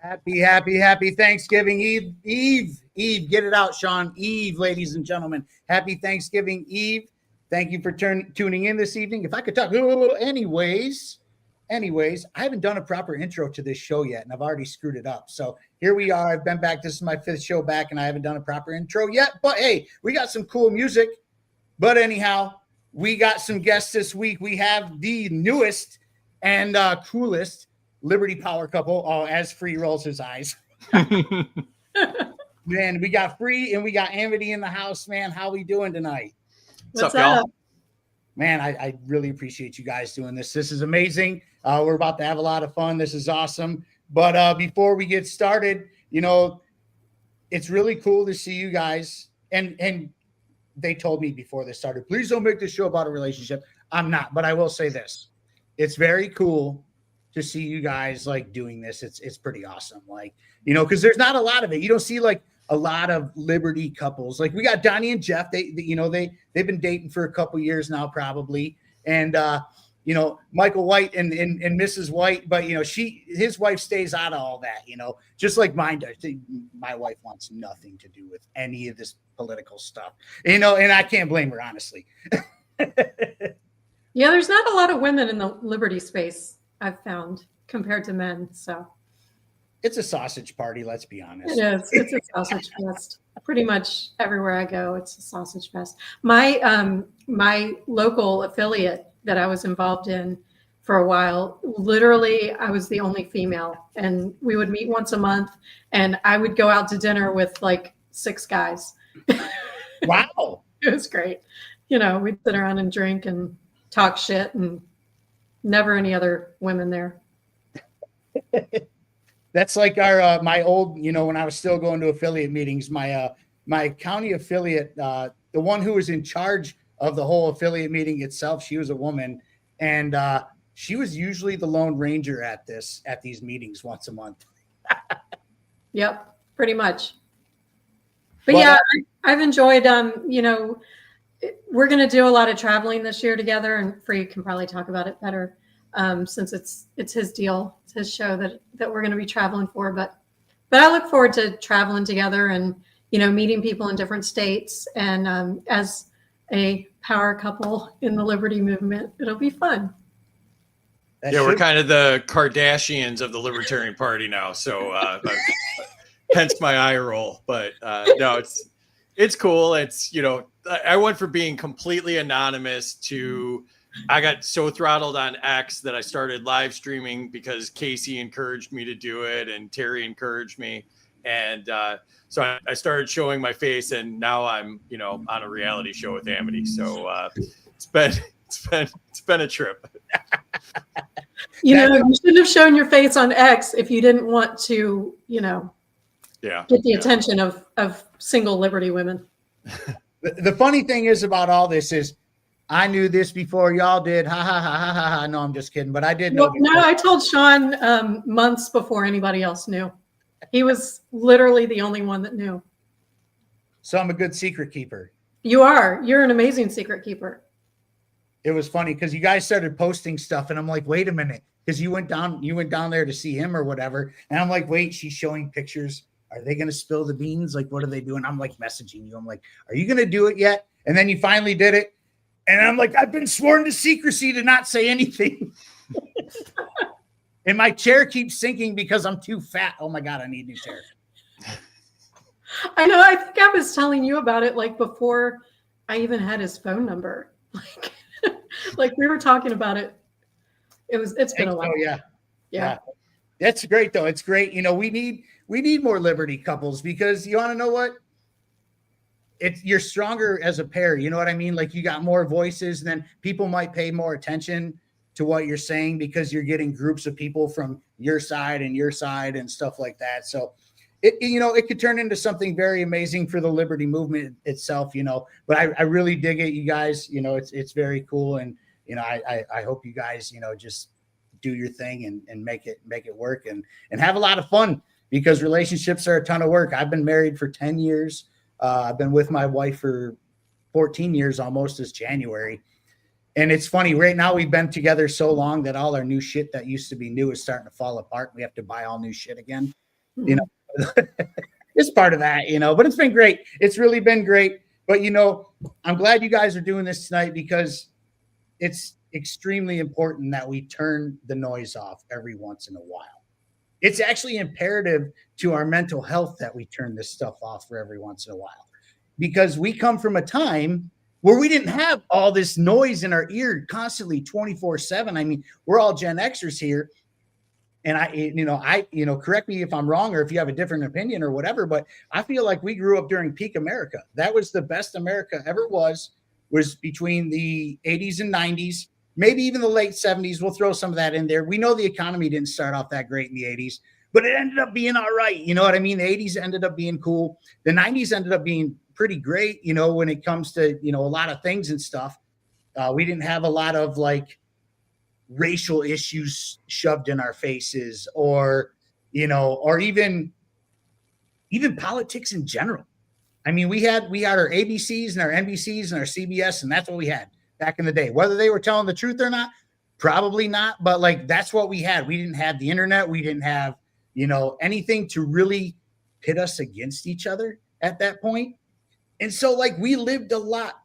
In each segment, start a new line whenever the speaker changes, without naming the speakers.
Happy Thanksgiving Eve, get it out, Shaun. Eve, ladies and gentlemen. Happy Thanksgiving Eve. Thank you for tuning in this evening. If I could talk, anyways, I haven't done a proper intro to this show yet, and I've already screwed it up. So here we are. I've been back. This is my 5th show back, and I haven't done a proper intro yet. But hey, we got some cool music. But anyhow, we got some guests this week. We have the newest and coolest Liberty Power couple, as Free rolls his eyes. Man, we got Free and we got Amity in the house, man. How we doing tonight?
What's up, y'all?
Man, I really appreciate you guys doing this. This is amazing. We're about to have a lot of fun. This is awesome. But before we get started, it's really cool to see you guys. And they told me before this started, please don't make this show about a relationship. I'm not, but I will say this. It's very cool to see you guys like doing this. It's pretty awesome. Like, because there's not a lot of it. You don't see like a lot of Liberty couples. Like we got Donnie and Jeff. They've been dating for a couple years now, probably. And Michael White and Mrs. White, but his wife stays out of all that, just like mine does. My wife wants nothing to do with any of this political stuff, and I can't blame her, honestly.
Yeah, there's not a lot of women in the Liberty space, I've found, compared to men. So
it's a sausage party, let's be honest.
It is. It's a sausage fest. Pretty much everywhere I go, it's a sausage fest. My local affiliate that I was involved in for a while, literally I was the only female, and we would meet once a month, and I would go out to dinner with like 6 guys.
Wow.
It was great. We'd sit around and drink and talk shit, and never any other women there.
That's like our my old, when I was still going to affiliate meetings, my county affiliate, the one who was in charge of the whole affiliate meeting itself, she was a woman, and she was usually the Lone Ranger at these meetings once a month.
Yep, pretty much. But yeah, I've enjoyed we're going to do a lot of traveling this year together, and Free can probably talk about it better since it's his deal. It's his show that we're going to be traveling for. But I look forward to traveling together and, meeting people in different states. And as a power couple in the Liberty movement, it'll be fun.
We're kind of the Kardashians of the Libertarian Party now. So hence my eye roll. But no, it's cool. It's, I went from being completely anonymous to I got so throttled on X that I started live streaming because Casey encouraged me to do it and Terry encouraged me. And so I started showing my face, and now I'm, on a reality show with Amity. So it's been a trip.
You shouldn't have shown your face on X if you didn't want to, get the attention of single Liberty women.
The funny thing is about all this is I knew this before y'all did. Ha ha ha ha ha ha. No, I'm just kidding. But I did know.
No, I told Shaun months before anybody else knew. He was literally the only one that knew.
So I'm a good secret keeper.
You are. You're an amazing secret keeper.
It was funny because you guys started posting stuff, and I'm like, wait a minute, because you went down there to see him or whatever, and I'm like, wait, she's showing pictures. Are they going to spill the beans? Like, what are they doing? I'm like messaging you. I'm like, are you going to do it yet? And then you finally did it. And I'm like, I've been sworn to secrecy to not say anything. And my chair keeps sinking because I'm too fat. Oh my God, I need a new chair.
I know. I think I was telling you about it like before I even had his phone number. Like we were talking about it. It's been a while.
Oh, yeah. That's great though. It's great. We need more Liberty couples because you want to know what? You're stronger as a pair. You know what I mean? Like you got more voices, and then people might pay more attention to what you're saying because you're getting groups of people from your side and stuff like that. So it could turn into something very amazing for the Liberty movement itself, but I really dig it. You guys, it's very cool. And, I hope you guys, just do your thing and make it work and have a lot of fun because relationships are a ton of work. I've been married for 10 years. I've been with my wife for 14 years, almost this January. And it's funny, right now we've been together so long that all our new shit that used to be new is starting to fall apart. We have to buy all new shit again. you know, it's part of that, you know, but it's been great. It's really been great. But, you know, I'm glad you guys are doing this tonight because it's extremely important that we turn the noise off every once in a while. It's actually imperative to our mental health that we turn this stuff off for every once in a while, because we come from a time where we didn't have all this noise in our ear constantly 24/7. I mean, we're all Gen Xers here. And correct me if I'm wrong or if you have a different opinion or whatever, but I feel like we grew up during peak America. That was the best America ever was between the 80s and 90s, maybe even the late 70s. We'll throw some of that in there. We know the economy didn't start off that great in the 80s, but it ended up being all right. You know what I mean? The 80s ended up being cool. The 90s ended up being pretty great, you know, when it comes to, you know, a lot of things and stuff. We didn't have a lot of like racial issues shoved in our faces, or, you know, or even politics in general. I mean, we had our ABCs and our NBCs and our CBS, and that's what we had back in the day. Whether they were telling the truth or not, probably not, but like that's what we had. We didn't have the internet. We didn't have, you know, anything to really pit us against each other at that point. And so like we lived a lot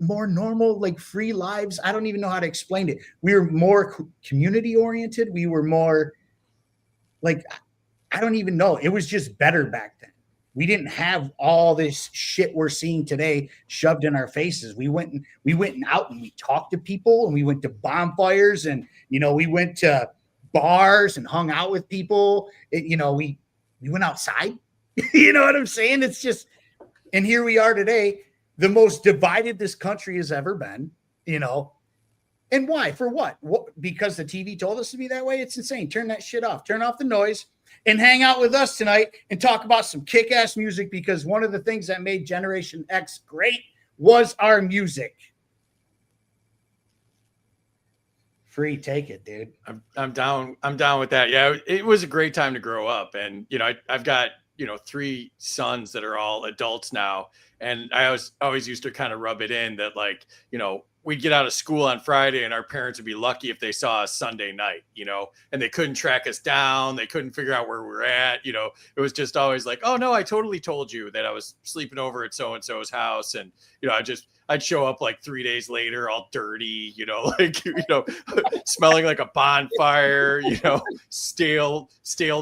more normal, like free lives. I don't even know how to explain it. We were more community oriented. We were more like, I don't even know. It was just better back then. We didn't have all this shit we're seeing today shoved in our faces. We went out and we talked to people, and we went to bonfires, and, you know, we went to bars and hung out with people. You know, we went outside. You know what I'm saying? It's just, and here we are today, the most divided this country has ever been, you know. And why? For what? Because the TV told us to be that way? It's insane. Turn that shit off. Turn off the noise and hang out with us tonight and talk about some kick-ass music, because one of the things that made Generation X great was our music. Free, take it, dude.
I'm down with that. Yeah, it was a great time to grow up. And, you know, I've got, you know, 3 sons that are all adults now. And I always used to kind of rub it in that, like, you know, we'd get out of school on Friday and our parents would be lucky if they saw us Sunday night, you know, and they couldn't track us down. They couldn't figure out where we're at. You know, it was just always like, oh no, I totally told you that I was sleeping over at so-and-so's house. And, you know, I'd show up like 3 days later, all dirty, you know, like, you know, smelling like a bonfire, you know, stale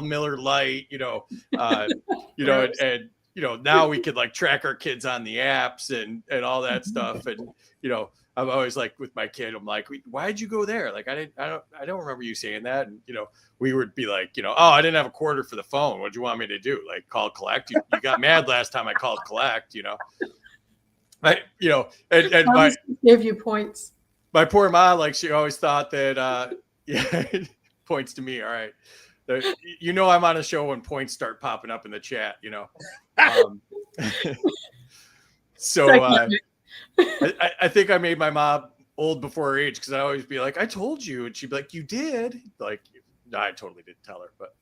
Miller Lite, you know, and, you know, now we could like track our kids on the apps and all that stuff. And, you know, I'm always like with my kid, I'm like, why'd you go there? Like, I don't remember you saying that. And, you know, we would be like, you know, oh, I didn't have a quarter for the phone. What'd you want me to do? Like call collect? You got mad last time I called collect, you know. You know, and my
give you points.
My poor mom, like, she always thought that, yeah, points to me. All right. You know, I'm on a show when points start popping up in the chat, you know. So I think I made my mom old before her age, because I'd always be like, I told you. And she'd be like, you did? Like, no, I totally didn't tell her. But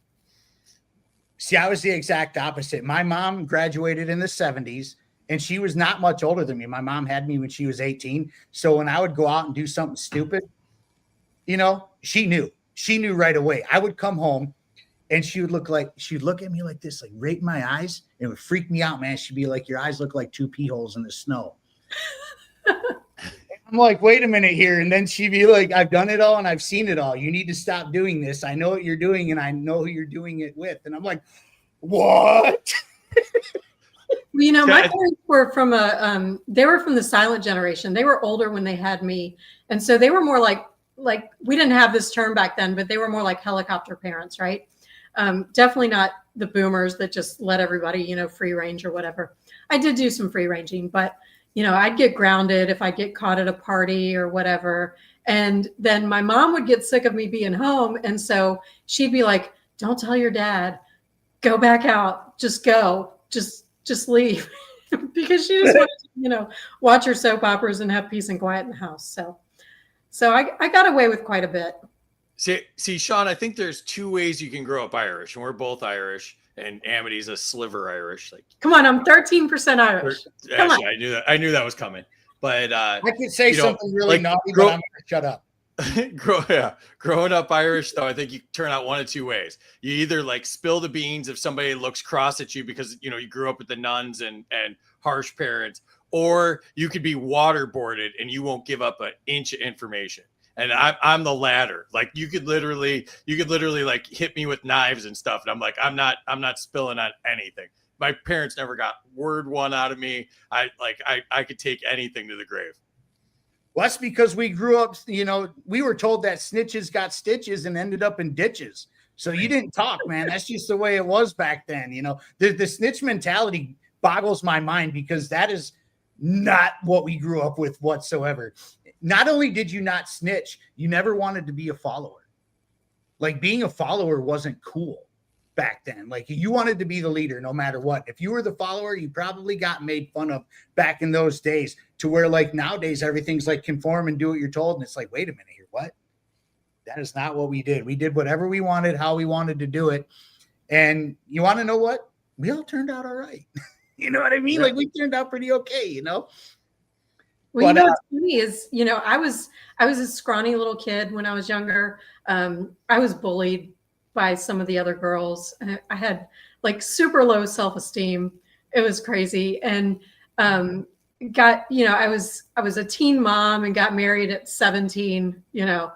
see, I was the exact opposite. My mom graduated in the 70s, and she was not much older than me. My mom had me when she was 18. So when I would go out and do something stupid, you know, she knew right away. I would come home and she'd look at me like this, like right in my eyes. And it would freak me out, man. She'd be like, your eyes look like 2 pee holes in the snow. I'm like, wait a minute here. And then she'd be like, I've done it all and I've seen it all. You need to stop doing this. I know what you're doing and I know who you're doing it with. And I'm like, what?
Well, you know, my parents were from they were from the silent generation. They were older when they had me. And so they were more like we didn't have this term back then, but they were more like helicopter parents, right? Definitely not the boomers that just let everybody, you know, free range or whatever. I did do some free ranging, but, you know, I'd get grounded if I get caught at a party or whatever. And then my mom would get sick of me being home. And so she'd be like, don't tell your dad, go back out, just go, just leave. Because she just wanted to, you know, watch her soap operas and have peace and quiet in the house. So I got away with quite a bit.
See, Shaun, I think there's 2 ways you can grow up Irish, and we're both Irish, and Amity's a sliver Irish. Like,
come on, I'm 13% Irish.
Actually, I knew that was coming. But
I could say something really naughty, but I'm gonna shut up.
growing up Irish, though, I think you turn out one of two ways. You either like spill the beans if somebody looks cross at you because, you know, you grew up with the nuns and harsh parents, or you could be waterboarded and you won't give up an inch of information. And I'm the latter. Like you could literally like hit me with knives and stuff. And I'm like, I'm not spilling on anything. My parents never got word one out of me. I could take anything to the grave.
Well, that's because we grew up, you know, we were told that snitches got stitches and ended up in ditches. So you didn't talk, man. That's just the way it was back then. You know, the snitch mentality boggles my mind because that is not what we grew up with whatsoever. Not only did you not snitch, you never wanted to be a follower. Like being a follower wasn't cool back then. Like you wanted to be the leader no matter what. If you were the follower, you probably got made fun of back in those days, to where like nowadays everything's like conform and do what you're told. And it's like, wait a minute here, what? That is not what we did. We did whatever we wanted, how we wanted to do it. And you want to know what? We all turned out all right. You know what I mean? Yeah. Like we turned out pretty okay, you know?
Well, but, you know, what's funny is, you know, I was a scrawny little kid when I was younger. I was bullied by some of the other girls. I had like super low self-esteem. It was crazy. And I was a teen mom and got married at 17, you know,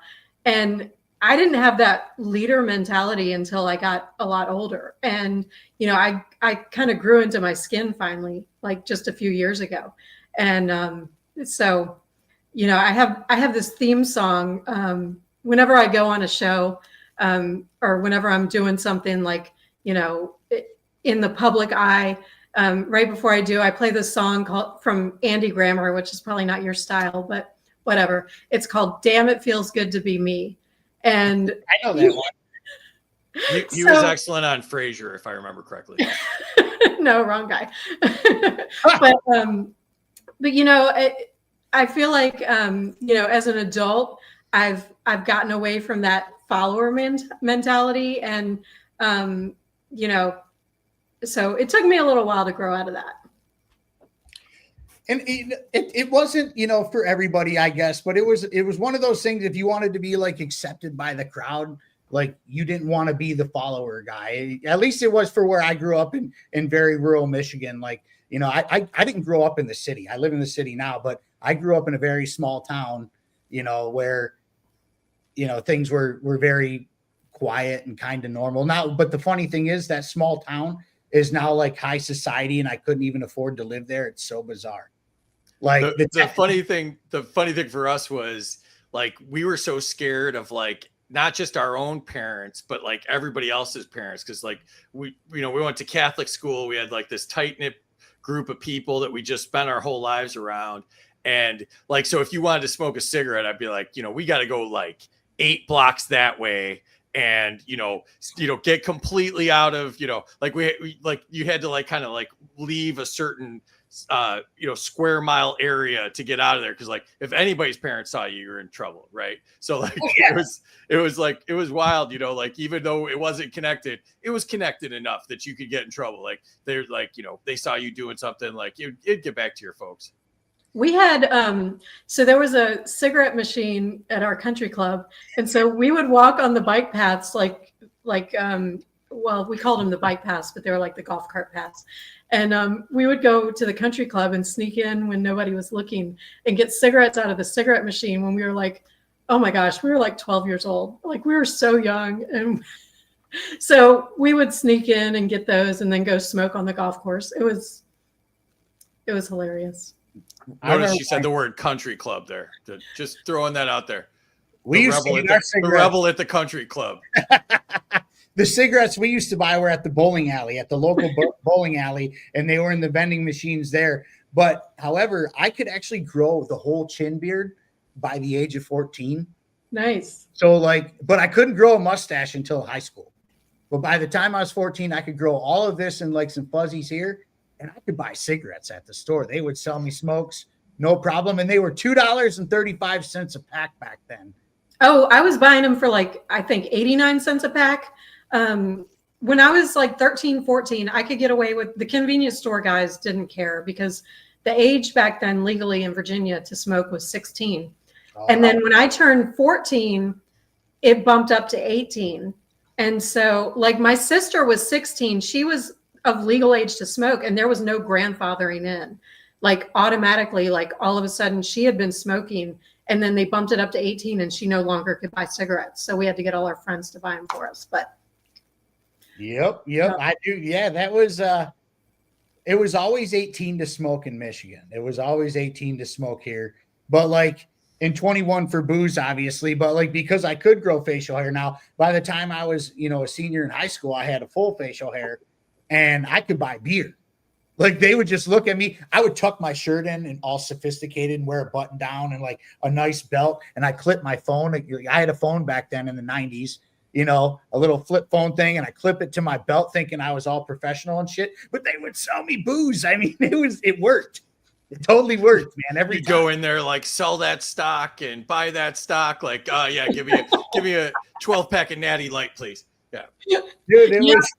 and I didn't have that leader mentality until I got a lot older. And, you know, I kind of grew into my skin finally, like just a few years ago. And so, you know, I have this theme song whenever I go on a show, or whenever I'm doing something like, you know, in the public eye, right before I do, I play this song from Andy Grammer, which is probably not your style, but whatever. It's called "Damn It Feels Good to Be Me." And
I know that one.
He was excellent on Frasier, if I remember correctly.
No, wrong guy. But you know, I feel like you know, as an adult, I've gotten away from that follower mentality, and you know, so it took me a little while to grow out of that.
And it wasn't, you know, for everybody, I guess, but it was one of those things. If you wanted to be like accepted by the crowd, like you didn't want to be the follower guy. At least it was for where I grew up in very rural Michigan. Like, you know, I didn't grow up in the city. I live in the city now, but I grew up in a very small town, you know, where, you know, things were very quiet and kind of normal now. But the funny thing is that small town is now like high society, and I couldn't even afford to live there. It's so bizarre. Like
the funny thing for us was like, we were so scared of like, not just our own parents, but like everybody else's parents. Cause like we went to Catholic school. We had like this tight knit group of people that we just spent our whole lives around. And like, so if you wanted to smoke a cigarette, I'd be like, you know, we got to go like 8 blocks that way. And, you know, get completely out of, you know, like we like, you had to like, kind of like leave a certain, you know, square mile area to get out of there. Cause like, if anybody's parents saw you, you're in trouble. Right. So like, it was wild, you know, like, even though it wasn't connected, it was connected enough that you could get in trouble. Like they're like, you know, they saw you doing something, like it'd get back to your folks.
We had, so there was a cigarette machine at our country club. And so we would walk on the bike paths, well, we called them the bike paths, but they were like the golf cart paths. And we would go to the country club and sneak in when nobody was looking and get cigarettes out of the cigarette machine when we were like, oh my gosh, we were like 12 years old. Like we were so young. And so we would sneak in and get those and then go smoke on the golf course. It was hilarious.
Notice you said the word country club there. Just throwing that out there.
We used to
the rebel at the country club.
The cigarettes we used to buy were at the bowling alley, at the local bowling alley, and they were in the vending machines there. But however, I could actually grow the whole chin beard by the age of 14.
Nice.
So like, but I couldn't grow a mustache until high school. But by the time I was 14, I could grow all of this and like some fuzzies here. And I could buy cigarettes at the store. They would sell me smokes, no problem. And they were $2.35 a pack back then.
Oh, I was buying them for like, I think 89 cents a pack. When I was like 13, 14, I could get away with, the convenience store guys didn't care because the age back then legally in Virginia to smoke was 16. And then when I turned 14, it bumped up to 18. And so like my sister was 16. She was of legal age to smoke, and there was no grandfathering in. Like automatically, like all of a sudden she had been smoking, and then they bumped it up to 18 and she no longer could buy cigarettes. So we had to get all our friends to buy them for us. But
Yep. I do. Yeah, that was it was always 18 to smoke in Michigan. It was always 18 to smoke here. But like in 21 for booze, obviously, but like because I could grow facial hair now, by the time I was, a senior in high school, I had a full facial hair and I could buy beer. Like they would just look at me. I would tuck my shirt in and all sophisticated and wear a button down and like a nice belt. And I clip my phone. I had a phone back then in the 90s, a little flip phone thing. And I clip it to my belt thinking I was all professional and shit. But they would sell me booze. I mean, it worked. It totally worked, man. Every
you go in there, like sell that stock and buy that stock. Like, yeah, give me a 12-pack of Natty Light, please. Yeah,
dude. It was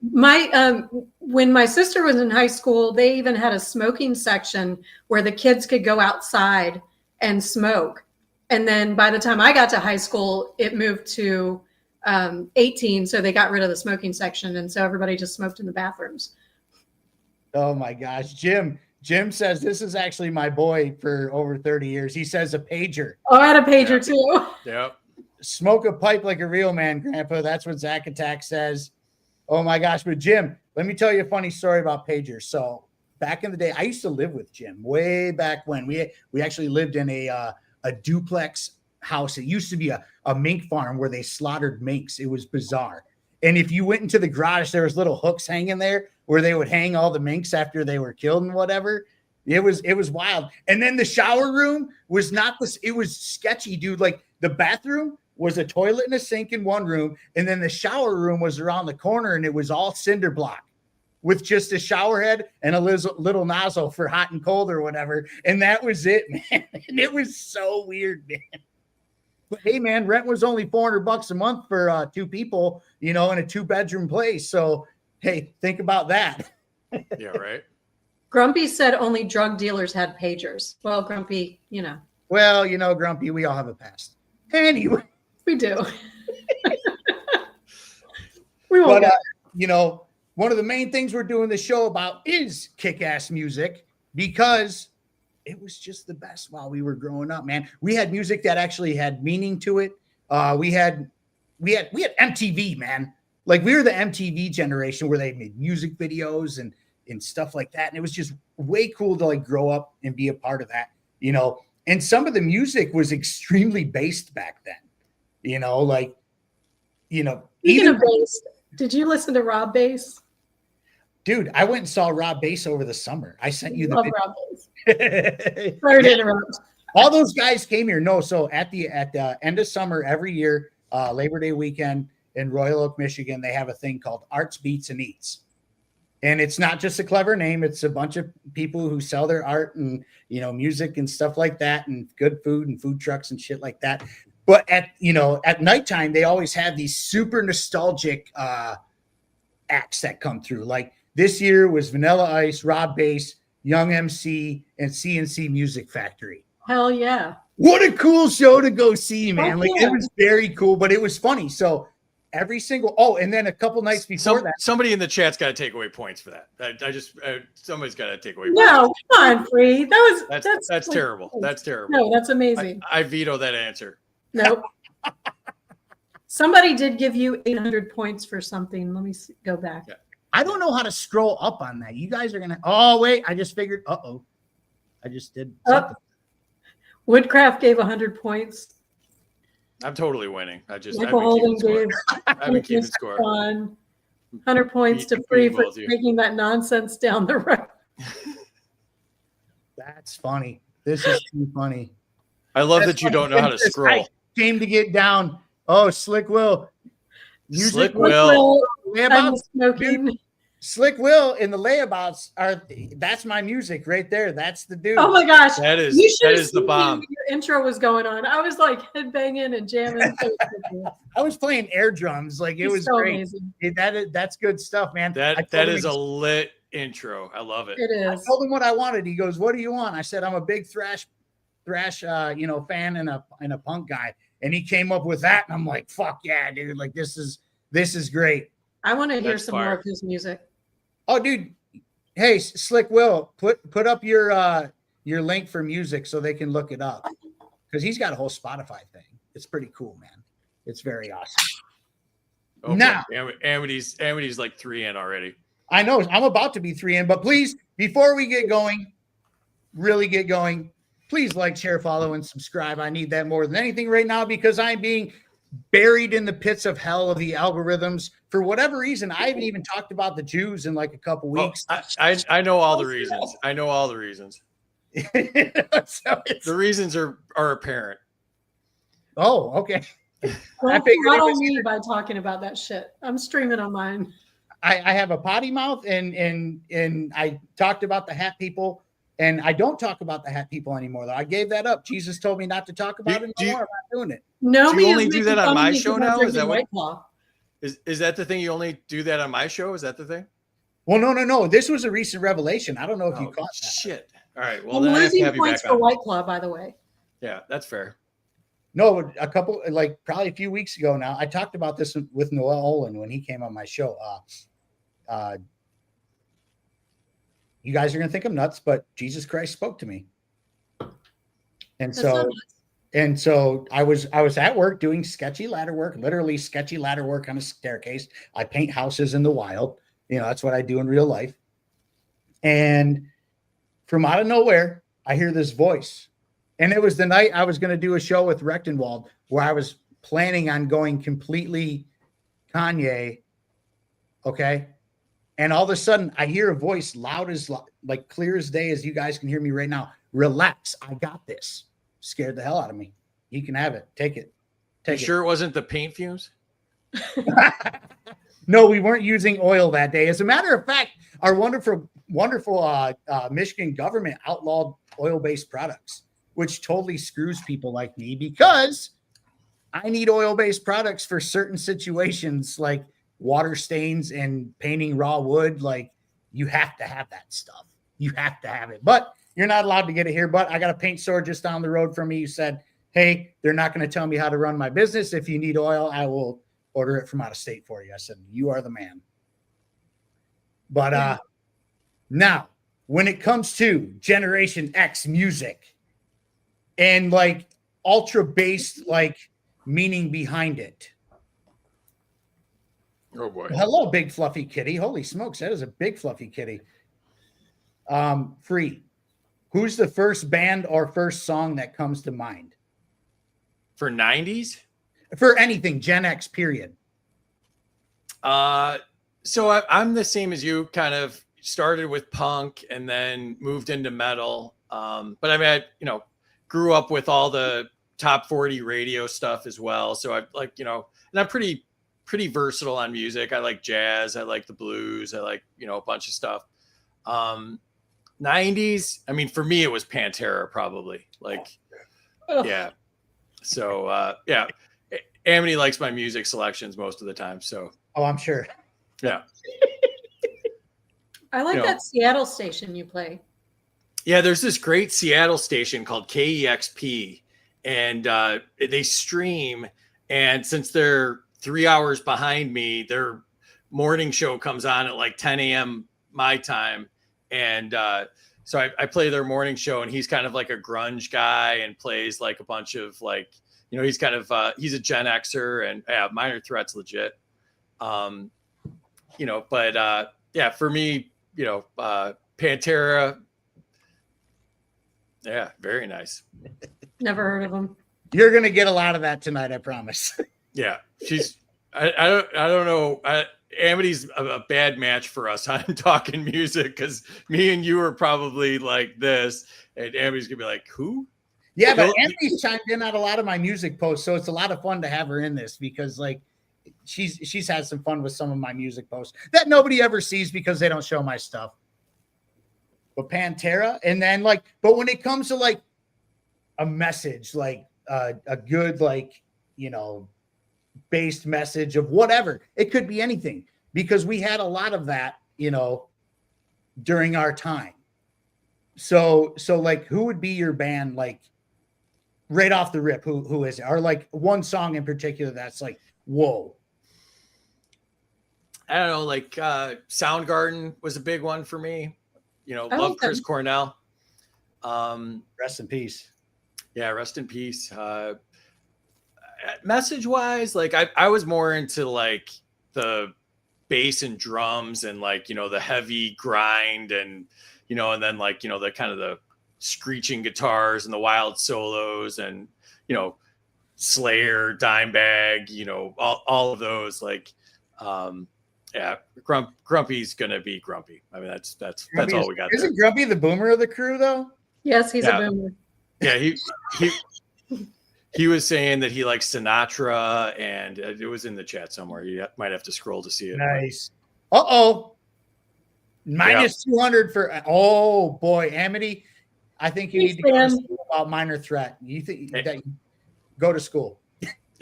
my when my sister was in high school, they even had a smoking section where the kids could go outside and smoke. And then by the time I got to high school, it moved to 18, so they got rid of the smoking section, and so everybody just smoked in the bathrooms.
Oh my gosh, Jim says this is actually my boy for over 30 years. He says a pager.
Oh, I had a pager too.
Yep.
Smoke a pipe like a real man, Grandpa. That's what Zach Attack says. Oh my gosh. But Jim, let me tell you a funny story about pagers. So back in the day, I used to live with Jim way back when we actually lived in a duplex house. It used to be a mink farm where they slaughtered minks. It was bizarre. And if you went into the garage, there was little hooks hanging there where they would hang all the minks after they were killed and whatever. It was wild. And then the shower room was not this. It was sketchy, dude. Like the bathroom was a toilet and a sink in one room. And then the shower room was around the corner and it was all cinder block with just a shower head and a little nozzle for hot and cold or whatever. And that was it, man. And it was so weird, man. But hey, man, rent was only $400 a month for 2 people, in a 2-bedroom place. So, hey, think about that.
Yeah, right.
Grumpy said only drug dealers had pagers. Well, Grumpy,
Well, Grumpy, we all have a past. Anyway.
We do. We won't.
But, one of the main things we're doing the show about is kick-ass music because it was just the best while we were growing up, man. We had music that actually had meaning to it. We had MTV, man. Like we were the MTV generation where they made music videos and stuff like that. And it was just way cool to like grow up and be a part of that, and some of the music was extremely based back then,
Speaking of bass, did you listen to Rob Bass?
Dude, I went and saw Rob Bass over the summer. I sent you the
Love Rob Bass. Sorry to interrupt.
All those guys came here. No, so at the end of summer every year, Labor Day weekend in Royal Oak, Michigan, they have a thing called Arts, Beats, and Eats. And it's not just a clever name. It's a bunch of people who sell their art and, music and stuff like that and good food and food trucks and shit like that. But at nighttime, they always have these super nostalgic acts that come through. Like this year was Vanilla Ice, Rob Bass, Young MC, and CNC Music Factory.
Hell yeah.
What a cool show to go see, man.
Oh,
like
yeah.
It was very cool, but it was funny. So every single, and then a couple nights before that.
Somebody in the chat's got to take away points for that. Somebody's got to take away points.
No, come on, Free.
That's terrible. That's terrible.
No, that's amazing.
I veto that answer.
Nope. Somebody did give you 800 points for something. Let me go back.
Yeah.
I don't know how to scroll up on that. You guys are going to, oh, wait, I just figured, I just did something.
Woodcraft gave 100 points.
I'm totally winning. I've been keeping score.
100 points to Free for taking that nonsense down the road.
That's funny. This is too funny.
I love that you don't know how to scroll.
Came to get down. Oh, Slick Will.
Slick Will.
I'm smoking.
Slick Will in the layabouts that's my music right there. That's the dude.
Oh my gosh.
That is the bomb.
Your intro was going on. I was like headbanging and jamming.
I was playing air drums. Like it was so great. That's good stuff, man.
That is a lit intro. I love it.
It is.
I told him what I wanted. He goes, "What do you want?" I said, "I'm a big thrash thrash, fan and a punk guy. And he came up with that. And I'm like, fuck yeah, dude. Like, this is great.
I want to hear
That's
some
fire.
more of his music.
Oh, dude. Hey, Slick Will, put up your link for music so they can look it up. Because he's got a whole Spotify thing. It's pretty cool, man. It's very awesome.
Okay.
Now,
Amity's like 3 in already.
I know I'm about to be 3 in, but please, before we really get going, please like, share, follow, and subscribe. I need that more than anything right now because I'm being buried in the pits of hell of the algorithms. For whatever reason, I haven't even talked about the Jews in like a couple weeks.
I know all the reasons. I know all the reasons. The reasons are apparent.
Oh, okay.
Don't throttle me by talking about that shit. I'm streaming on mine.
I have a potty mouth, and I talked about the hat people, and I don't talk about the hat people anymore. Though I gave that up. Jesus told me not to talk about it anymore. I'm not doing it.
No,
do you only do that on my show now? Is that
what?
Is that the thing? You only do that on my show? Is that the thing?
Well, no. This was a recent revelation. I don't know if you caught that.
Shit. All right. Well,
I'm
then
losing
I have to have
points
you
for
back on.
White Claw, by the way.
Yeah, that's fair.
No, a couple, like probably a few weeks ago now, I talked about this with Noel Olin when he came on my show. You guys are going to think I'm nuts, but Jesus Christ spoke to me. And so I was at work doing sketchy ladder work, literally sketchy ladder work on a staircase. I paint houses in the wild. That's what I do in real life. And from out of nowhere, I hear this voice. And it was the night I was going to do a show with Rechtenwald where I was planning on going completely Kanye. Okay. And all of a sudden I hear a voice loud as like clear as day, as you guys can hear me right now. Relax. I got this. Scared the hell out of me. You can have it. Take it.
Sure it wasn't the paint fumes?
No, we weren't using oil that day. As a matter of fact, our wonderful Michigan government outlawed oil-based products, which totally screws people like me because I need oil-based products for certain situations like water stains and painting raw wood. Like, you have to have that stuff. You have to have it. But you're not allowed to get it here. But I got a paint store just down the road from me who said, hey, they're not going to tell me how to run my business. If you need oil, I will order it from out of state for you. I said, you are the man. But now, when it comes to Generation X music and like ultra based, like meaning behind it.
Oh boy.
Hello, big fluffy kitty. Holy smokes, that is a big fluffy kitty. Free. Who's the first band or first song that comes to mind?
For 90s?
For anything, Gen X, period.
So I'm the same as you, kind of started with punk and then moved into metal. But I mean, I grew up with all the top 40 radio stuff as well. So I like, and I'm pretty versatile on music. I like jazz. I like the blues. I like, a bunch of stuff. 90s. I mean, for me, it was Pantera probably. Like, yeah. So, yeah. Amity likes my music selections most of the time. So,
oh, I'm sure.
Yeah.
I like that Seattle station you play.
Yeah, there's this great Seattle station called KEXP, and they stream. And since they're 3 hours behind me, their morning show comes on at like 10 a.m. my time. And so I play their morning show, and he's kind of like a grunge guy and plays like a bunch of like, he's kind of he's a Gen Xer, and Minor Threat's legit. But yeah, for me, Pantera. Yeah, very nice.
Never heard of them.
You're gonna get a lot of that tonight, I promise.
Yeah, she's. I don't know. Amity's a bad match for us on talking music because me and you are probably like this, and Amity's gonna be like, "Who?"
Yeah, but Amity's chimed in on a lot of my music posts, so it's a lot of fun to have her in this because like she's had some fun with some of my music posts that nobody ever sees because they don't show my stuff. But Pantera, and then but when it comes to like a message, like a good based message of whatever, it could be anything because we had a lot of that, during our time. So like, who would be your band like right off the rip, who is it? Or like one song in particular that's like, whoa.
I don't know, like Soundgarden was a big one for me. Love
okay.
Chris Cornell.
Rest in peace.
Yeah, rest in peace. Message wise, like I was more into like the bass and drums and like, the heavy grind and, and then like, the kind of the screeching guitars and the wild solos and, Slayer, Dimebag, all of those, like, yeah, Grumpy's gonna be Grumpy. I mean, that's all we got.
Isn't Grumpy the boomer of the crew though?
Yes, he's a boomer.
Yeah, he was saying that he likes Sinatra, and it was in the chat somewhere. You might have to scroll to see it.
Nice. Minus 200 for. Oh boy, Amity. I think you need to go to school about Minor Threat. You think that you go to school?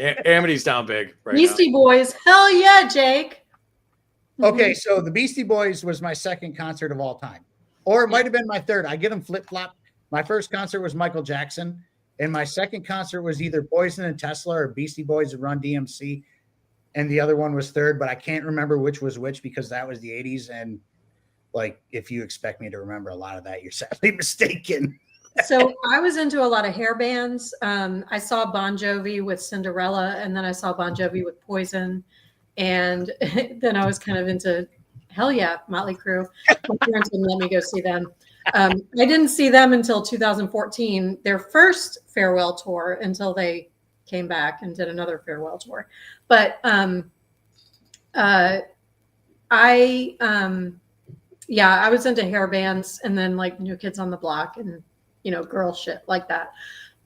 Amity's down big right
Beastie
now.
Boys. Hell yeah, Jake.
Okay, so the Beastie Boys was my second concert of all time. Or it might have been my third. I get them flip-flop. My first concert was Michael Jackson, and my second concert was either Poison and Tesla or Beastie Boys and Run DMC, and the other one was third, but I can't remember which was which because that was the 80s, and like if you expect me to remember a lot of that, you're sadly mistaken.
So I was into a lot of hair bands. I saw Bon Jovi with Cinderella, and then I saw Bon Jovi with Poison. And then I was kind of into, hell yeah, Motley Crue. My parents didn't let me go see them. I didn't see them until 2014, their first farewell tour, until they came back and did another farewell tour. But I was into hair bands and then like New Kids on the Block and, girl shit like that.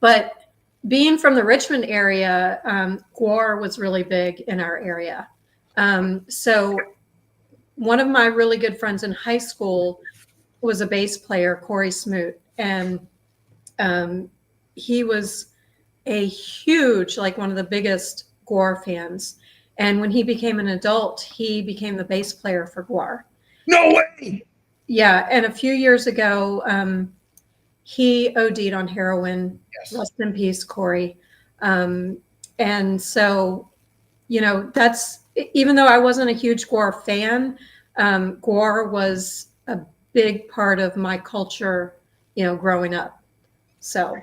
But being from the Richmond area, GWAR was really big in our area. So one of my really good friends in high school was a bass player, Corey Smoot. And he was a huge, like one of the biggest GWAR fans. And when he became an adult, he became the bass player for GWAR.
No way.
Yeah. And a few years ago, he OD'd on heroin.
Yes.
Rest in peace, Corey. And so, that's, even though I wasn't a huge GWAR fan, GWAR was a big part of my culture, growing up. So,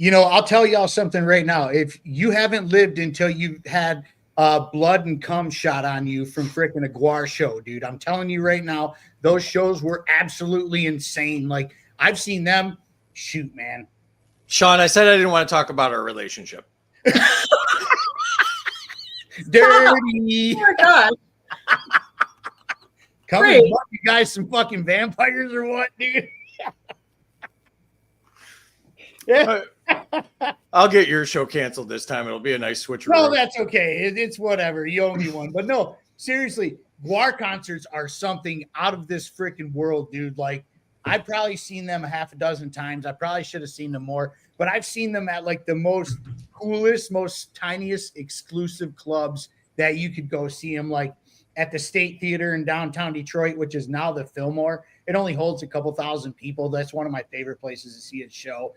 I'll tell y'all something right now. If you haven't lived until you've had blood and cum shot on you from freaking a GWAR show, dude, I'm telling you right now, those shows were absolutely insane. Like, I've seen them. Shoot, man.
Shaun, I said I didn't want to talk about our relationship.
Dirty.
oh my God.
Come and fuck you guys some fucking vampires or what, dude? Yeah.
I'll get your show canceled this time. It'll be a nice switcheroo.
No, that's okay. It's whatever. You owe me one. But no, seriously, GWAR concerts are something out of this freaking world, dude. Like, I've probably seen them a half a dozen times. I probably should have seen them more, but I've seen them at like the most coolest, most tiniest exclusive clubs that you could go see them, like at the State Theater in downtown Detroit, which is now the Fillmore. It only holds a couple thousand people. That's one of my favorite places to see a show.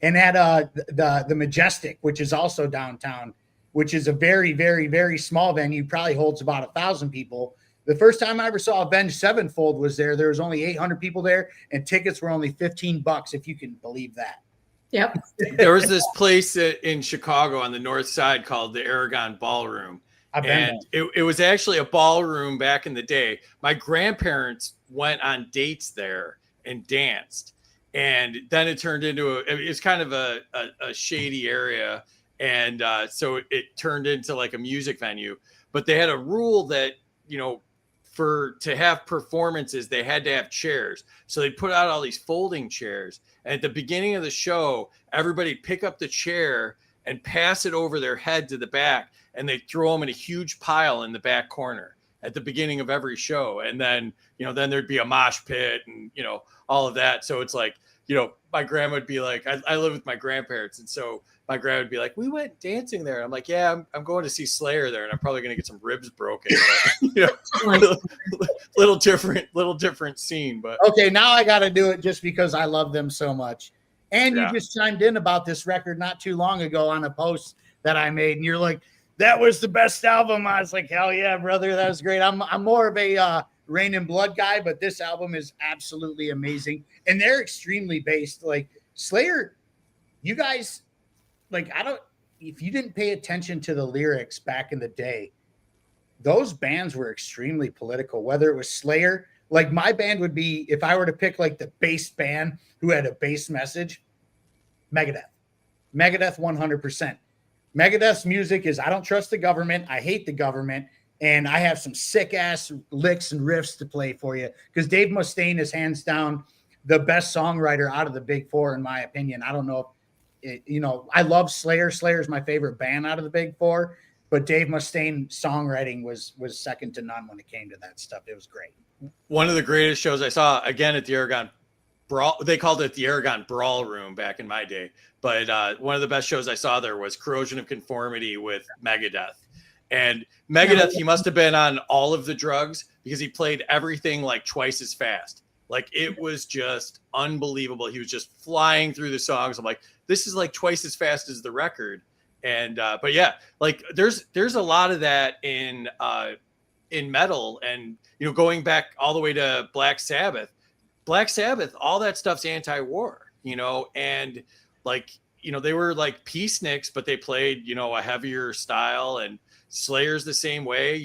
And at the Majestic, which is also downtown, which is a very, very, very small venue, probably holds about 1,000 people. The first time I ever saw Avenged Sevenfold was there. There was only 800 people there, and tickets were only $15, if you can believe that.
Yep.
There was this place in Chicago on the north side called the Aragon Ballroom. And it was actually a ballroom back in the day. My grandparents went on dates there and danced. And then it turned into it's kind of a shady area. And so it turned into like a music venue. But they had a rule that, to have performances, they had to have chairs. So they put out all these folding chairs. And at the beginning of the show, everybody pick up the chair and pass it over their head to the back. And they throw them in a huge pile in the back corner at the beginning of every show. And then, then there'd be a mosh pit and, all of that. So it's like, my grandma would be like, I live with my grandparents. And so my grandma would be like, we went dancing there. I'm like, yeah, I'm going to see Slayer there. And I'm probably going to get some ribs broken. But, little different scene. But
okay, now I got to do it just because I love them so much. And you just chimed in about this record not too long ago on a post that I made, and you're like, that was the best album. I was like, hell yeah, brother, that was great. I'm more of a Rain and Blood guy, but this album is absolutely amazing. And they're extremely based. Like Slayer, you guys, like, if you didn't pay attention to the lyrics back in the day, those bands were extremely political, whether it was Slayer. Like my band would be, if I were to pick like the bass band who had a bass message, Megadeth 100%. Megadeth's music is, I don't trust the government. I hate the government. And I have some sick ass licks and riffs to play for you. Because Dave Mustaine is hands down the best songwriter out of the big four, in my opinion. I don't know. I love Slayer. Slayer is my favorite band out of the big four. But Dave Mustaine's songwriting was second to none when it came to that stuff. It was great.
One of the greatest shows I saw, again, at the Aragon Brawl. They called it the Aragon Brawl Room back in my day. But one of the best shows I saw there was Corrosion of Conformity with Megadeth. And Megadeth, he must have been on all of the drugs because he played everything like twice as fast. Like it was just unbelievable. He was just flying through the songs. I'm like, this is like twice as fast as the record. And but yeah, like there's a lot of that in metal, and going back all the way to Black Sabbath, all that stuff's anti-war, and like they were like peaceniks, but they played a heavier style. And Slayer's the same way.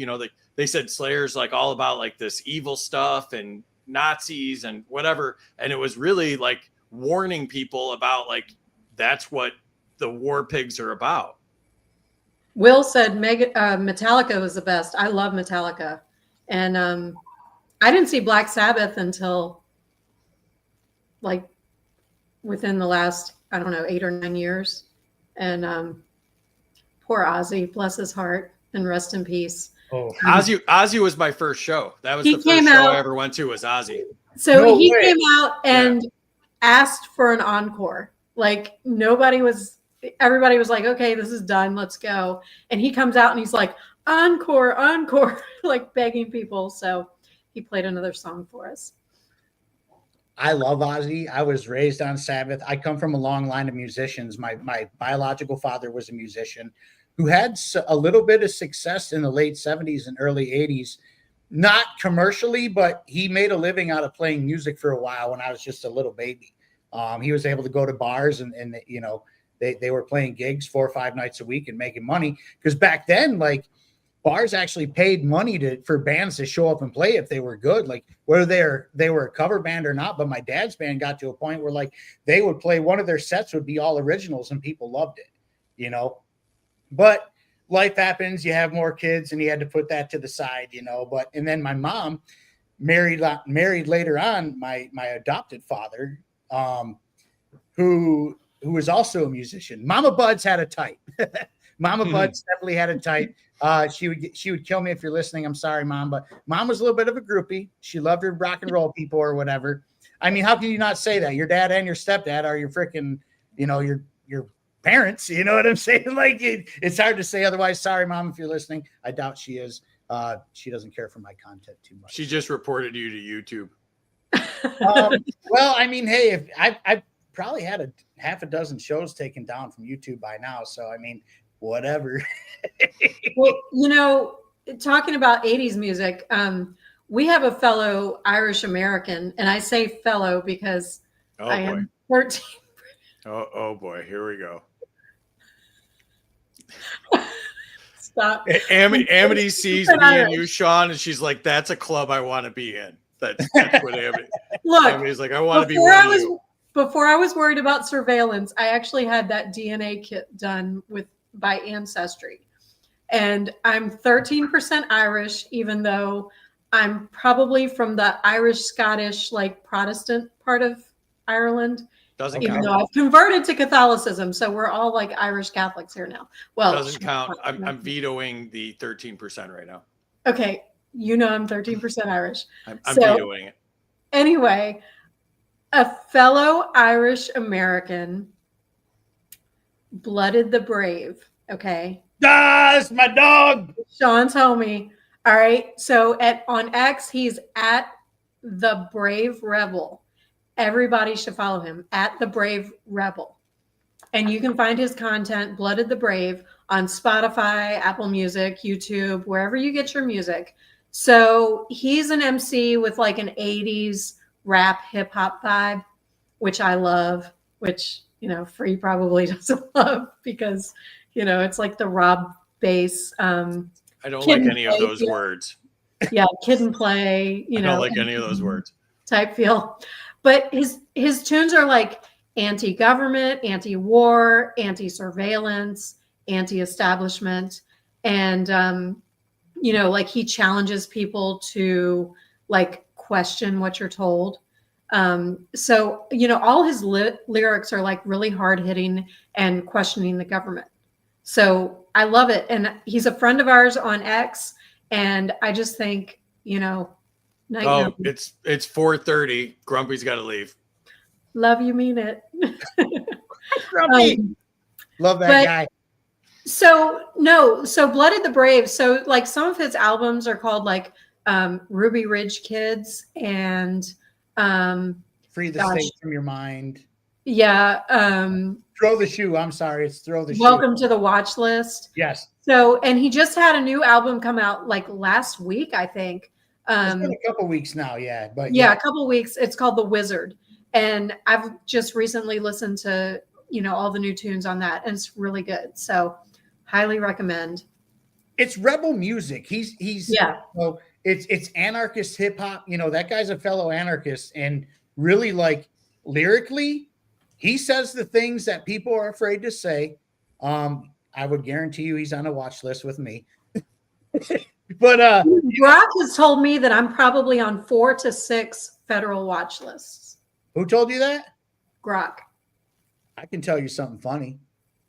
They said Slayer's like all about like this evil stuff and Nazis and whatever, and it was really like warning people about like that's what the war pigs are about.
Will said Metallica was the best. I love Metallica. And I didn't see Black Sabbath until like within the last, I don't know, 8 or 9 years. And poor Ozzy, bless his heart, and rest in peace.
Oh, Ozzy was my first show. That was the first show I ever went to, was Ozzy.
So he came out and asked for an encore. Like everybody was like, okay, this is done. Let's go. And he comes out and he's like, encore, encore, like begging people. So he played another song for us.
I love Ozzy. I was raised on Sabbath. I come from a long line of musicians. My biological father was a musician who had a little bit of success in the late 70s and early 80s. Not commercially, but he made a living out of playing music for a while when I was just a little baby. He was able to go to bars and they were playing gigs 4 or 5 nights a week and making money. Because back then, like, bars actually paid money for bands to show up and play if they were good, like whether they were a cover band or not. But my dad's band got to a point where like they would play, one of their sets would be all originals and people loved it, But life happens, you have more kids and you had to put that to the side, and then my mom married later on my adopted father, who was also a musician. Mama Buds had a type. Mama Buds definitely had a type. She would kill me if you're listening. I'm sorry, Mom, but Mom was a little bit of a groupie. She loved her rock and roll people or whatever. I mean, how can you not say that? Your dad and your stepdad are your freaking, your parents. You know what I'm saying? Like it's hard to say otherwise. Sorry, Mom, if you're listening. I doubt she is. She doesn't care for my content too much.
She just reported you to YouTube.
Well, I mean, hey, if I've probably had a half a dozen shows taken down from YouTube by now. So, I mean, whatever.
Well, talking about 80s music, we have a fellow Irish American, and I say fellow because I am 13.
Oh boy, here we go.
Stop.
Amity sees me and you, Shaun, and she's like, "That's a club I want to be in." That's what Amity.
Look,
Amity's like, "I want to be one of you."
Before I was worried about surveillance, I actually had that DNA kit done by Ancestry. And I'm 13% Irish, even though I'm probably from the Irish, Scottish, like Protestant part of Ireland.
Doesn't
even
count.
though I've converted to Catholicism. So we're all like Irish Catholics here now. Well,
doesn't count. I'm vetoing the 13% right now.
Okay. I'm 13% Irish.
I'm vetoing it.
Anyway, a fellow Irish American blooded the brave. Okay.
That's my dog.
Shaun's homie. All right. So on X, he's at the Brave Rebel. everybody should follow him at The Brave Rebel. And you can find his content, Blooded the Brave, on Spotify, Apple Music, YouTube, wherever you get your music. So he's an MC with like an 80s rap hip hop vibe, which I love, which, Free probably doesn't love because, it's like the Rob bass.
I don't like any of those words.
Yeah, Kid and Play,
I don't like any of those words.
Type feel. But his tunes are like anti-government, anti-war, anti-surveillance, anti-establishment. And, like he challenges people to like question what you're told. So, all his lyrics are like really hard hitting and questioning the government. So I love it. And he's a friend of ours on X. And I just think, night.
It's 4:30. Grumpy's got to leave.
Love you, mean it.
Love that guy.
So Blooded the Brave. So like some of his albums are called like Ruby Ridge Kids and
Free the State from Your Mind.
Yeah.
Throw the Shoe. I'm sorry. It's Throw the Shoe.
Welcome to the Watch List.
Yes.
So, and he just had a new album come out like last week, I think.
It's been a couple weeks now. Yeah. But
yeah, a couple weeks. It's called The Wizard. And I've just recently listened to, all the new tunes on that. And it's really good. So highly recommend.
It's rebel music. He's
yeah.
It's anarchist hip hop. That guy's a fellow anarchist, and really like lyrically, he says the things that people are afraid to say. I would guarantee you he's on a watch list with me. But
Brock has told me that I'm probably on 4 to 6 federal watch lists.
Who told you that?
Grok.
I can tell you something funny.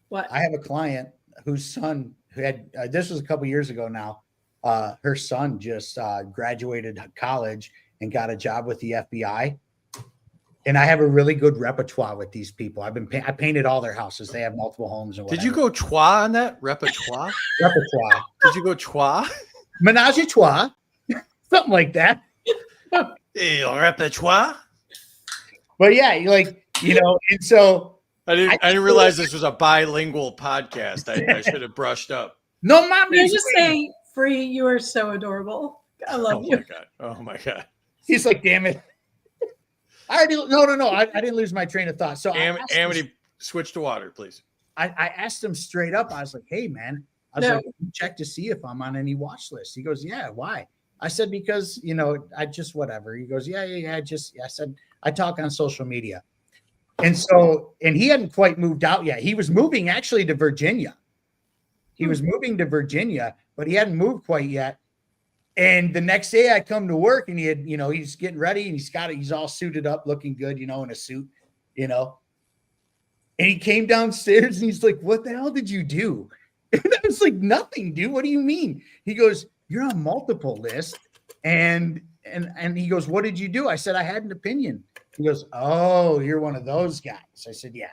What?
I have a client whose son who had this was a couple years ago now. Her son just graduated college and got a job with the FBI. And I have a really good repertoire with these people. I painted all their houses. They have multiple homes. And
did you go trois on that repertoire?
Repertoire.
Did you go trois?
Menage a trois, something like that.
Repertoire.
But yeah, and so
I didn't realize this was a bilingual podcast. I should have brushed up.
No, mommy.
You're just saying, Free, you are so adorable. I love you.
Oh my god.
He's like, damn it. I didn't lose my train of thought. So
Amity, switch to water, please.
I asked him straight up. I was like, hey man, like, check to see if I'm on any watch list. He goes, yeah, why? I said, because, I just, whatever. He goes, yeah. I said, I talk on social media. And so, and he hadn't quite moved out yet. He was moving actually to Virginia. He was moving to Virginia, but he hadn't moved quite yet. And the next day I come to work and he had, he's getting ready and he's all suited up, looking good, in a suit, and he came downstairs and he's like, what the hell did you do? And I was like, nothing, dude. What do you mean? He goes, you're on multiple lists. And he goes, what did you do? I said, I had an opinion. He goes, oh, you're one of those guys. I said, yeah,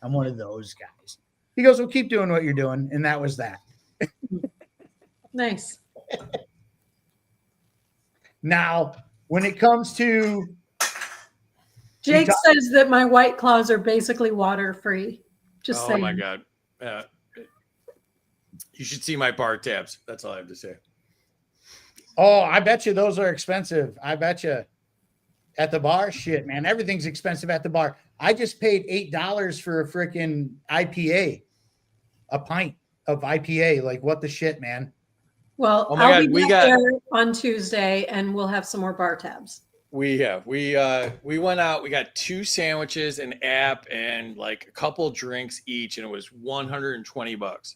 I'm one of those guys. He goes, well, keep doing what you're doing. And that was that.
Nice.
Now, when it comes to
Jake says that my White Claws are basically water free. Just saying.
Oh my god. You should see my bar tabs. That's all I have to say.
Oh, I bet you those are expensive. I bet you at the bar. Shit, man. Everything's expensive at the bar. I just paid $8 for a freaking IPA, a pint of IPA. Like, what the shit, man?
Well, I'll be back there on Tuesday and we'll have some more bar tabs.
We went out, we got 2 sandwiches, an app, and like a couple drinks each, and it was $120.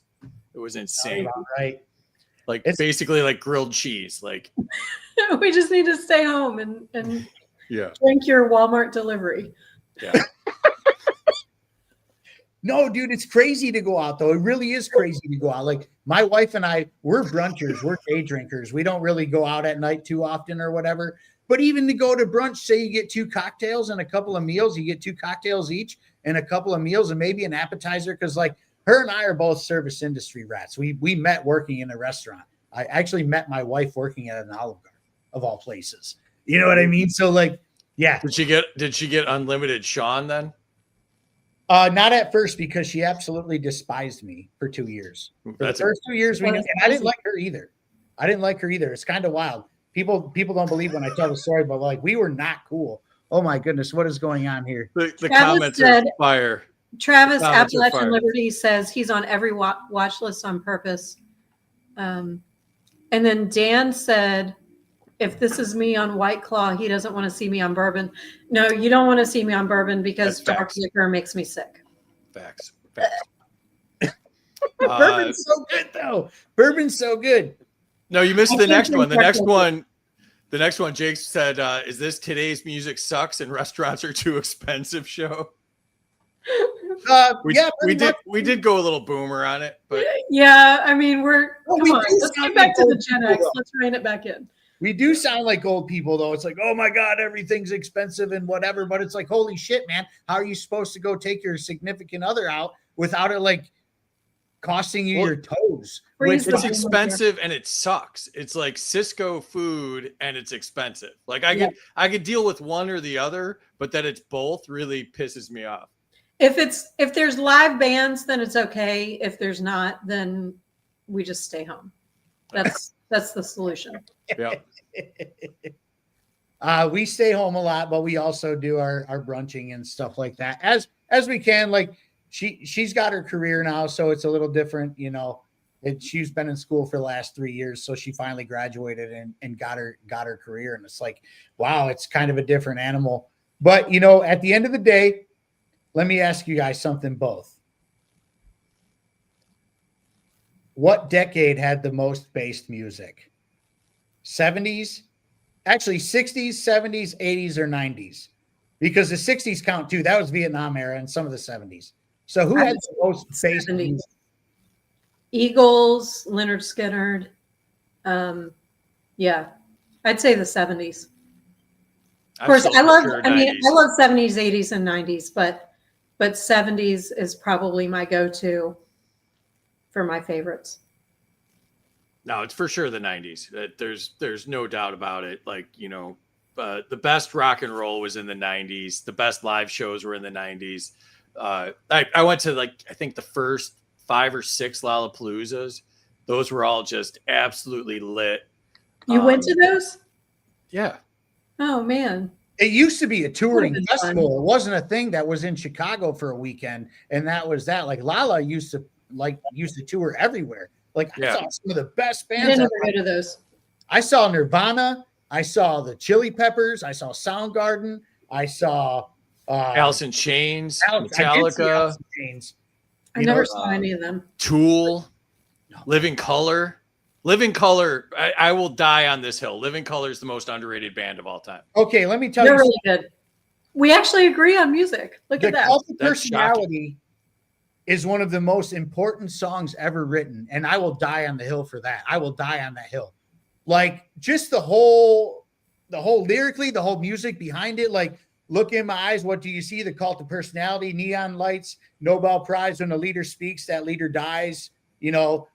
It was insane.
Right.
Like basically like grilled cheese. Like
we just need to stay home and drink your Walmart delivery.
Yeah.
No, dude, it's crazy to go out though. It really is crazy to go out. Like my wife and I, we're brunchers, we're day drinkers. We don't really go out at night too often or whatever. But even to go to brunch, say you get 2 cocktails and a couple of meals, you get 2 cocktails each and a couple of meals and maybe an appetizer. Cause like her and I are both service industry rats. We met working in a restaurant. I actually met my wife working at an Olive Garden of all places. You know what I mean? So like, Yeah.
Did she get unlimited Shaun then?
Not at first, because she absolutely despised me for 2 years. For the first 2 years, and I didn't like her either. It's kind of wild. People don't believe when I tell the story, but like, we were not cool. Oh my goodness, what is going on here?
The comments are fire.
Travis Appalachian Liberty says he's on every watch list on purpose. And then Dan said, if this is me on White Claw, he doesn't want to see me on bourbon. No, you don't want to see me on bourbon because dark liquor makes me sick.
Facts.
Bourbon's so good, though. Bourbon's so good.
No, you missed the next one. The next one, Jake said, is this Today's Music Sucks and Restaurants Are Too Expensive show? We did go a little boomer on it, but
yeah, I mean, come on, let's get back to the Gen X. Let's rein it back in.
We do sound like old people, though. It's like, oh my God, everything's expensive and whatever. But it's like, holy shit, man. How are you supposed to go take your significant other out without it like costing you your toes?
It's expensive and it sucks. It's like Cisco food and it's expensive. Like I could deal with one or the other, but that it's both really pisses me off.
If there's live bands, then it's okay. If there's not, then we just stay home. That's the solution.
Yeah.
We stay home a lot, but we also do our brunching and stuff like that as we can. Like she's got her career now, so it's a little different, you know. She's been in school for the last 3 years, so she finally graduated and got her career, and it's like, wow, it's kind of a different animal. But you know, at the end of the day, let me ask you guys something both. What decade had the most bass music? 70s? Actually, 60s, 70s, 80s, or 90s? Because the 60s count too. That was Vietnam era and some of the 70s. So who had the most bass music?
Eagles, Leonard Skinner. Yeah, I'd say the 70s. Of course, I love 70s, 80s, and 90s, but 70s is probably my go-to for my favorites.
No, it's for sure the 90s. There's no doubt about it. Like, you know, the best rock and roll was in the 90s. The best live shows were in the 90s. I went to, like, I think the first 5 or 6 Lollapaloozas. Those were all just absolutely lit.
You went to those?
Yeah.
Oh, man.
It used to be a touring festival. It wasn't a thing that was in Chicago for a weekend, and that was that. Like Lala used to tour everywhere. Like I saw some of the best bands.
I didn't ever go to those.
I saw Nirvana. I saw the Chili Peppers. I saw Soundgarden. I saw
Alice in Chains, Metallica.
I never saw any of them.
Tool, Living Color. Living Color, I will die on this hill. Living Color is the most underrated band of all time.
Okay, let me tell you.
They're really good. We actually agree on music. Look at that.
Cult of Personality is one of the most important songs ever written, and I will die on the hill for that. I will die on that hill. Like, just the whole lyrically, the whole music behind it. Like, look in my eyes, what do you see? The Cult of Personality, neon lights, Nobel Prize. When a leader speaks, that leader dies. You know,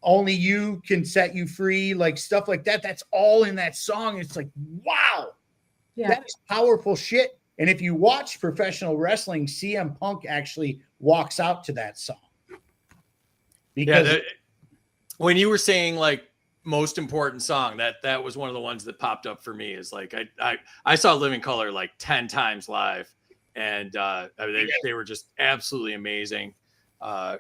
only you can set you free, like stuff like that. That's all in that song. It's like, wow, that is powerful shit. And if you watch professional wrestling, CM Punk actually walks out to that song. Because
when you were saying like most important song, that was one of the ones that popped up for me. Is like I saw Living Color like 10 times live, and they were just absolutely amazing.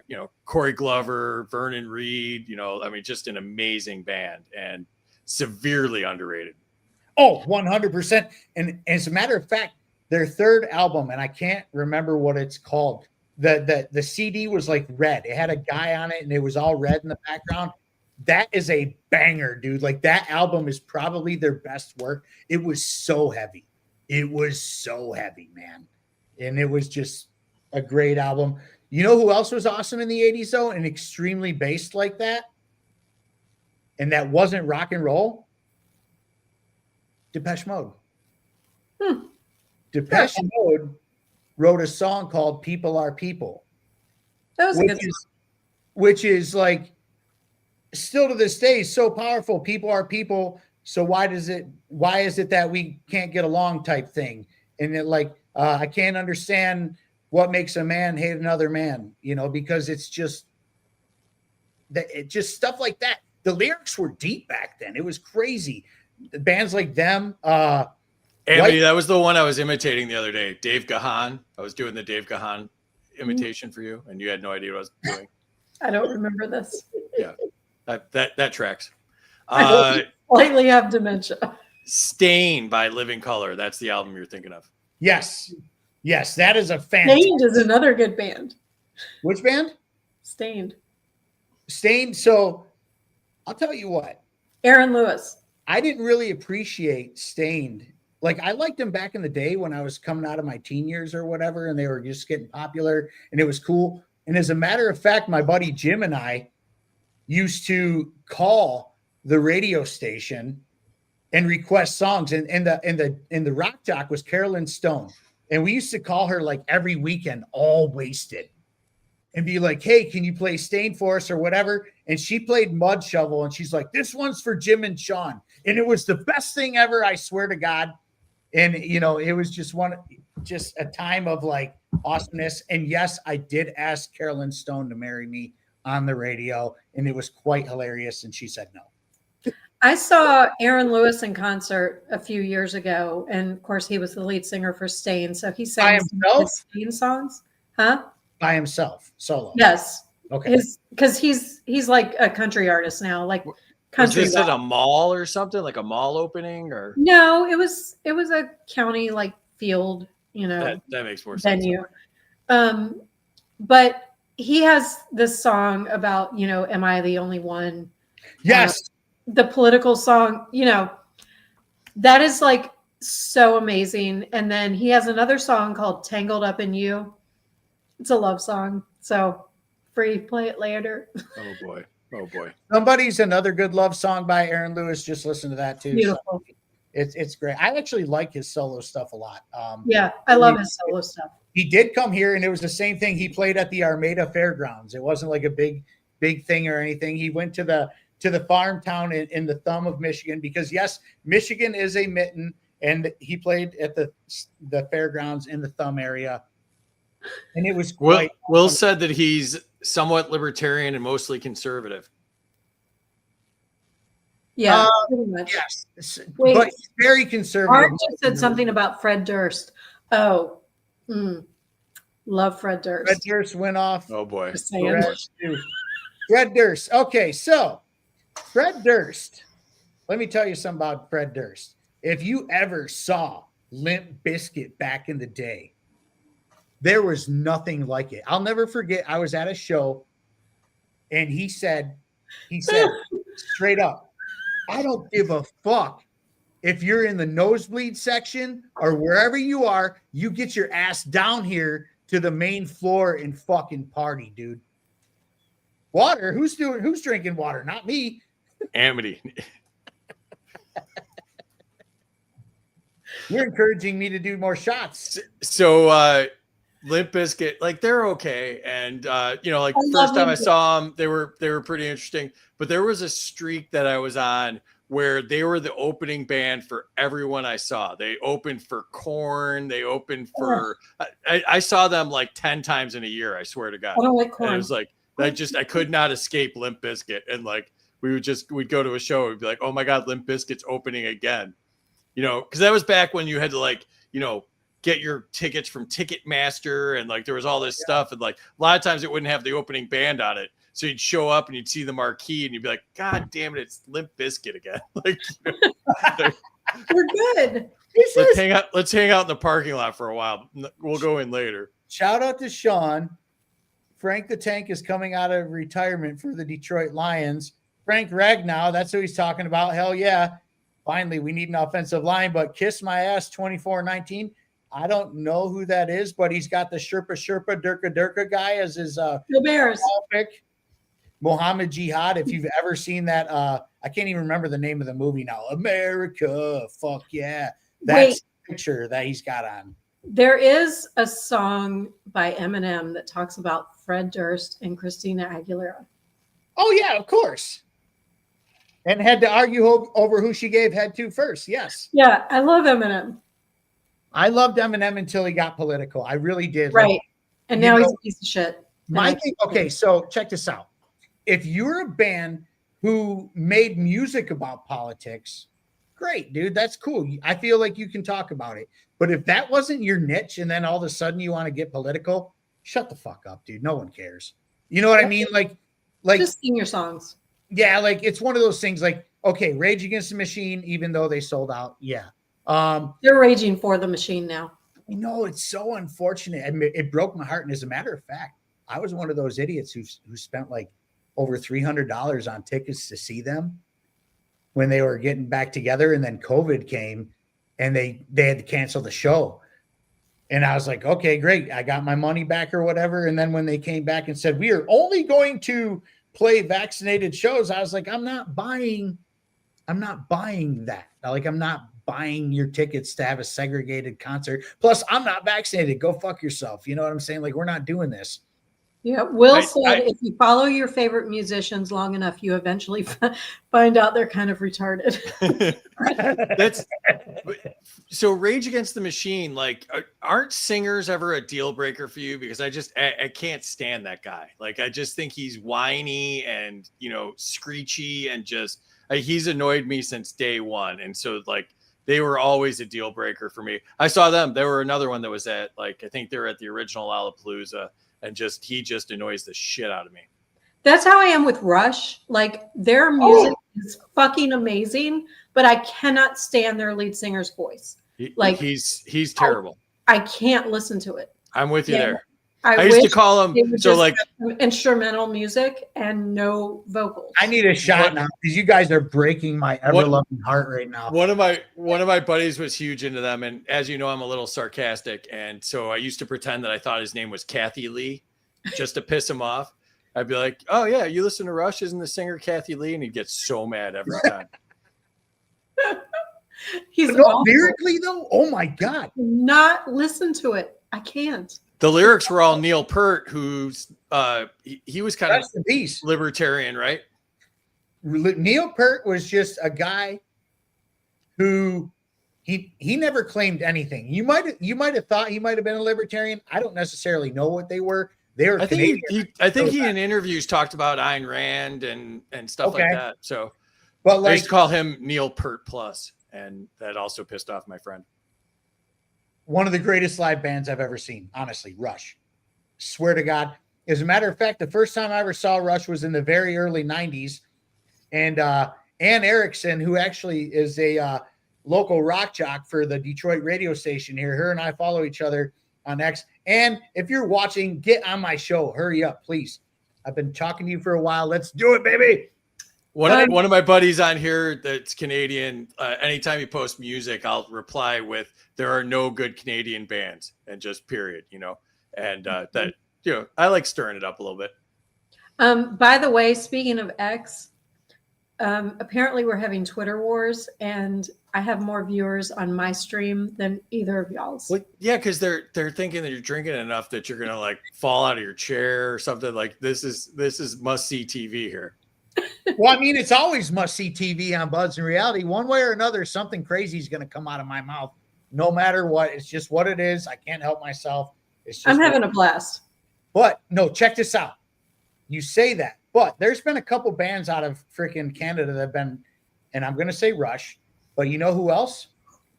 You know, Corey Glover, Vernon Reed, you know, I mean, just an amazing band and severely underrated.
Oh, 100%. And as a matter of fact, their third album, and I can't remember what it's called. The CD was like red. It had a guy on it and it was all red in the background. That is a banger, dude. Like, that album is probably their best work. It was so heavy. It was so heavy, man. And it was just a great album. You know who else was awesome in the 80s, though, and extremely based like that? And that wasn't rock and roll? Depeche Mode. Depeche Mode wrote a song called People Are People.
That was a good song.
Which is like, still to this day, so powerful. People are people. So why is it that we can't get along type thing? And it like, I can't understand what makes a man hate another man, because it's just that it just stuff like that. The lyrics were deep back then. It was crazy. The bands like them,
Amity, that was the one I was imitating the other day. Dave Gahan. I was doing the Dave Gahan imitation for you, and you had no idea what I was doing.
I don't remember this.
Yeah, that tracks.
I slightly have dementia.
Stain by Living Color. That's the album you're thinking of.
Yes, that is a fantastic.
Stained is another good band.
Which band?
Stained.
So I'll tell you what.
Aaron Lewis.
I didn't really appreciate Stained. Like, I liked them back in the day when I was coming out of my teen years or whatever, and they were just getting popular, and it was cool. And as a matter of fact, my buddy Jim and I used to call the radio station and request songs. And the rock jock was Carolyn Stone. And we used to call her like every weekend, all wasted, and be like, hey, can you play Stain for us or whatever? And she played Mud Shovel, and she's like, this one's for Jim and Shaun. And it was the best thing ever, I swear to God. And, it was just a time of like awesomeness. And yes, I did ask Carolyn Stone to marry me on the radio, and it was quite hilarious. And she said no.
I saw Aaron Lewis in concert a few years ago. And of course, he was the lead singer for Stain. So he sang Stain songs. Huh?
By himself, solo.
Yes.
Okay.
Because he's like a country artist now, like country.
Was this at a mall or something, like a mall opening, or
no? It was a county like field,
that makes more sense.
Venue. But he has this song about am I the only one?
Yes.
The political song, that is like so amazing. And then he has another song called "Tangled Up in You." It's a love song. So free, play it later.
Oh boy.
Somebody's another good love song by Aaron Lewis. Just listen to that too.
Beautiful.
So it's great. I actually like his solo stuff a lot.
Yeah, I love his solo stuff.
He did come here, and it was the same thing. He played at the Armada Fairgrounds. It wasn't like a big thing or anything. He went to the farm town in the thumb of Michigan, because yes, Michigan is a mitten, and he played at the fairgrounds in the thumb area. And it was great.
Will said that he's somewhat libertarian and mostly conservative.
Yeah, pretty much.
Yes, but he's very conservative.
Art just said something about Fred Durst. Oh, love Fred Durst.
Fred Durst went off.
Oh boy,
Fred Durst. Okay, so Fred Durst. Let me tell you something about Fred Durst. If you ever saw Limp Bizkit back in the day, there was nothing like it. I'll never forget. I was at a show, and he said straight up, I don't give a fuck if you're in the nosebleed section or wherever you are. You get your ass down here to the main floor and fucking party, dude. Water? Who's drinking water? Not me.
Amity.
You're encouraging me to do more shots.
So Limp Bizkit, like, they're okay, and like first time I saw them, they were pretty interesting. But there was a streak that I was on where they were the opening band for everyone I saw. They opened for Korn. They opened for I saw them like 10 times in a year. I swear to God.
I don't like Korn.
It was like I could not escape Limp Bizkit, and like we'd go to a show. We'd be like, oh my God, Limp Bizkit's opening again. Because that was back when you had to get your tickets from Ticketmaster, and like there was all this stuff, and like a lot of times it wouldn't have the opening band on it, so you'd show up and you'd see the marquee and you'd be like, God damn it, it's Limp Bizkit again. Like,
we're good.
Let's hang out in the parking lot for a while. We'll go in later.
Shout out to Shaun. Frank the Tank is coming out of retirement for the Detroit Lions. Frank Ragnow, that's who he's talking about. Hell yeah. Finally, we need an offensive line, but kiss my ass 24-19. I don't know who that is, but he's got the Sherpa Durka guy as his
the Bears
pick. Mohammed Jihad. If you've ever seen that, I can't even remember the name of the movie now. America, fuck yeah. That's the picture that he's got on.
There is a song by Eminem that talks about Fred Durst and Christina Aguilera.
Oh yeah, of course. And had to argue over who she gave head to first. Yes.
Yeah, I love Eminem.
I loved Eminem until he got political. I really did.
Right.
Like,
and now he's a piece of shit.
My thing, okay, so check this out. If you're a band who made music about politics, great, dude. That's cool. I feel like you can talk about it. But if that wasn't your niche and then all of a sudden you want to get political, shut the fuck up, dude. No one cares. You know what I mean? Like
just sing your songs.
Yeah, like it's one of those things like, okay, Rage Against the Machine, even though they sold out. Yeah.
They're raging for the machine now.
I know, it's so unfortunate. It broke my heart. And as a matter of fact, I was one of those idiots who spent like over $300 on tickets to see them when they were getting back together. And then COVID came and they had to cancel the show. And I was like, okay, great. I got my money back or whatever. And then when they came back and said, we are only going to play vaccinated shows, I was like, I'm not buying that. Like, I'm not buying your tickets to have a segregated concert. Plus, I'm not vaccinated. Go fuck yourself. You know what I'm saying? Like, we're not doing this.
Yeah, Will said if you follow your favorite musicians long enough, you eventually find out they're kind of retarded.
That's so. Rage Against the Machine, like, aren't singers ever a deal breaker for you? Because I can't stand that guy. Like, I just think he's whiny and screechy and just he's annoyed me since day one. And so like they were always a deal breaker for me. I saw them. There were another one that was at I think they were at the original Lollapalooza. And he just annoys the shit out of me.
That's how I am with Rush. Like, their music is fucking amazing, but I cannot stand their lead singer's voice. Like,
he's terrible.
I can't listen to it.
I'm with you there.
I
used to call him
instrumental music and no vocals.
I need a shot now because you guys are breaking my ever-loving heart right now.
One of my buddies was huge into them, and as you know, I'm a little sarcastic, and so I used to pretend that I thought his name was Kathy Lee, just to piss him off. I'd be like, "Oh yeah, you listen to Rush? Isn't the singer Kathy Lee?" And he'd get so mad every time.
He's
lyrically though. Oh my god!
Not listen to it. I can't.
The lyrics were all Neil Peart, who's he was kind of libertarian, right?
Neil Peart was just a guy who he never claimed anything. You might have thought he might have been a libertarian. I don't necessarily know what they were. They were.
I think he in interviews talked about Ayn Rand and stuff like that. So, I used to call him Neil Peart Plus, and that also pissed off my friend.
One of the greatest live bands I've ever seen, honestly, Rush. Swear to God. As a matter of fact, the first time I ever saw Rush was in the very early 90s. And Ann Erickson, who actually is a local rock jock for the Detroit radio station here, her and I follow each other on X. And if you're watching, get on my show. Hurry up, please. I've been talking to you for a while. Let's do it, baby.
One of my buddies on here that's Canadian, anytime he posts music, I'll reply with, there are no good Canadian bands, and just period, and that, I like stirring it up a little bit.
By the way, speaking of X, apparently we're having Twitter wars, and I have more viewers on my stream than either of y'all's.
Well, yeah, because they're thinking that you're drinking enough that you're gonna like fall out of your chair or something. Like this is must see TV here.
Well, I mean, it's always must see TV on Buds in Reality. One way or another, something crazy is going to come out of my mouth, no matter what. It's just what it is. I can't help myself. It's just
I'm having a blast.
But no, check this out. You say that, but there's been a couple bands out of freaking Canada that have been, and I'm going to say Rush, but you know who else?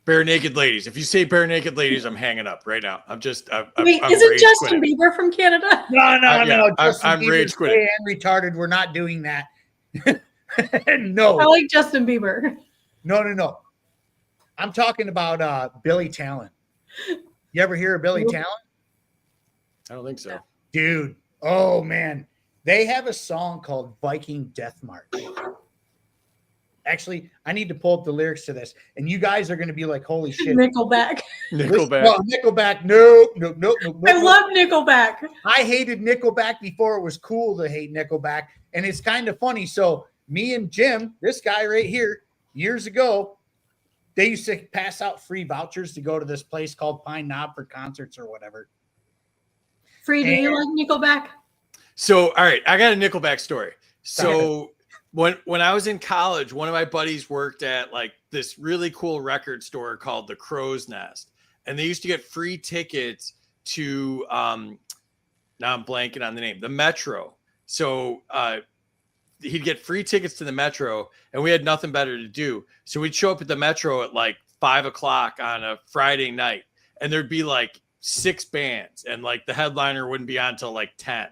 Bare Naked Ladies. If you say Bare Naked Ladies, I'm hanging up right now. I'm just.
Wait, isn't Justin Bieber from Canada?
No.
I'm rage quitting.
And retarded. We're not doing that. No.
I like Justin Bieber.
No. I'm talking about Billy Talent. You ever hear of Billy Talent?
I don't think so.
Dude. Oh, man. They have a song called Viking Death March. Actually, I need to pull up the lyrics to this, and you guys are going to be like, holy shit.
Nickelback.
Nickelback. No.
I love Nickelback.
I hated Nickelback before it was cool to hate Nickelback, and it's kind of funny. So me and Jim, this guy right here, years ago, they used to pass out free vouchers to go to this place called Pine Knob for concerts or whatever.
Do you like Nickelback?
So, all right, I got a Nickelback story. So when I was in college, one of my buddies worked at like this really cool record store called the Crow's Nest, and they used to get free tickets to now I'm blanking on the name, the Metro. So he'd get free tickets to the Metro, and we had nothing better to do. So we'd show up at the Metro at like 5:00 on a Friday night, and there'd be like 6 bands, and like the headliner wouldn't be on until like 10.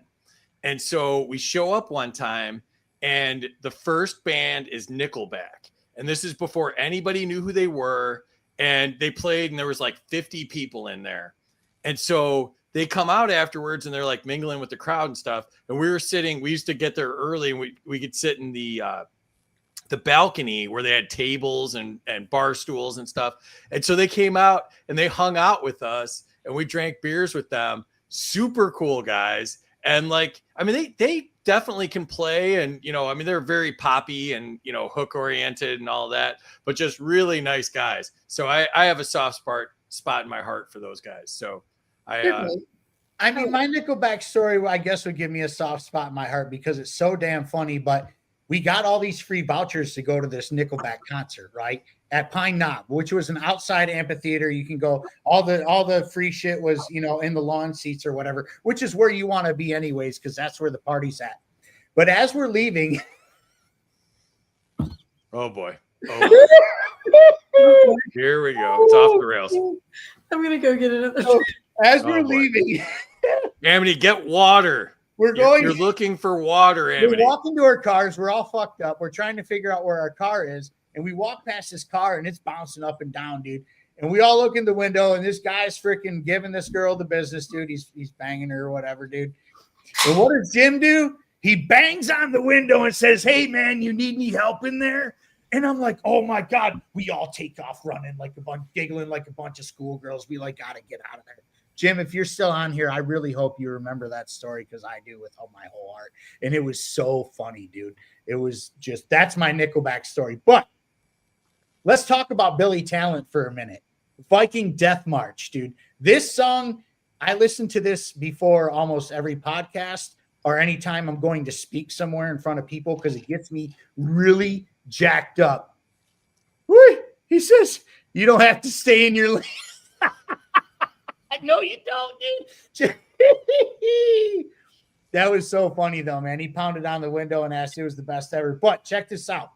And so we show up one time, and the first band is Nickelback. And this is before anybody knew who they were. And they played, and there was like 50 people in there. And so they come out afterwards, and they're like mingling with the crowd and stuff. And we used to get there early, and we could sit in the balcony where they had tables and bar stools and stuff. And so they came out and they hung out with us, and we drank beers with them. Super cool guys. And like, I mean, they definitely can play, and, you know, I mean, they're very poppy and, you know, hook oriented and all that, but just really nice guys. So I have a soft spot in my heart for those guys. So
I mean, my Nickelback story, I guess, would give me a soft spot in my heart because it's so damn funny, but we got all these free vouchers to go to this Nickelback concert, right? At Pine Knob, which was an outside amphitheater. You can go, all the free shit was, you know, in the lawn seats or whatever, which is where you want to be anyways, because that's where the party's at. But as we're leaving,
oh boy. Oh. Here we go. It's off the rails.
I'm gonna go get another.
So, as we're leaving,
Amity, get water. You're looking for water, Amity.
We're walking to our cars. We're all fucked up. We're trying to figure out where our car is. And we walk past this car, and it's bouncing up and down, dude. And we all look in the window, and this guy's freaking giving this girl the business, dude. He's banging her or whatever, dude. And what does Jim do? He bangs on the window and says, "Hey, man, you need any help in there?" And I'm like, oh, my God. We all take off running like a bunch, giggling like a bunch of schoolgirls. We like got to get out of there. Jim, if you're still on here, I really hope you remember that story because I do with all my whole heart. And it was so funny, dude. It was just, that's my Nickelback story. But let's talk about Billy Talent for a minute. Viking Death March, dude. This song, I listen to this before almost every podcast or anytime I'm going to speak somewhere in front of people because it gets me really jacked up. Woo! He says, you don't have to stay in your lane. No, you don't, dude. That was so funny, though, man. He pounded on the window and asked it was the best ever. But check this out.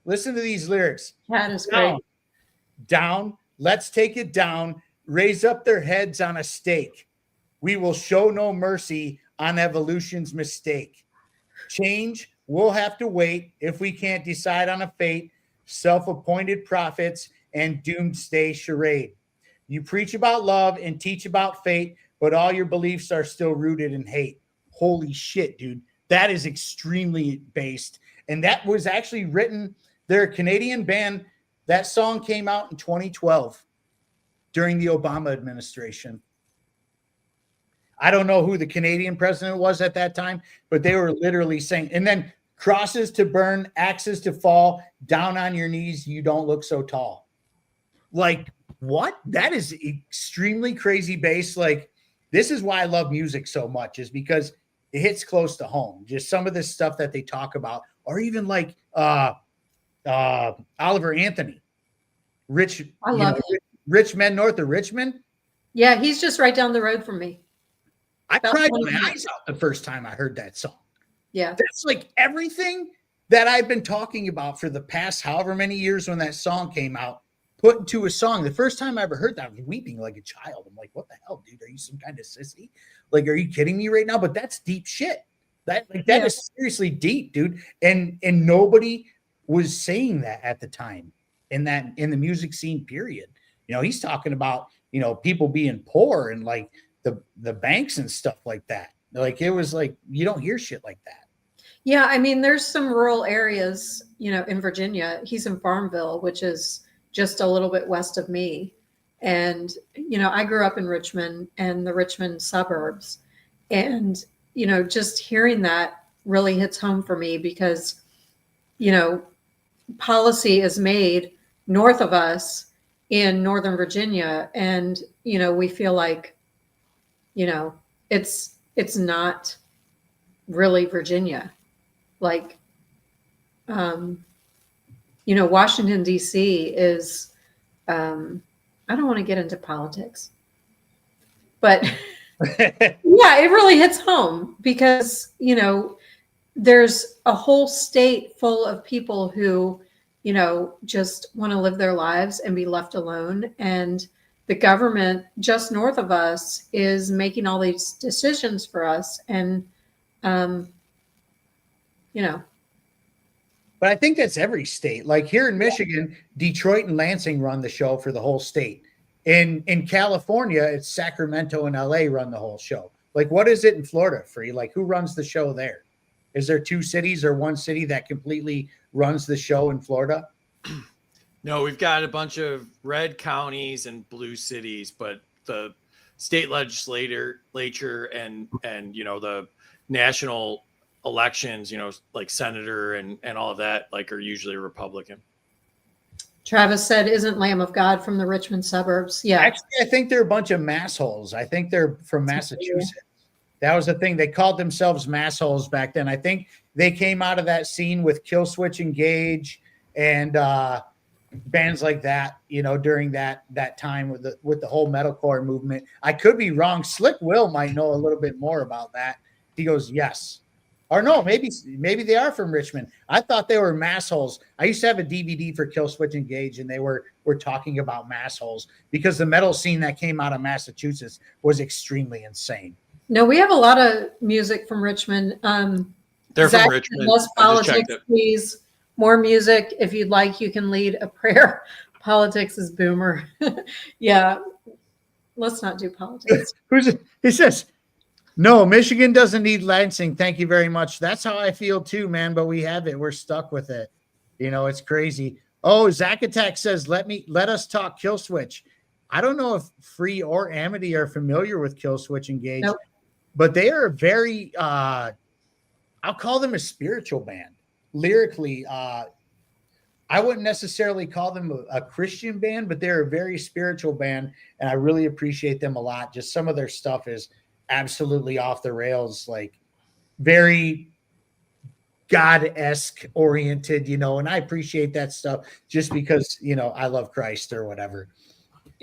Listen to these lyrics.
That is great.
Down, let's take it down. Raise up their heads on a stake. We will show no mercy on evolution's mistake. Change, we'll have to wait if we can't decide on a fate. Self-appointed prophets and doomsday charade. You preach about love and teach about fate, but all your beliefs are still rooted in hate. Holy shit, dude. That is extremely based. And that was actually written. They're a Canadian band. That song came out in 2012 during the Obama administration. I don't know who the Canadian president was at that time, but they were literally saying, and then crosses to burn, axes to fall, down on your knees, you don't look so tall. Like, what? That is extremely crazy bass. Like, this is why I love music so much, is because it hits close to home. Just some of this stuff that they talk about, or even like Oliver Anthony, Rich Men North of Richmond.
Yeah, he's just right down the road from me.
I cried my eyes out the first time I heard that song.
Yeah,
that's like everything that I've been talking about for the past however many years when that song came out. Put into a song. The first time I ever heard that, I was weeping like a child. I'm like, what the hell, dude? Are you some kind of sissy? Like, are you kidding me right now? But that's deep shit. That is seriously deep, dude. And nobody was saying that at the time in the music scene, period. You know, he's talking about, you know, people being poor and like the banks and stuff like that. Like, it was like, you don't hear shit like that.
Yeah, I mean, there's some rural areas, you know, in Virginia. He's in Farmville, which is just a little bit west of me. And, you know, I grew up in Richmond and the Richmond suburbs. And, you know, just hearing that really hits home for me because, you know, policy is made north of us in Northern Virginia. And, you know, we feel like, you know, it's not really Virginia. Like, Washington, D.C. is, I don't want to get into politics, but yeah, it really hits home because, there's a whole state full of people who, just want to live their lives and be left alone. And the government just north of us is making all these decisions for us. And,
But I think that's every state. Like here in Michigan, Detroit and Lansing run the show for the whole state. In California, it's Sacramento and LA run the whole show. Like, what is it in Florida, Free? Like, who runs the show there? Is there two cities or one city that completely runs the show in Florida?
No, we've got a bunch of red counties and blue cities, but the state legislature and the national elections, like senator and all of that, like are usually Republican.
Travis said, isn't Lamb of God from the Richmond suburbs? Yeah.
Actually, I think they're a bunch of massholes. I think they're from Massachusetts. That was the thing. They called themselves massholes back then. I think they came out of that scene with Killswitch Engage and bands like that, during that time with the whole metalcore movement. I could be wrong. Slick Will might know a little bit more about that. He goes, yes. Or no, maybe they are from Richmond. I thought they were massholes. I used to have a DVD for Killswitch Engage, and they were talking about massholes because the metal scene that came out of Massachusetts was extremely insane.
No, we have a lot of music from Richmond.
They're Zach, from Richmond.
Less politics, please. More music. If you'd like, you can lead a prayer. Politics is boomer. Yeah, let's not do politics.
He says, no, Michigan doesn't need Lansing. Thank you very much. That's how I feel too, man. But we have it. We're stuck with it. It's crazy. Oh, Zach Attack says, let us talk Killswitch. I don't know if Free or Amity are familiar with Killswitch Engage, nope. But they are very, I'll call them a spiritual band. Lyrically, I wouldn't necessarily call them a Christian band, but they're a very spiritual band. And I really appreciate them a lot. Just some of their stuff is absolutely off the rails, like very God-esque oriented, and I appreciate that stuff just because, I love Christ or whatever.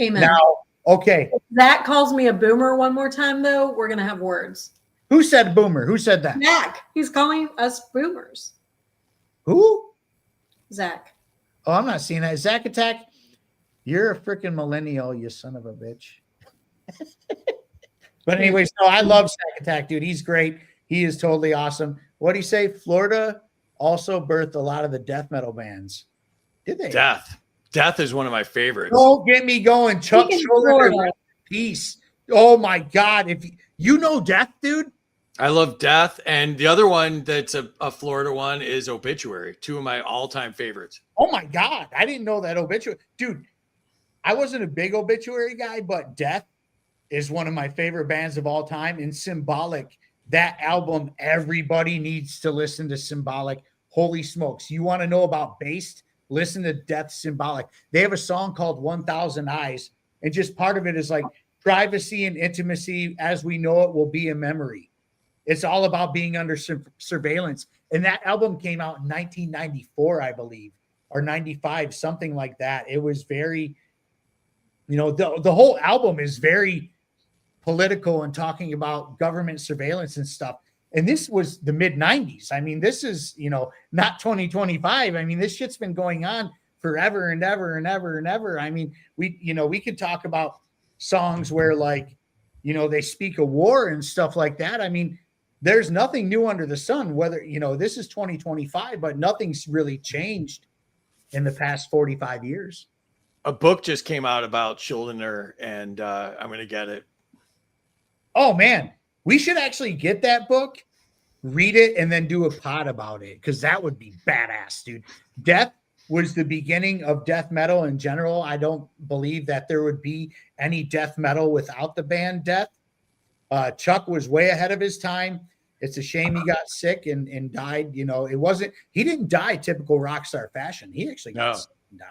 Amen.
Now, okay.
If Zach calls me a boomer one more time, though, we're going to have words.
Who said boomer? Who said that?
Zach. He's calling us boomers.
Who?
Zach.
Oh, I'm not seeing that. Zach Attack, you're a freaking millennial, you son of a bitch. But anyways, no, I love Zach Attack, dude. He's great. He is totally awesome. What do you say? Florida also birthed a lot of the death metal bands. Did they?
Death is one of my favorites.
Don't get me going. Chuck Schuldiner, peace. Oh my God. If you know Death, dude.
I love Death. And the other one that's a Florida one is Obituary. Two of my all-time favorites.
Oh my God. I didn't know that Obituary. Dude, I wasn't a big Obituary guy, but Death is one of my favorite bands of all time. And Symbolic, that album, everybody needs to listen to Symbolic. Holy smokes. You want to know about Based? Listen to Death Symbolic. They have a song called 1,000 Eyes. And just part of it is like privacy and intimacy as we know it will be a memory. It's all about being under surveillance. And that album came out in 1994, I believe, or 95, something like that. It was very, the whole album is very political and talking about government surveillance and stuff. And this was the mid 90s. I mean, this is, not 2025. I mean, this shit's been going on forever and ever and ever and ever. I mean, we could talk about songs where they speak of war and stuff like that. I mean, there's nothing new under the sun, whether, this is 2025, but nothing's really changed in the past 45 years.
A book just came out about Schuldiner, and I'm going to get it.
Oh, man. We should actually get that book, read it, and then do a pod about it, because that would be badass, dude. Death was the beginning of death metal in general. I don't believe that there would be any death metal without the band Death. Chuck was way ahead of his time. It's a shame he got sick and died. He didn't die typical rock star fashion. He actually got sick and died.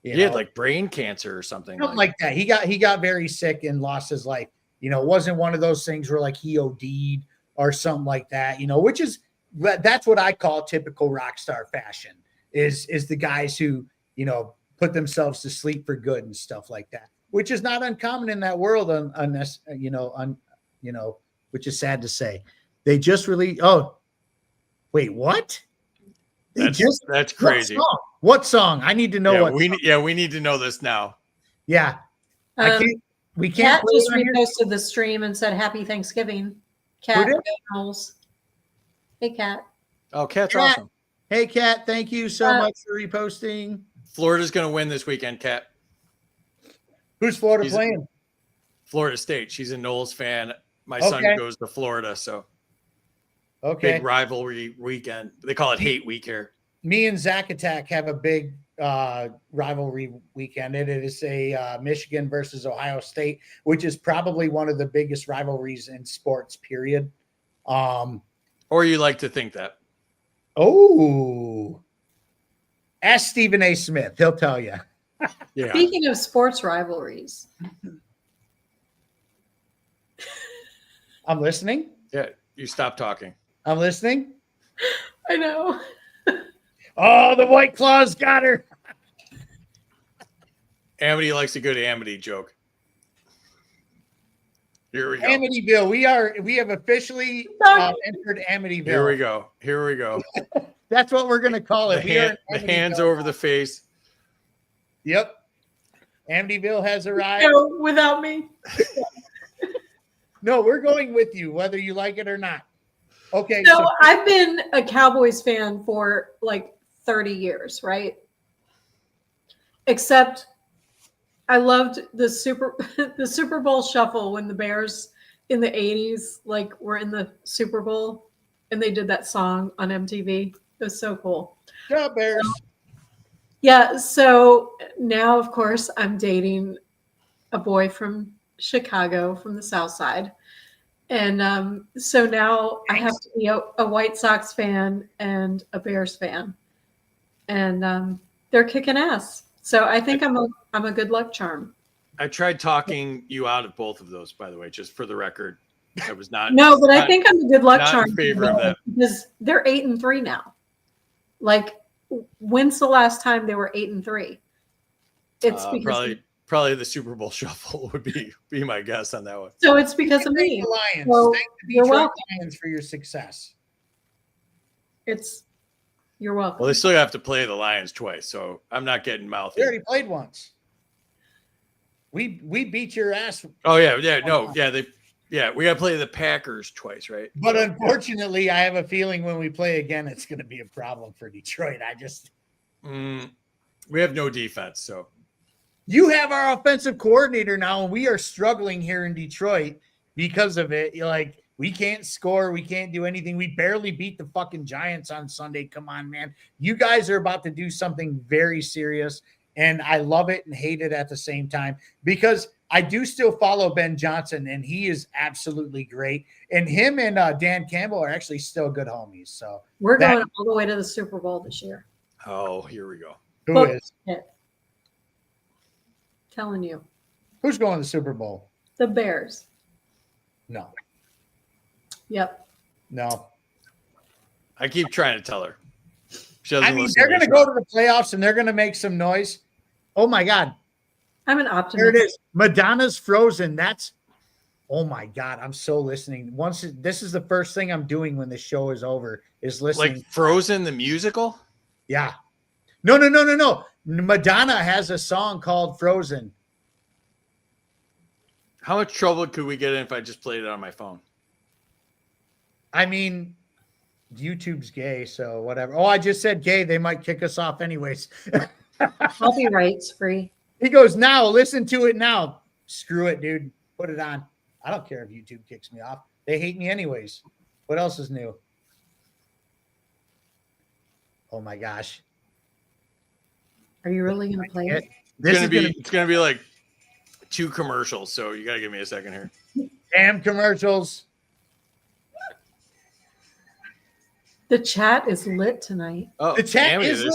He had like brain cancer or something.
Something like that. He got very sick and lost his life. It wasn't one of those things where like he OD'd or something like that, which is that's what I call typical rock star fashion is the guys who, you know, put themselves to sleep for good and stuff like that, which is not uncommon in that world, unless, which is sad to say. They just really, oh, wait, what?
That's crazy.
What song? I need to know
we
need to know this now.
Yeah. We can't.
Kat just reposted the stream and said happy Thanksgiving. Kat Knowles. Hey, Kat.
Oh, Kat's awesome.
Hey, Kat, thank you so much for reposting.
Florida's going to win this weekend, Kat.
Who's Florida playing?
Florida State. She's a Knowles fan. My son goes to Florida, so big rivalry weekend. They call it hate week here.
Me and Zach Attack have a big rivalry weekend. It is a Michigan versus Ohio State, which is probably one of the biggest rivalries in sports, period.
Or you like to think that.
Oh, ask Stephen A. Smith. He'll tell you.
Yeah. Speaking of sports rivalries.
I'm listening.
Yeah, you stop talking.
I'm listening.
I know.
Oh, the White Claws got her.
Amity likes a good Amity joke. Here we go.
Amityville. We have officially entered Amityville.
Here we go.
That's what we're going to call it.
The hands over the face.
Yep. Amityville has arrived.
No, without me.
No, we're going with you, whether you like it or not. Okay.
So I've been a Cowboys fan for like 30 years, right? Except I loved the Super Bowl shuffle when the Bears in the 80s like were in the Super Bowl and they did that song on MTV. It was so cool.
Yeah, Bears.
Yeah, so now of course I'm dating a boy from Chicago, from the South Side. And so now I have to be a White Sox fan and a Bears fan. And they're kicking ass. So I think I'm a good luck charm.
I tried talking you out of both of those, by the way, just for the record. I was not.
No, but I think I'm a good luck charm
in favor of that.
because they're 8-3 now. Like, when's the last time they were 8-3? It's because
probably the Super Bowl shuffle would be my guess on that one.
So it's because of me.
The Lions.
So
thank the
you're
Detroit
welcome.
Lions for your success.
You're welcome.
Well, they still have to play the Lions twice, so I'm not getting mouthy.
They already played once. We beat your ass.
Oh yeah, we got to play the Packers twice, right?
But unfortunately, I have a feeling when we play again, it's going to be a problem for Detroit.
We have no defense, so.
You have our offensive coordinator now, and we are struggling here in Detroit because of it. You're like, we can't score. We can't do anything. We barely beat the fucking Giants on Sunday. Come on, man. You guys are about to do something very serious, and I love it and hate it at the same time because I do still follow Ben Johnson, and he is absolutely great. And him and Dan Campbell are actually still good homies. So
we're going all the way to the Super Bowl this year.
Oh, here we go.
Who is?
Telling you.
Who's going to the Super Bowl?
The Bears.
No.
Yep.
No.
I keep trying to tell her. She doesn't listen.
They're going to go to the playoffs and they're going to make some noise. Oh my God.
I'm an optimist.
There it is. Madonna's Frozen. Oh my God. I'm so listening. This is the first thing I'm doing when the show is over is listening.
Like Frozen, the musical?
Yeah. No. Madonna has a song called Frozen.
How much trouble could we get in if I just played it on my phone?
I mean, YouTube's gay, so whatever. Oh, I just said gay. They might kick us off anyways.
Copyright's free.
He goes, now, listen to it now. Screw it, dude. Put it on. I don't care if YouTube kicks me off. They hate me anyways. What else is new? Oh my gosh.
Are you really going to play it?
It's going to be like 2 commercials, so you got to give me a second here.
Damn commercials.
The chat is lit tonight.
Oh,
the chat is lit.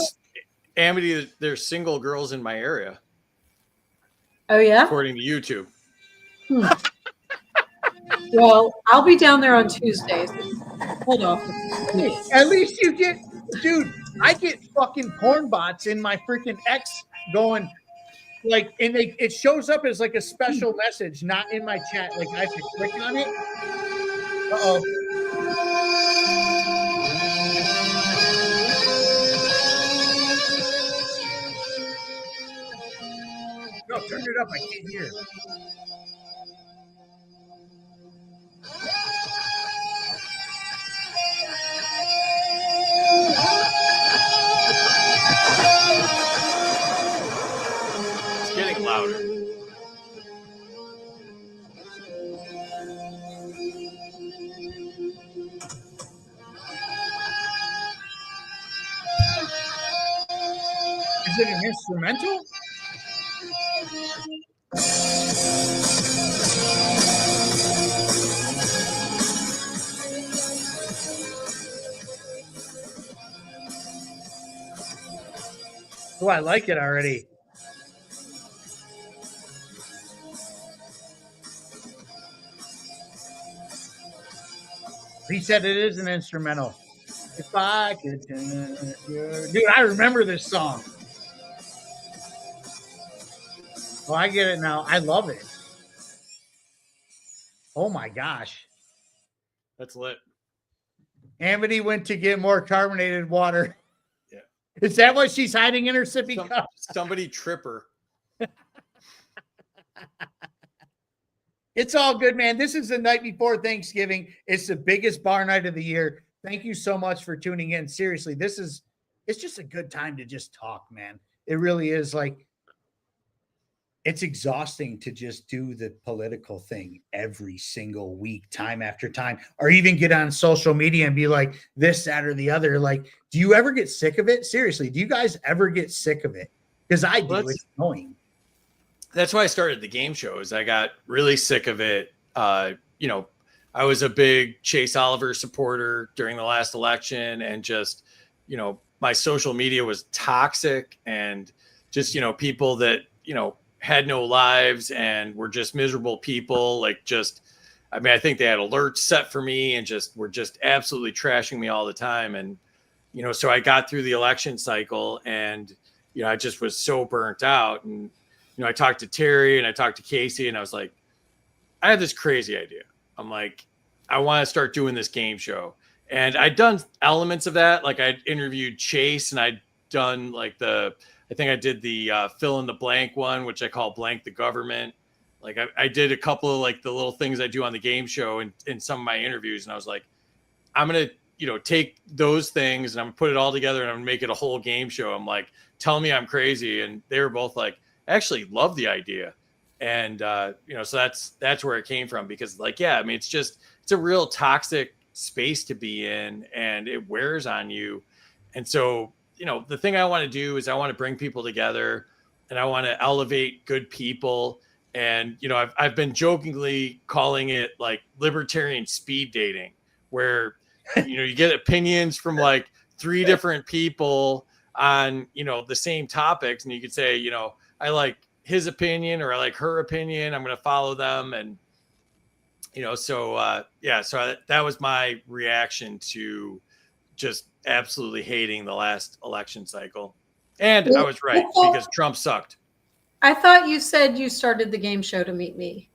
Amity, there's single girls in my area.
Oh, yeah?
According to YouTube.
Well, I'll be down there on Tuesdays. Hold off.
Hey, at least you get, dude. I get fucking porn bots in my freaking X going like, and it shows up as like a special message, not in my chat. Like I have to click on it. Uh-oh. No, turn it up. I can't hear.
It's getting louder.
Is it an instrumental? Oh, I like it already. He said it is an instrumental. If I could, dude, I remember this song. Oh, I get it now. I love it. Oh my gosh.
That's lit.
Amity went to get more carbonated water.
Yeah.
Is that what she's hiding in her sippy cup?
Somebody trip her.
It's all good, man. This is the night before Thanksgiving. It's the biggest bar night of the year. Thank you so much for tuning in. Seriously, it's just a good time to just talk, man. It really is. Like, it's exhausting to just do the political thing every single week, time after time, or even get on social media and be like this, that, or the other. Like, do you ever get sick of it? Seriously, do you guys ever get sick of it? Because I do. It's annoying.
That's why I started the game shows. I got really sick of it. You know, I was a big Chase Oliver supporter during the last election, and just, you know, my social media was toxic, and just, you know, people that, you know, had no lives and were just miserable people. Like, just, I mean, I think they had alerts set for me and just were just absolutely trashing me all the time. And, you know, so I got through the election cycle, and, you know, I just was so burnt out. And, you know, I talked to Terry and I talked to Casey, and I was like, I have this crazy idea. I'm like, I want to start doing this game show. And I'd done elements of that. Like, I'd interviewed Chase, and I'd done like I think I did the fill in the blank one, which I call Blank the Government. Like, I did a couple of like the little things I do on the game show and in some of my interviews. And I was like, I'm going to, you know, take those things and I'm gonna put it all together and I'm gonna make it a whole game show. I'm like, tell me I'm crazy. And they were both like, I actually love the idea. And, you know, so that's where it came from, because like, yeah, I mean, it's a real toxic space to be in, and it wears on you. And so, you know, the thing I want to do is I want to bring people together, and I want to elevate good people. And, you know, I've been jokingly calling it like libertarian speed dating, where, you know, you get opinions from like 3 different people on, you know, the same topics. And you could say, you know, I like his opinion or I like her opinion. I'm going to follow them. And, you know, so, yeah, so that was my reaction to just absolutely hating the last election cycle. And I was right, because Trump sucked.
I thought you said you started the game show to meet me.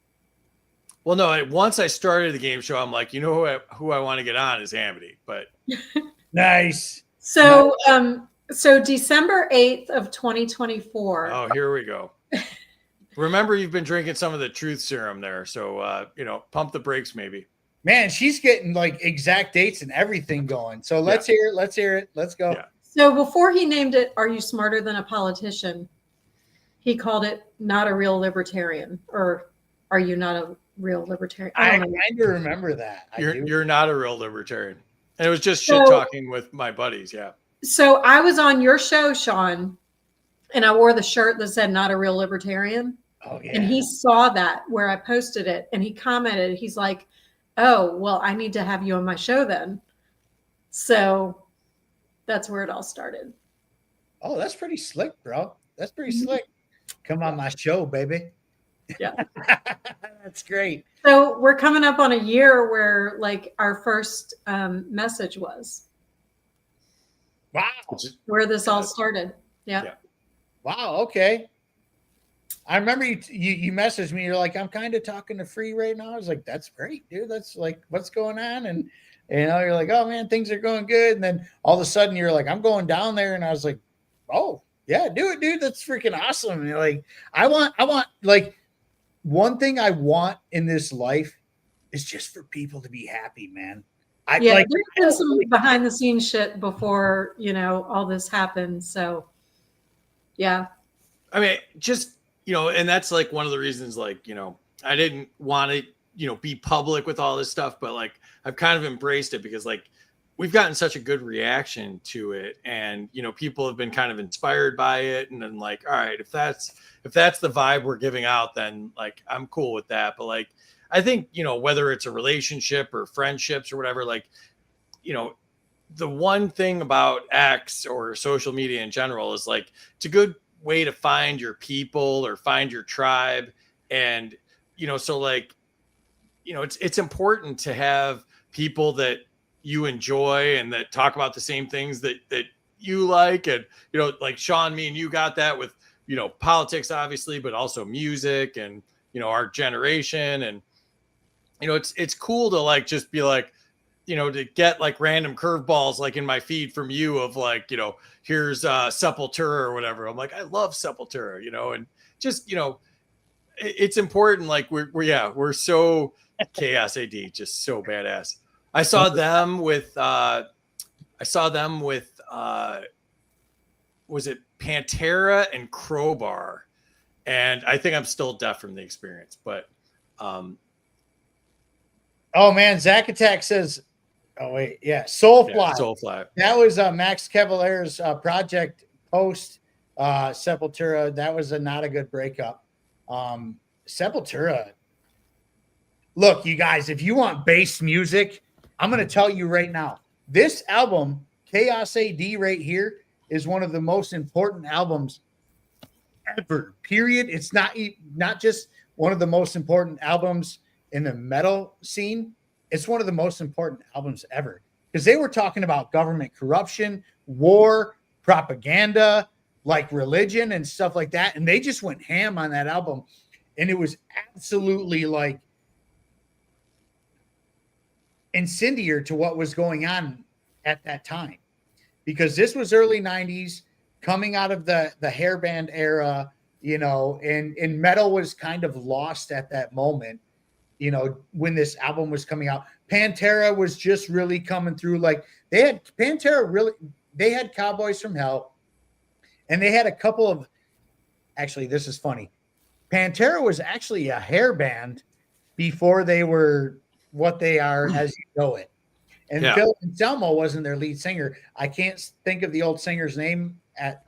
Well, no, once I started the game show, I'm like, you know who I want to get on is Amity. But
nice.
So, so December 8th of 2024.
Oh, here we go. Remember, you've been drinking some of the truth serum there. So, you know, pump the brakes maybe.
Man, she's getting like exact dates and everything going. So let's hear it. Let's hear it. Let's go.
Yeah.
So before he named it, Are You Smarter Than a Politician? He called it Not a Real Libertarian, or Are You Not a Real Libertarian?
I kind of remember that.
You're not a real libertarian. And it was just shit talking with my buddies. Yeah.
So I was on your show, Shaun, and I wore the shirt that said Not a Real Libertarian.
Oh, yeah.
And he saw that where I posted it, and he commented, he's like, oh, well, I need to have you on my show then. So that's where it all started.
Oh, that's pretty slick, bro. That's pretty slick. Come on my show, baby.
Yeah.
That's great.
So we're coming up on a year where like our first message was.
Wow.
Where this all started. Yeah.
Wow. Okay. I remember you messaged me. You're like, I'm kind of talking to Free right now. I was like, that's great, dude. That's like, what's going on? And you're like, oh man, things are going good. And then all of a sudden you're like, I'm going down there. And I was like, oh yeah, do it, dude. That's freaking awesome. And you're like, I want like one thing I want in this life is just for people to be happy, man.
There's been some behind the scenes shit before, all this happened. So yeah.
I mean, just, and that's like one of the reasons, like, I didn't want to, be public with all this stuff, but like, I've kind of embraced it because like, we've gotten such a good reaction to it. And, people have been kind of inspired by it. And then like, all right, if that's the vibe we're giving out, then like, I'm cool with that. But like, I think, whether it's a relationship or friendships or whatever, like, the one thing about X or social media in general is like, it's a good way to find your people or find your tribe. And, so like, it's important to have people that you enjoy and that talk about the same things that you like. And, like Shaun, me and you got that with, politics, obviously, but also music and, our generation. And, it's cool to like, just be like, to get like random curveballs, like in my feed from you of like, here's Sepultura or whatever. I'm like, I love Sepultura, and just, it's important. Like we're so Chaos AD, just so badass. I saw them with, was it Pantera and Crowbar? And I think I'm still deaf from the experience, but,
oh man, Zack Attack says, oh wait, yeah, Soulfly.
Yeah, Soulfly.
That was Max Cavalera's project post Sepultura. That was not a good breakup. Sepultura. Look, you guys, if you want bass music, I'm going to tell you right now, this album, Chaos AD right here, is one of the most important albums ever, period. It's not just one of the most important albums in the metal scene. It's one of the most important albums ever because they were talking about government corruption, war, propaganda, like religion and stuff like that. And they just went ham on that album. And it was absolutely like incendiary to what was going on at that time because this was early 90s coming out of the hairband era, and metal was kind of lost at that moment. When this album was coming out, Pantera was just really coming through. Like they had Cowboys from Hell, and they had a couple of, actually, this is funny. Pantera was actually a hair before they were what they are as you know it. And Phil Anselmo wasn't their lead singer. I can't think of the old singer's name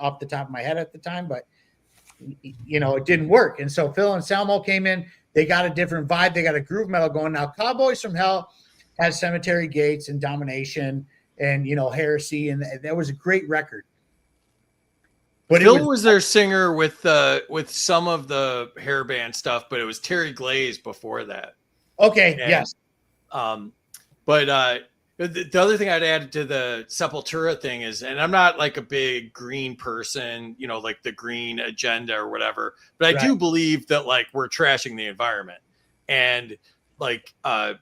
off the top of my head at the time, but it didn't work. And so Phil Anselmo came in. They got a different vibe. They got a groove metal going. Now, Cowboys from Hell has Cemetery Gates and Domination and, Heresy. And that was a great record.
But Phil was their singer with some of the hairband stuff, but it was Terry Glaze before that.
Okay, yes.
But the other thing I'd add to the Sepultura thing is, and I'm not like a big green person, like the green agenda or whatever, but I do believe that like we're trashing the environment. And like a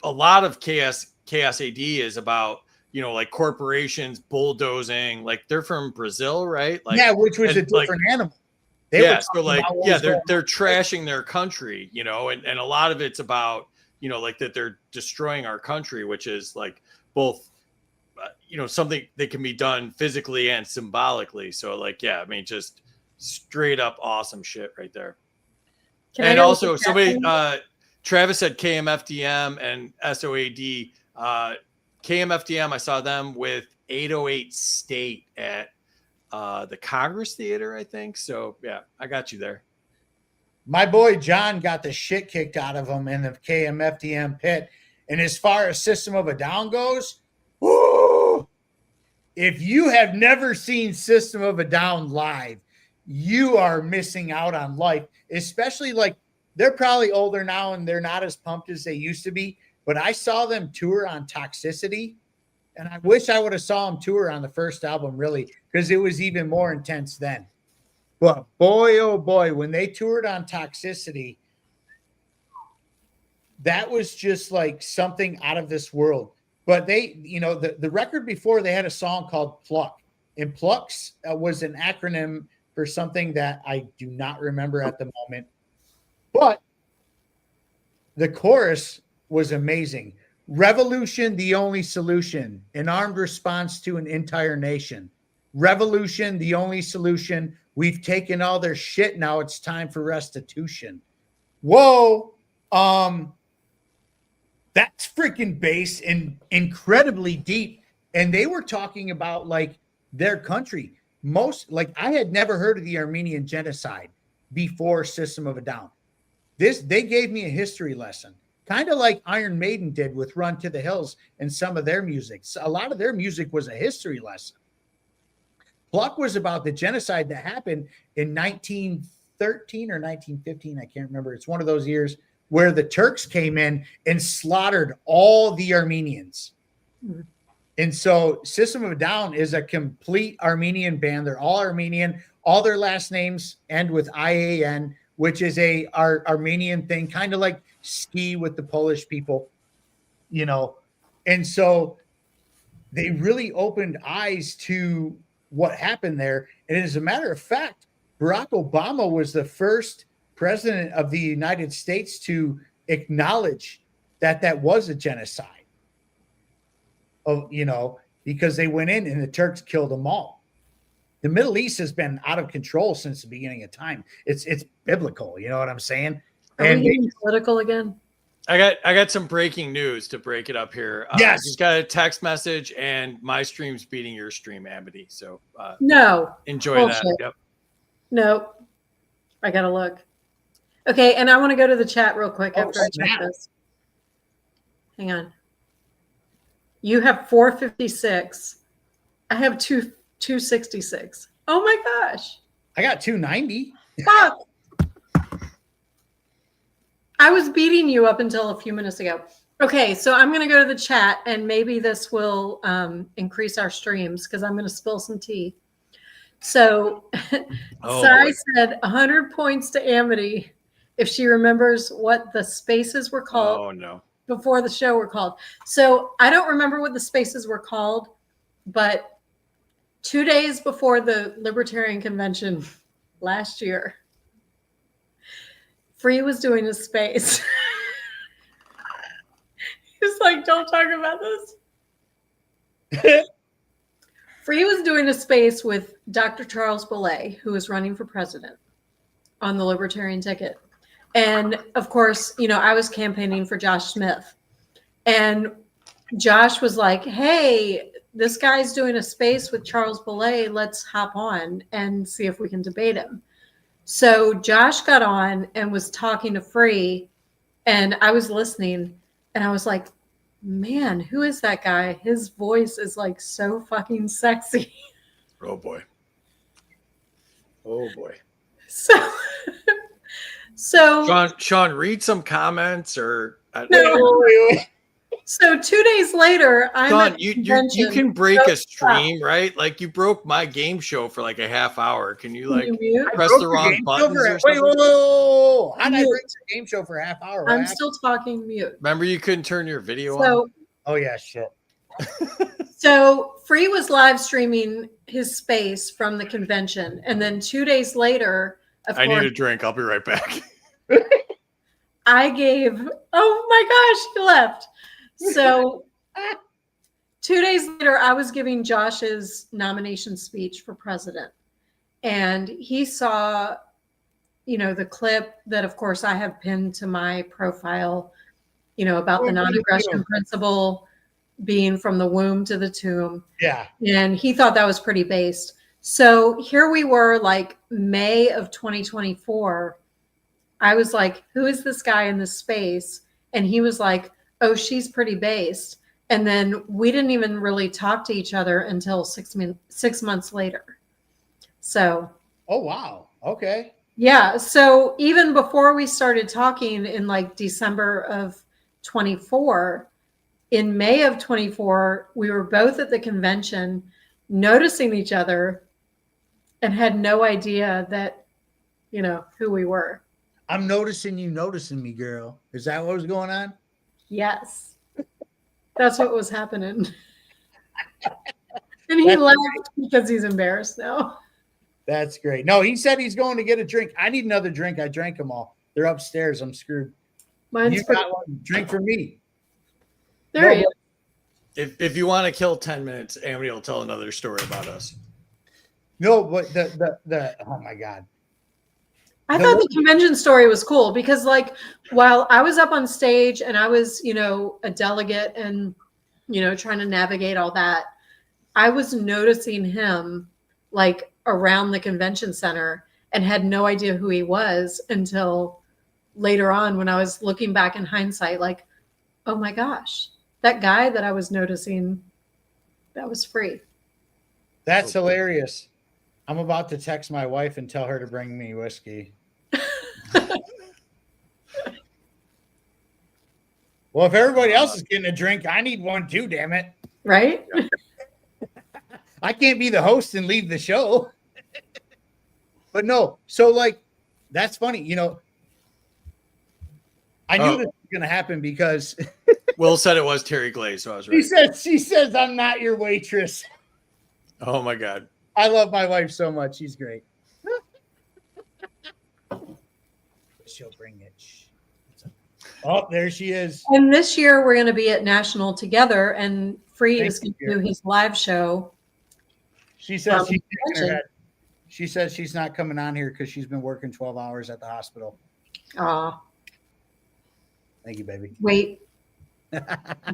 lot of Chaos AD is about, like corporations bulldozing, like they're from Brazil, right? Like,
yeah, which was a different animal.
They're trashing their country, and a lot of it's about, like that they're destroying our country, which is like both, something that can be done physically and symbolically. So like, yeah, I mean, just straight up awesome shit right there. And also somebody, Travis said KMFDM and SOAD. KMFDM, I saw them with 808 State at the Congress Theater, I think. So yeah, I got you there.
My boy John got the shit kicked out of him in the KMFDM pit. And as far as System of a Down goes, whoo, if you have never seen System of a Down live, you are missing out on life, especially like they're probably older now and they're not as pumped as they used to be. But I saw them tour on Toxicity, and I wish I would have saw them tour on the first album, really, because it was even more intense then. But boy, oh boy, when they toured on Toxicity, that was just like something out of this world. But they, you know, the record before, they had a song called Pluck, and Plucks was an acronym for something that I do not remember at the moment. But the chorus was amazing. Revolution, the only solution, an armed response to an entire nation. Revolution, the only solution. We've taken all their shit. Now it's time for restitution. Whoa. That's freaking bass and incredibly deep. And they were talking about like their country. I had never heard of the Armenian genocide before System of a Down. They gave me a history lesson, kind of like Iron Maiden did with Run to the Hills and some of their music. So a lot of their music was a history lesson. Pluck was about the genocide that happened in 1913 or 1915. I can't remember. It's one of those years where the Turks came in and slaughtered all the Armenians. Mm-hmm. And so System of a Down is a complete Armenian band. They're all Armenian. All their last names end with IAN, which is a Armenian thing, kind of like ski with the Polish people, you know. And so they really opened eyes to what happened there. And as a matter of fact, Barack Obama was the first president of the United States to acknowledge that that was a genocide. You know, because they went in and the Turks killed them all. The Middle East has been out of control since the beginning of time. It's biblical, you know what I'm saying?
Are we getting political again?
I got some breaking news to break it up here.
Yes,
just got a text message, and my stream's beating your stream, Amity. So
no,
enjoy
bullshit.
that. Yep.
No, I gotta look. Okay, and I want to go to the chat real quick after I check this. Hang on. You have 456. I have 266. Oh my gosh.
I got 290.
Fuck. I was beating you up until a few minutes ago. Okay, so I'm going to go to the chat, and maybe this will increase our streams because I'm going to spill some tea. So, I said 100 points to Amity if she remembers what the spaces were called.
Oh, no.
Before the show were called. So I don't remember what the spaces were called, but 2 days before the Libertarian Convention last year, Free was doing a space. He's like, don't talk about this. Free was doing a space with Dr. Charles Boulay, who is running for president on the Libertarian ticket. And of course, you know, I was campaigning for Josh Smith, and Josh was like, hey, this guy's doing a space with Charles Boulay. Let's hop on and see if we can debate him. So Josh got on and was talking to Free, and I was listening, and I was like, man, who is that guy? His voice is like so fucking sexy.
Oh boy. Oh boy.
So
Shaun, read some comments or
no. So 2 days later,
Shaun, you can break a stream, right? Like you broke my game show for like a half hour. Can you like press the wrong buttons or something?
Whoa. How did I break the game show for a half hour?
I'm still talking mute.
Remember, you couldn't turn your video on?
Oh yeah, shit.
So Free was live streaming his space from the convention, and then 2 days later,
I need a drink. I'll be right back.
I gave, oh my gosh, he left. So 2 days later, I was giving Josh's nomination speech for president. And he saw, you know, the clip that, of course, I have pinned to my profile, you know, about the non-aggression principle being from the womb to the tomb.
Yeah.
And he thought that was pretty based. So here we were, like May of 2024. I was like, who is this guy in this space? And he was like, oh, she's pretty based. And then we didn't even really talk to each other until 6 months later. So.
Oh, wow. Okay.
Yeah. So even before we started talking in like December of 24, in May of 24, we were both at the convention noticing each other and had no idea that, who we were.
I'm noticing you noticing me, girl. Is that what was going on?
Yes. That's what was happening. And he laughed because he's embarrassed now.
That's great. No, he said he's going to get a drink. I need another drink. I drank them all. They're upstairs. I'm screwed.
Mine's
you got one drink for me.
There he
is. If you want to kill 10 minutes, Amity will tell another story about us.
No, but the oh my God.
I thought the convention story was cool because, like, while I was up on stage and I was, a delegate and, trying to navigate all that, I was noticing him like around the convention center and had no idea who he was until later on when I was looking back in hindsight, like, oh my gosh, that guy that I was noticing, that was free.
That's hilarious. I'm about to text my wife and tell her to bring me whiskey. Well, if everybody else is getting a drink, I need one too, damn it.
Right?
I can't be the host and leave the show. But no, so like, that's funny. I knew this was going to happen because
Will said it was Terry Glaze, so I was right.
She says, I'm not your waitress.
Oh my God.
I love my wife so much. She's great. She'll bring it. Oh, there she is.
And this year we're going to be at National together, and Free is going to do his live show.
She says she's shaking her head. She says she's not coming on here because she's been working 12 hours at the hospital.
Aw.
Thank you, baby.
Wait.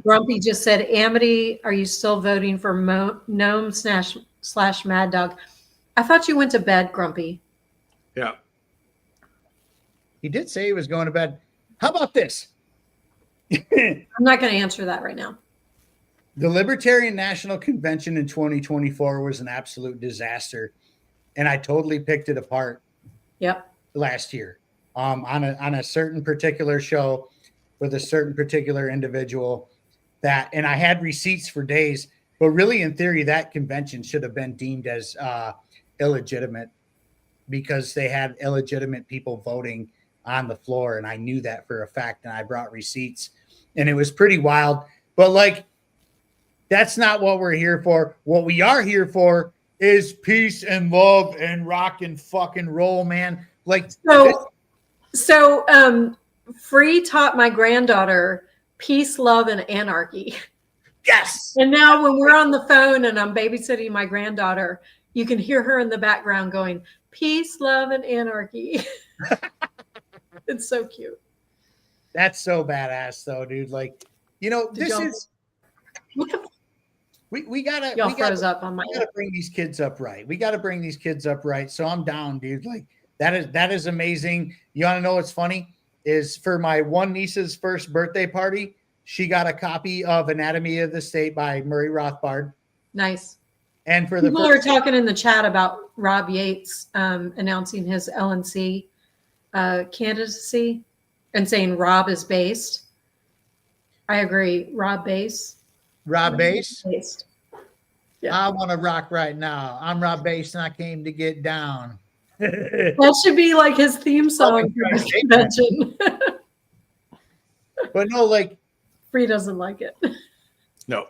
Grumpy just said, Amity, are you still voting for Gnome / Mad Dog? I thought you went to bed, Grumpy.
Yeah.
He did say he was going to bed. How about this?
I'm not going to answer that right now.
The Libertarian National Convention in 2024 was an absolute disaster, and I totally picked it apart.
Yep.
Last year, on a certain particular show with a certain particular individual and I had receipts for days, but really in theory, that convention should have been deemed as illegitimate because they had illegitimate people voting on the floor. And I knew that for a fact. And I brought receipts and it was pretty wild, but like, that's not what we're here for. What we are here for is peace and love and rock and fucking roll, man. Like,
so Free taught my granddaughter peace, love, and anarchy.
Yes.
And now when we're on the phone and I'm babysitting my granddaughter, you can hear her in the background going, peace, love, and anarchy. It's so cute.
That's so badass though, dude. Like, we gotta bring these kids up right. We gotta bring these kids up right. So I'm down, dude. Like that is amazing. You want to know what's funny? Is for my one niece's first birthday party, she got a copy of Anatomy of the State by Murray Rothbard.
Nice.
And for
people are talking in the chat about Rob Yates announcing his LNC candidacy and saying Rob is based. I agree. Rob Base.
Rob Base.
Yeah.
I want to rock right now. I'm Rob Base and I came to get down.
That should be like his theme song for the convention.
But no, like
Free doesn't like it.
No.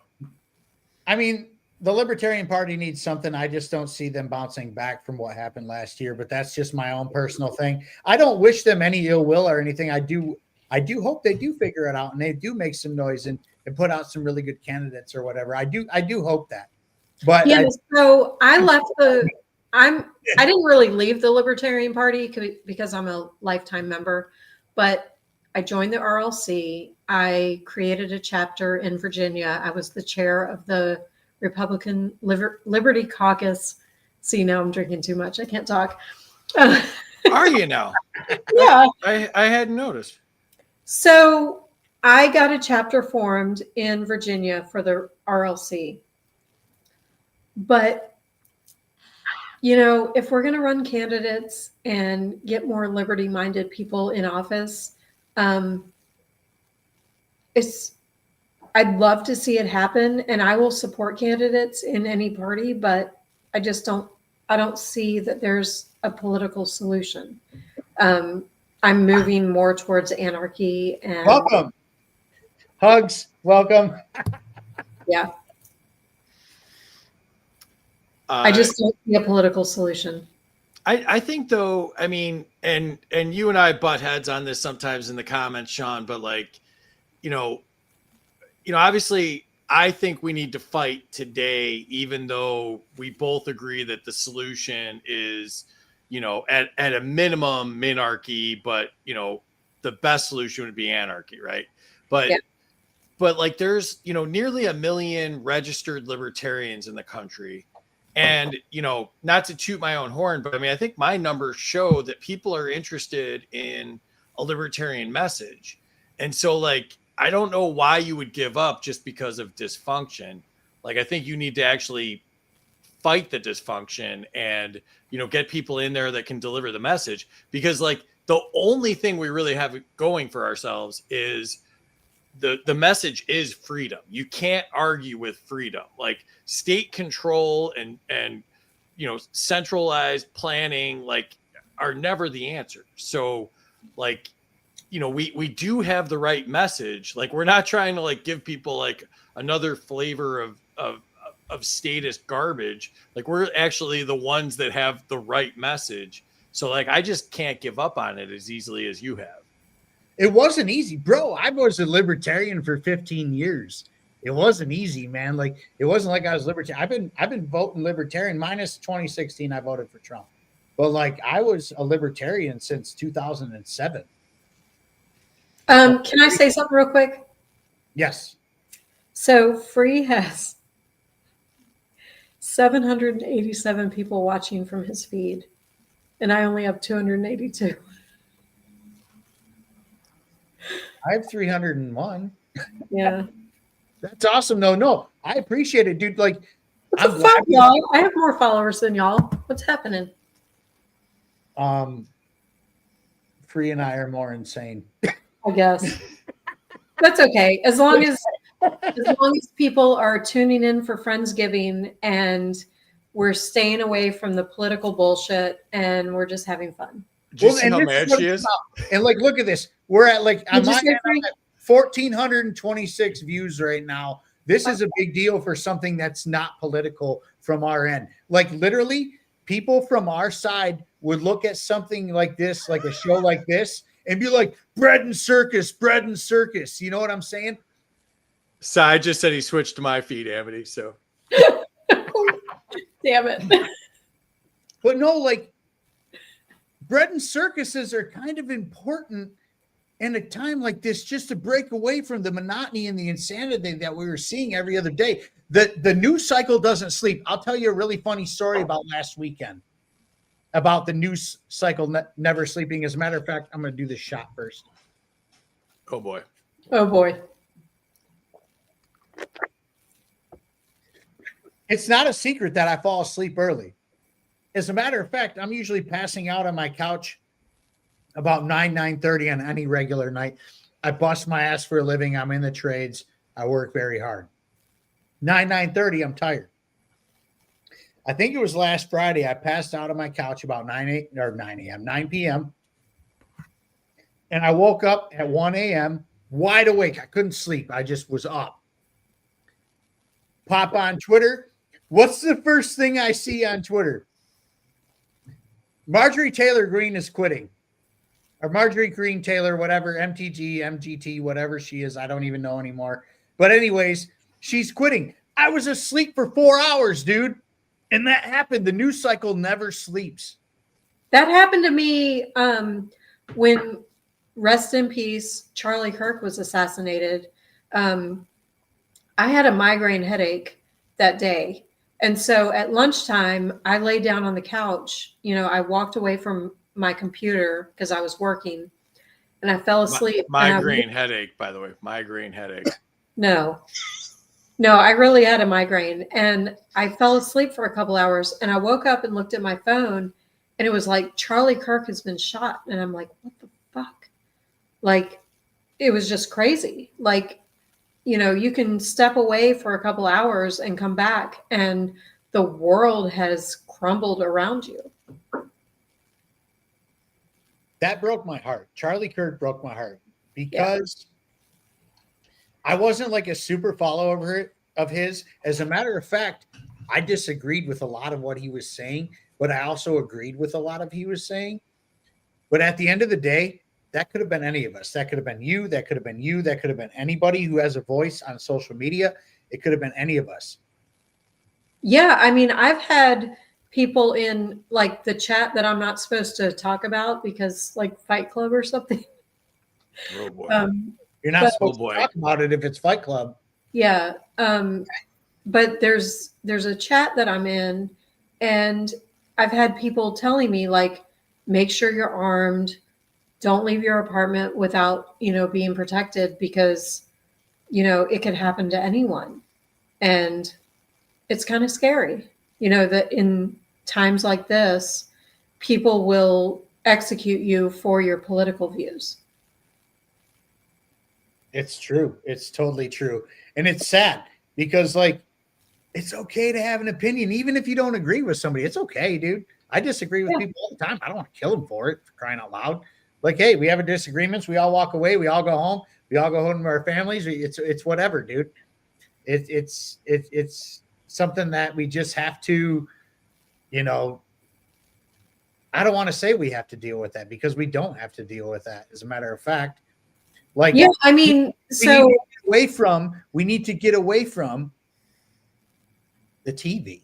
I mean, the Libertarian Party needs something. I just don't see them bouncing back from what happened last year, but that's just my own personal thing. I don't wish them any ill will or anything. I do hope they do figure it out and they do make some noise and put out some really good candidates or whatever. I do hope that. But
yeah, so I didn't really leave the Libertarian Party because I'm a lifetime member, but I joined the RLC. I created a chapter in Virginia. I was the chair of the Republican Liberty Caucus. See, now I'm drinking too much. I can't talk.
Are you now?
Yeah.
I hadn't noticed.
So I got a chapter formed in Virginia for the RLC. But If we're going to run candidates and get more liberty-minded people in office, I'd love to see it happen, and I will support candidates in any party, but I don't see that there's a political solution. I'm moving more towards anarchy and
welcome. Hugs, welcome.
Yeah. I just don't see a political solution.
I think though, I mean, and you and I butt heads on this sometimes in the comments, Shaun, but obviously I think we need to fight today, even though we both agree that the solution is, at a minimum minarchy, but the best solution would be anarchy. Right. But there's, nearly 1 million registered libertarians in the country. And, not to toot my own horn, but I mean, I think my numbers show that people are interested in a libertarian message. And so I don't know why you would give up just because of dysfunction. I think you need to actually fight the dysfunction and, get people in there that can deliver the message, because the only thing we really have going for ourselves is the message is freedom. You can't argue with freedom. State control and centralized planning are never the answer. So we do have the right message. We're not trying to give people another flavor of statist garbage. We're actually the ones that have the right message. So I just can't give up on it as easily as you have.
It wasn't easy, bro. I was a libertarian for 15 years. It wasn't easy, man. It wasn't like I was libertarian. I've been voting libertarian minus 2016. I voted for Trump, but I was a libertarian since 2007.
Can I say something real quick?
Yes.
So Free has 787 people watching from his feed, and I only have 282.
I have 301.
Yeah.
That's awesome. No, I appreciate it, dude.
What's the fuck, y'all? I have more followers than y'all. What's happening?
Free and I are more insane.
I guess. That's okay. As long as people are tuning in for Frensgiving and we're staying away from the political bullshit and we're just having fun.
Do you see how mad she is?
And look at this. We're at I'm at 1,426 views right now. This is a big deal for something that's not political from our end. Literally, people from our side would look at something like this, like a show like this, and be like, bread and circus. You know what I'm saying?
So I just said he switched to my feed, Amity. So
damn it.
But no, bread and circuses are kind of important in a time like this, just to break away from the monotony and the insanity that we were seeing every other day. The news cycle doesn't sleep. I'll tell you a really funny story about last weekend, about the news cycle never sleeping. As a matter of fact, I'm going to do this shot first.
Oh boy.
It's not a secret that I fall asleep early. As a matter of fact, I'm usually passing out on my couch about 9:30 on any regular night. I bust my ass for a living. I'm in the trades. I work very hard. 9:30, I'm tired. I think it was last Friday. I passed out on my couch about 9 p.m. And I woke up at 1 a.m. wide awake. I couldn't sleep. I just was up. Pop on Twitter. What's the first thing I see on Twitter? Marjorie Taylor Greene is quitting. Or Marjorie Greene Taylor, whatever, MGT, whatever she is. I don't even know anymore. But anyways, she's quitting. I was asleep for 4 hours, dude. And that happened. The news cycle never sleeps.
That happened to me when, rest in peace, Charlie Kirk was assassinated. I had a migraine headache that day. And so at lunchtime, I lay down on the couch. I walked away from my computer because I was working and I fell asleep.
Migraine headache, by the way. Migraine headache.
No, No, I really had a migraine and I fell asleep for a couple hours and I woke up and looked at my phone and it was like Charlie Kirk has been shot. And I'm like, what the fuck? Like, it was just crazy. Like, you can step away for a couple hours and come back and the world has crumbled around you.
That broke my heart. Charlie Kirk broke my heart because I wasn't like a super follower of his. As a matter of fact, I disagreed with a lot of what he was saying, but I also agreed with a lot of he was saying. But at the end of the day, that could have been any of us. That could have been you. That could have been you. That could have been anybody who has a voice on social media. It could have been any of us.
Yeah. I mean, I've had people in like the chat that I'm not supposed to talk about because like Fight Club or something.
Oh boy.
You're not supposed to talk about it if it's Fight Club.
Yeah. But there's a chat that I'm in and I've had people telling me like, make sure you're armed. Don't leave your apartment without, being protected because, it could happen to anyone. And it's kind of scary, that in times like this, people will execute you for your political views.
It's true. It's totally true. And it's sad because like, it's okay to have an opinion, even if you don't agree with somebody. It's okay, dude. I disagree with people all the time. I don't want to kill them for it, for crying out loud. Like, hey, we have a disagreements. We all walk away. We all go home. We all go home to our families. It's whatever, dude. It's something that we just have to, I don't want to say we have to deal with that because we don't have to deal with that. As a matter of fact, like,
yeah, I mean,
we need to get away from the TV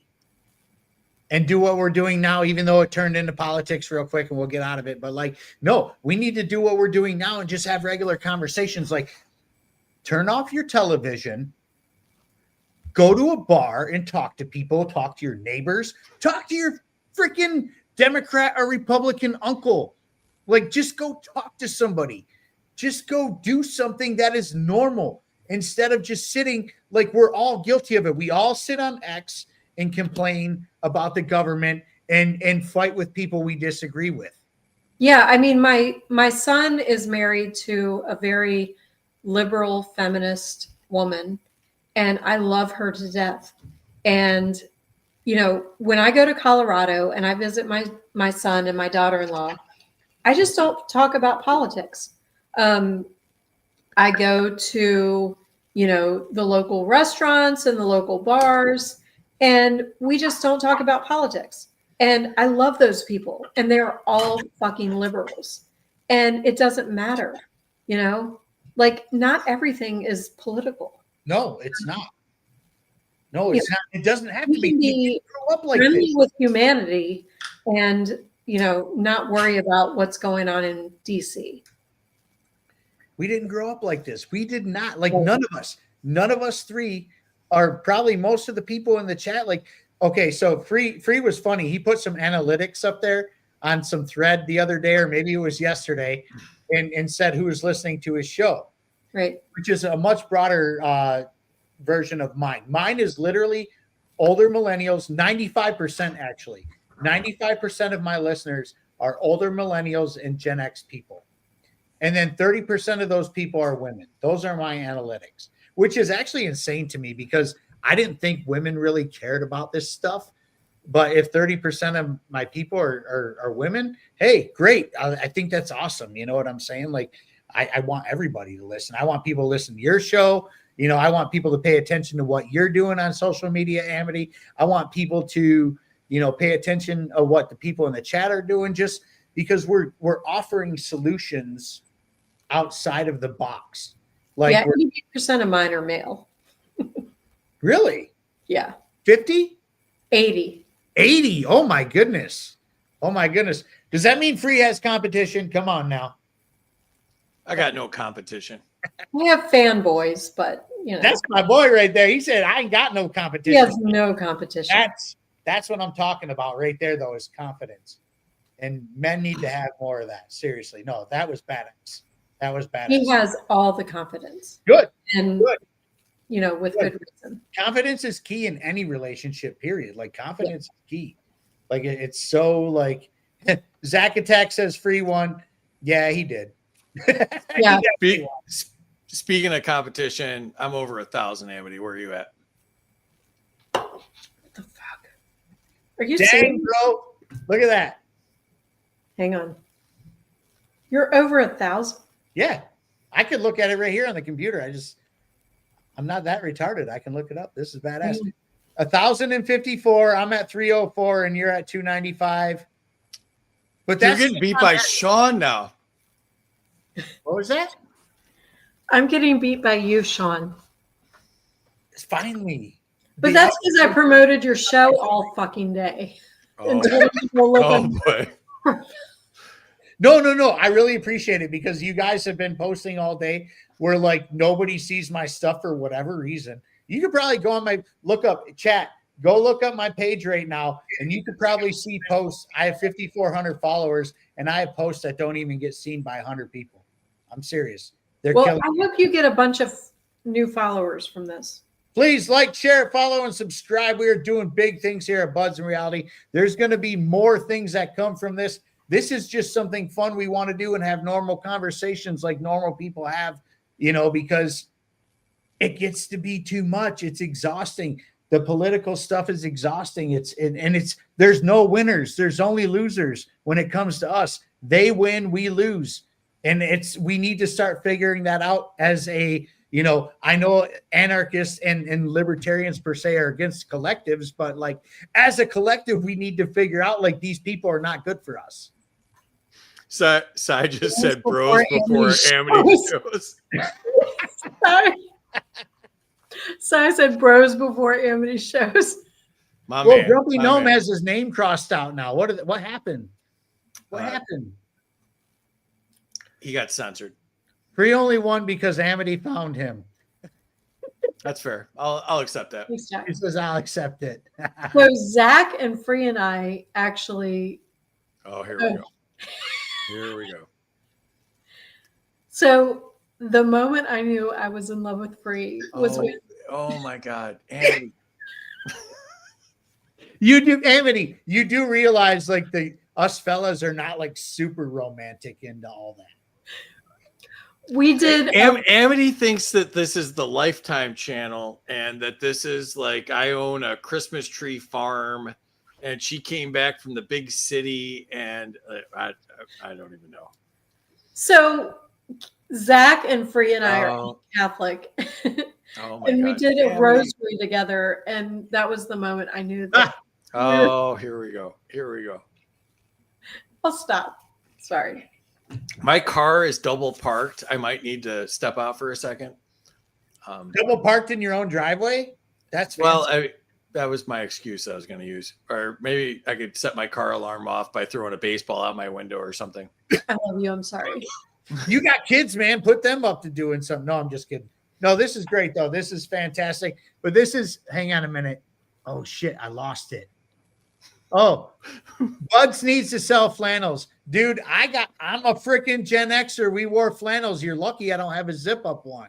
and do what we're doing now, even though it turned into politics real quick and we'll get out of it. But like, no, we need to do what we're doing now and just have regular conversations. Like, turn off your television, go to a bar and talk to people, talk to your neighbors, talk to your freaking Democrat or Republican uncle. Like, just go talk to somebody. Just go do something that is normal instead of just sitting like we're all guilty of it. We all sit on X and complain about the government and fight with people we disagree with.
Yeah, I mean, my son is married to a very liberal feminist woman, and I love her to death. And when I go to Colorado and I visit my son and my daughter-in-law, I just don't talk about politics. I go to the local restaurants and the local bars, and we just don't talk about politics. And I love those people, and they're all fucking liberals. And it doesn't matter, like not everything is political.
No, it's not. No, it's not. It doesn't have to be.
You grow up like friendly with humanity and, not worry about what's going on in DC.
We didn't grow up like this. We did not. Like, none of us three are probably most of the people in the chat. Like, okay, so Free was funny. He put some analytics up there on some thread the other day, or maybe it was yesterday, and said who was listening to his show.
Right.
Which is a much broader version of mine. Mine is literally older millennials, 95% actually. 95% of my listeners are older millennials and Gen X people. And then 30% of those people are women. Those are my analytics, which is actually insane to me because I didn't think women really cared about this stuff. But if 30% of my people are women, hey, great. I think that's awesome. You know what I'm saying? Like, I want everybody to listen. I want people to listen to your show. I want people to pay attention to what you're doing on social media, Amity. I want people to, pay attention to what the people in the chat are doing, just because we're offering solutions outside of the box. Like,
yeah, 80% of mine are male.
Really?
Yeah.
50?
80.
80. Oh my goodness. Does that mean Free has competition? Come on now.
I got no competition.
I have fanboys, but
that's my boy right there. He said, I ain't got no competition.
He has no competition.
That's what I'm talking about right there, though, is confidence. And men need to have more of that. Seriously. No, that was badass. That was badass.
He has all the confidence.
Good.
And
good.
with good reason.
Confidence is key in any relationship, period. Like confidence is key. Like it's so like Zach Attack says free one. Yeah, he did.
Yeah.
Speaking of competition, I'm over 1,000, Amity. Where are you at?
What the fuck? Are you
Dang,
serious?
bro. Look at that.
Hang on. You're over 1,000?
Yeah. I could look at it right here on the computer. I'm not that retarded. I can look it up. This is badass. 1,054. I'm at 304 and you're at 295. But
you're getting beat by Shaun now.
What was that?
I'm getting beat by you, Shaun.
It's finally.
But that's because I promoted your show all fucking day.
Oh boy.
No. I really appreciate it because you guys have been posting all day where like nobody sees my stuff for whatever reason. You could probably go on my go look up my page right now and you could probably see posts. I have 5,400 followers and I have posts that don't even get seen by 100 people. I'm serious.
I hope you get a bunch of new followers from this.
Please like, share, follow, and subscribe. We are doing big things here at Buds in Reality. There's going to be more things that come from this. This is just something fun we want to do and have normal conversations like normal people have, because it gets to be too much. It's exhausting. The political stuff is exhausting. There's no winners. There's only losers when it comes to us. They win, we lose. And we need to start figuring that out as I know anarchists and libertarians per se are against collectives, but like as a collective, we need to figure out like these people are not good for us.
So I just said bros before Amity shows.
So I said bros before Amity shows.
Grumpy Gnome has his name crossed out now. What happened? What happened?
He got censored.
Free only won because Amity found him.
That's fair. I'll accept that.
He says I'll accept it.
So Zach and Free and I actually.
Oh, here we go. Here we go.
So the moment I knew I was in love with Free was when.
Oh my God, Amity.
Amity, you do realize like us fellas are not like super romantic into all that.
We did.
Amity thinks that this is the Lifetime channel and that this is like I own a Christmas tree farm, and she came back from the big city, and I don't even know.
So Zach and Free and I are Catholic, and we did a rosary together, and that was the moment I knew that.
Here we go.
I'll stop. Sorry.
My car is double parked. I might need to step out for a second.
Double parked in your own driveway? That's fancy.
That was my excuse I was going to use. Or maybe I could set my car alarm off by throwing a baseball out my window or something.
I love you. I'm sorry.
You got kids, man. Put them up to doing something. No, I'm just kidding. No, this is great, though. This is fantastic. But hang on a minute. Oh, shit. I lost it. Oh, Buds needs to sell flannels. Dude, I'm a freaking Gen Xer. We wore flannels. You're lucky I don't have a zip up one.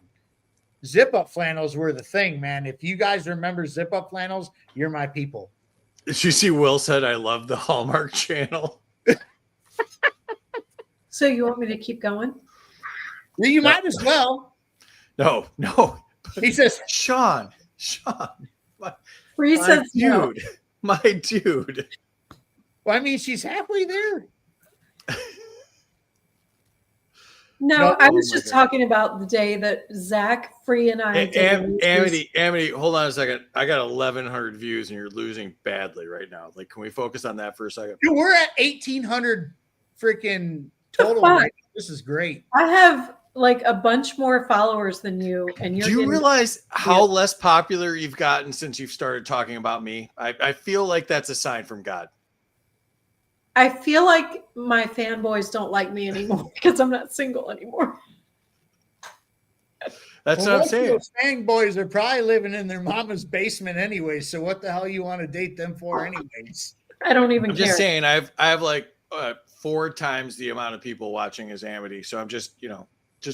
Zip up flannels were the thing, man. If you guys remember zip up flannels, you're my people.
Did you see Will said I love the Hallmark channel?
So you want me to keep going?
Well, you might as well.
No.
He says,
Shaun.
Free says no.
My dude.
Well, I mean, she's halfway there.
No, I was just talking about the day that Zach, Free, and I did.
Amity, hold on a second. I got 1,100 views, and you're losing badly right now. Like, can we focus on that for a second?
Dude, we're at 1,800 freaking total. Right? This is great.
I have like a bunch more followers than you, and you're.
Do you realize how less popular you've gotten since you've started talking about me? I feel like that's a sign from God.
I feel like my fanboys don't like me anymore because I'm not single anymore.
That's what I'm saying.
Those fanboys are probably living in their mama's basement anyway. So what the hell you want to date them for anyways?
I don't even
care.
I'm
just saying I have like 4 times the amount of people watching as Amity. So I'm just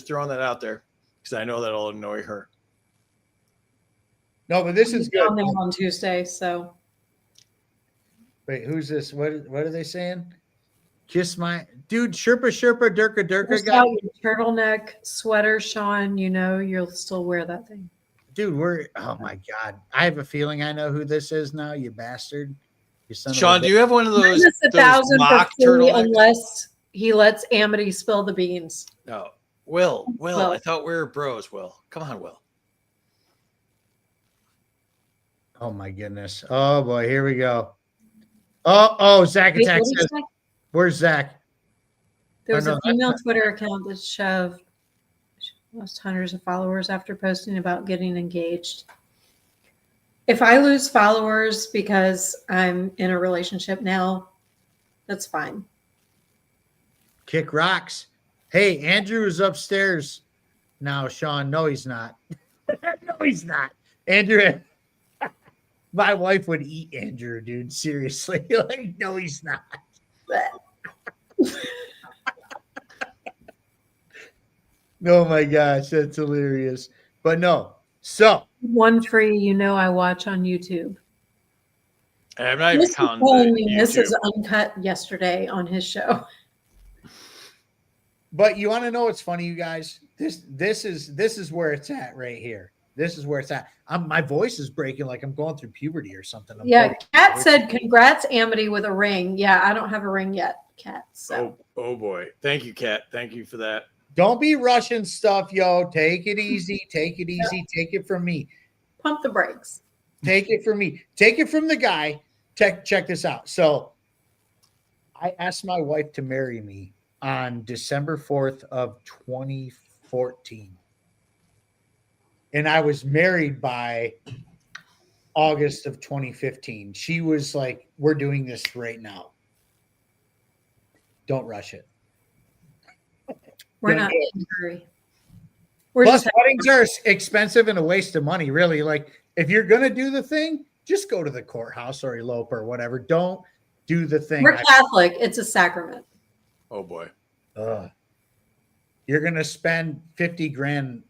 throwing that out there because I know that'll annoy her.
No, but this is good.
Down there on Tuesday, so.
Wait, who's this? What are they saying? Kiss my dude, Sherpa Durka
Push
guy.
out your turtleneck sweater, Shaun. You know you'll still wear that thing.
Dude, oh my god. I have a feeling I know who this is now, you bastard. You son
Shaun, do you have one of those
mock
turtlenecks?
Unless he lets Amity spill the beans.
No. Will, I thought we were bros, Will. Come on, Will.
Oh my goodness. Oh boy, here we go. Oh, Zach Attack says, where's Zach?
There was a female Twitter account that shoved lost hundreds of followers after posting about getting engaged. If I lose followers because I'm in a relationship now, that's fine.
Kick rocks. Hey, Andrew is upstairs now, Shaun. No, he's not. No, he's not. Andrew, my wife would eat Andrew, dude. Seriously. Like, no, he's not. Oh my gosh, that's hilarious. But no. So
one free, I watch on YouTube.
I'm not even counting.
This is uncut yesterday on his show.
But you want to know what's funny, you guys? This is where it's at right here. This is where it's at. My voice is breaking like I'm going through puberty or something.
Kat said, "Congrats, Amity, with a ring." Yeah, I don't have a ring yet, Kat. So.
Oh boy. Thank you, Kat. Thank you for that.
Don't be rushing stuff, yo. Take it easy. Take it easy. Take it from me.
Pump the brakes.
Take it from me. Take it from the guy. Check this out. So I asked my wife to marry me on December 4th of 2014. And I was married by August of 2015. She was like, we're doing this right now. Don't rush it.
We're not in a hurry.
Plus, weddings are expensive and a waste of money, really. Like, if you're going to do the thing, just go to the courthouse or elope or whatever. Don't do the thing.
We're Catholic. It's a sacrament.
Oh, boy.
You're going to spend 50 grand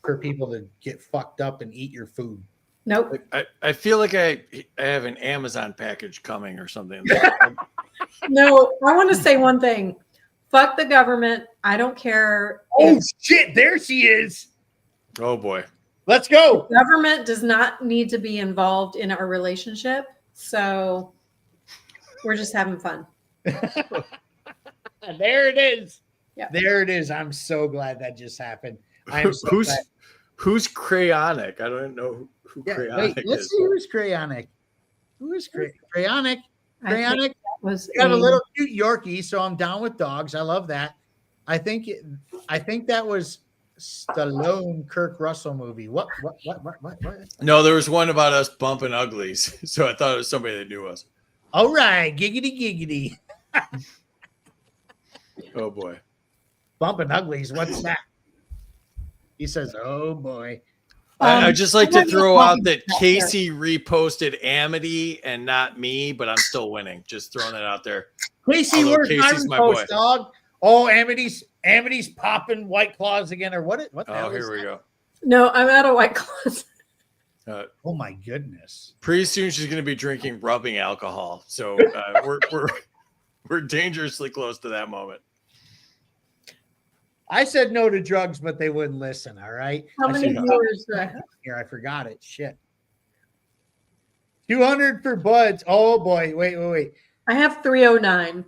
for people to get fucked up and eat your food.
Nope.
I feel like I have an Amazon package coming or something.
No, I want to say one thing. Fuck the government. I don't care.
Oh, shit. There she is.
Oh, boy.
Let's go.
The government does not need to be involved in our relationship. So we're just having fun.
There it is.
Yep.
There it is. I'm so glad that just happened. I'm so glad.
Who's Crayonic? I don't know who Crayonic is.
Let's see who's Crayonic. Who is Crayonic? Crayonic
was
got a little cute Yorkie, so I'm down with dogs. I love that. I think that was Stallone Kirk Russell movie. What?
No, there was one about us bumping uglies, so I thought it was somebody that knew us.
All right, giggity.
Oh boy,
bumping uglies. What's that? He says, "Oh boy."
I'd just like to throw out that Casey reposted Amity and not me, but I'm still winning. Just throwing that out there.
Casey, where's my repost, dog? Oh, Amity's popping White Claws again, or what the hell
here we go.
No, I'm out of White Claws.
Oh my goodness!
Pretty soon she's going to be drinking rubbing alcohol, so we're dangerously close to that moment.
I said no to drugs, but they wouldn't listen. All right.
How many viewers?
Here, I forgot it. Shit. 200 for Buds. Oh boy. Wait.
I have 309.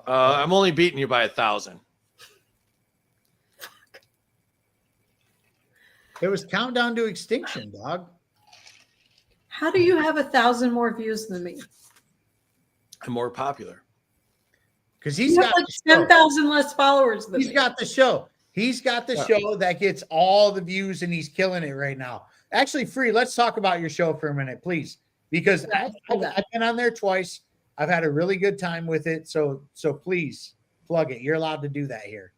I'm only beating you by 1,000.
It was Countdown to Extinction, dog.
How do you have 1,000 more views than me?
I'm more popular.
Because he's got
like 10,000 less followers than
me. He's got the show. He's got the show that gets all the views, and he's killing it right now. Actually, Free, let's talk about your show for a minute, please. Because I've been on there twice. I've had a really good time with it. So please plug it. You're allowed to do that here.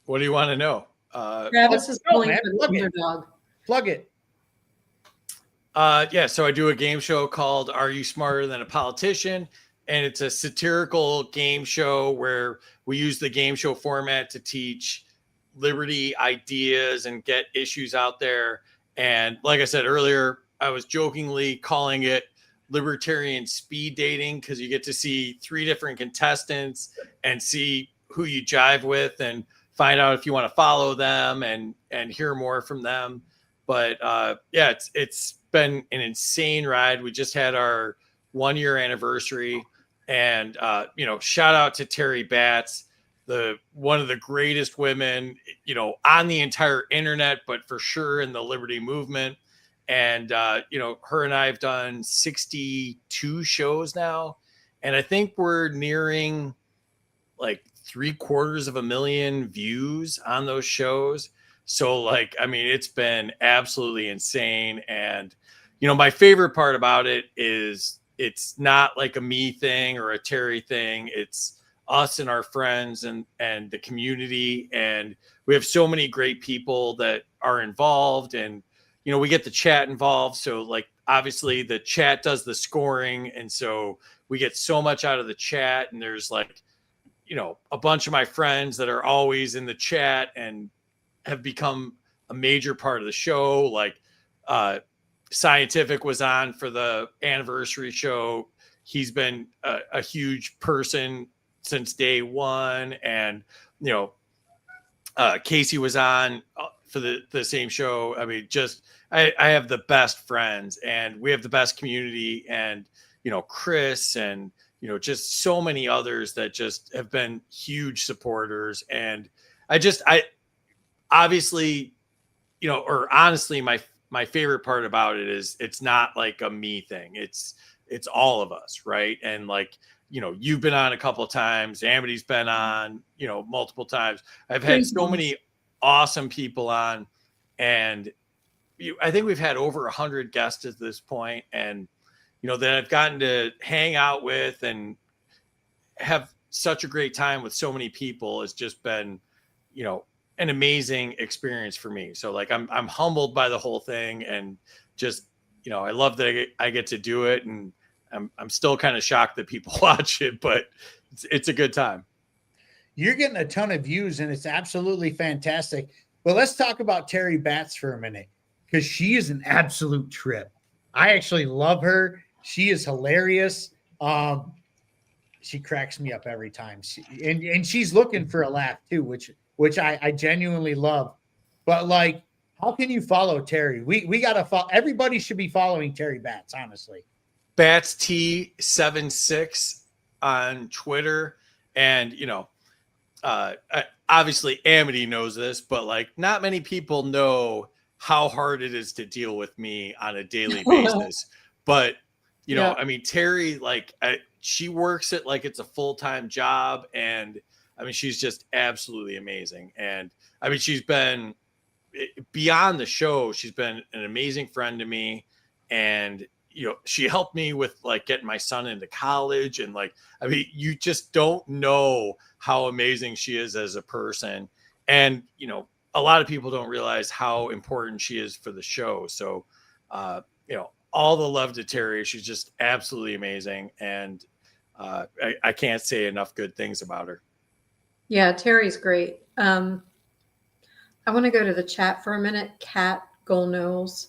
What do you want to know?
Travis is pulling for the underdog.
Plug it.
So I do a game show called Are You Smarter Than a Politician? And it's a satirical game show where we use the game show format to teach liberty ideas and get issues out there. And like I said earlier, I was jokingly calling it libertarian speed dating because you get to see 3 different contestants and see who you jive with and find out if you want to follow them and hear more from them. But yeah, it's been an insane ride. We just had our 1-year anniversary, and you know, shout out to Terry Batts, one of the greatest women, you know, on the entire internet, but for sure in the liberty movement. And you know, her and I have done 62 shows now, and I think we're nearing like 750,000 views on those shows. So like, I mean, it's been absolutely insane. And you know, my favorite part about it is it's not like a me thing or a Terry thing. It's us and our friends and the community, and we have so many great people that are involved, and you know, we get the chat involved. So like, obviously the chat does the scoring, and so we get so much out of the chat. And there's like, you know, a bunch of my friends that are always in the chat and have become a major part of the show. Like Scientific was on for the anniversary show. He's been a huge person since day one. And, you know, Casey was on for the same show. I mean, just, I have the best friends, and we have the best community, and, you know, Chris and, you know, just so many others that just have been huge supporters. And I obviously, you know, or honestly, my favorite part about it is it's not like a me thing. It's all of us. Right. And like, you know, you've been on a couple of times. Amity's been on, you know, multiple times. I've had so many awesome people on, and I think we've had over 100 guests at this point, and you know, that I've gotten to hang out with and have such a great time with so many people has just been, you know, an amazing experience for me. So like, I'm humbled by the whole thing, and just, you know, I love that I get to do it, and I'm still kind of shocked that people watch it, but it's a good time.
You're getting a ton of views, and it's absolutely fantastic. But let's talk about Terry Batts for a minute, because she is an absolute trip. I actually love her. She is hilarious. She cracks me up every time. And she's looking for a laugh too, which I genuinely love. But like, how can you follow Terry? We gotta follow. Everybody should be following Terry Batts, honestly.
Batts T76 on Twitter, and you know, obviously Amity knows this, but like, not many people know how hard it is to deal with me on a daily basis. But you know, I mean, Terry, like, she works it like it's a full-time job, and I mean, she's just absolutely amazing. And I mean, she's been beyond the show. She's been an amazing friend to me, and you know, she helped me with like getting my son into college, and like, I mean, you just don't know how amazing she is as a person. And you know, a lot of people don't realize how important she is for the show. So you know, all the love to Terry. She's just absolutely amazing, and I can't say enough good things about her.
Yeah, Terry's great. I want to go to the chat for a minute. Kat Golnose.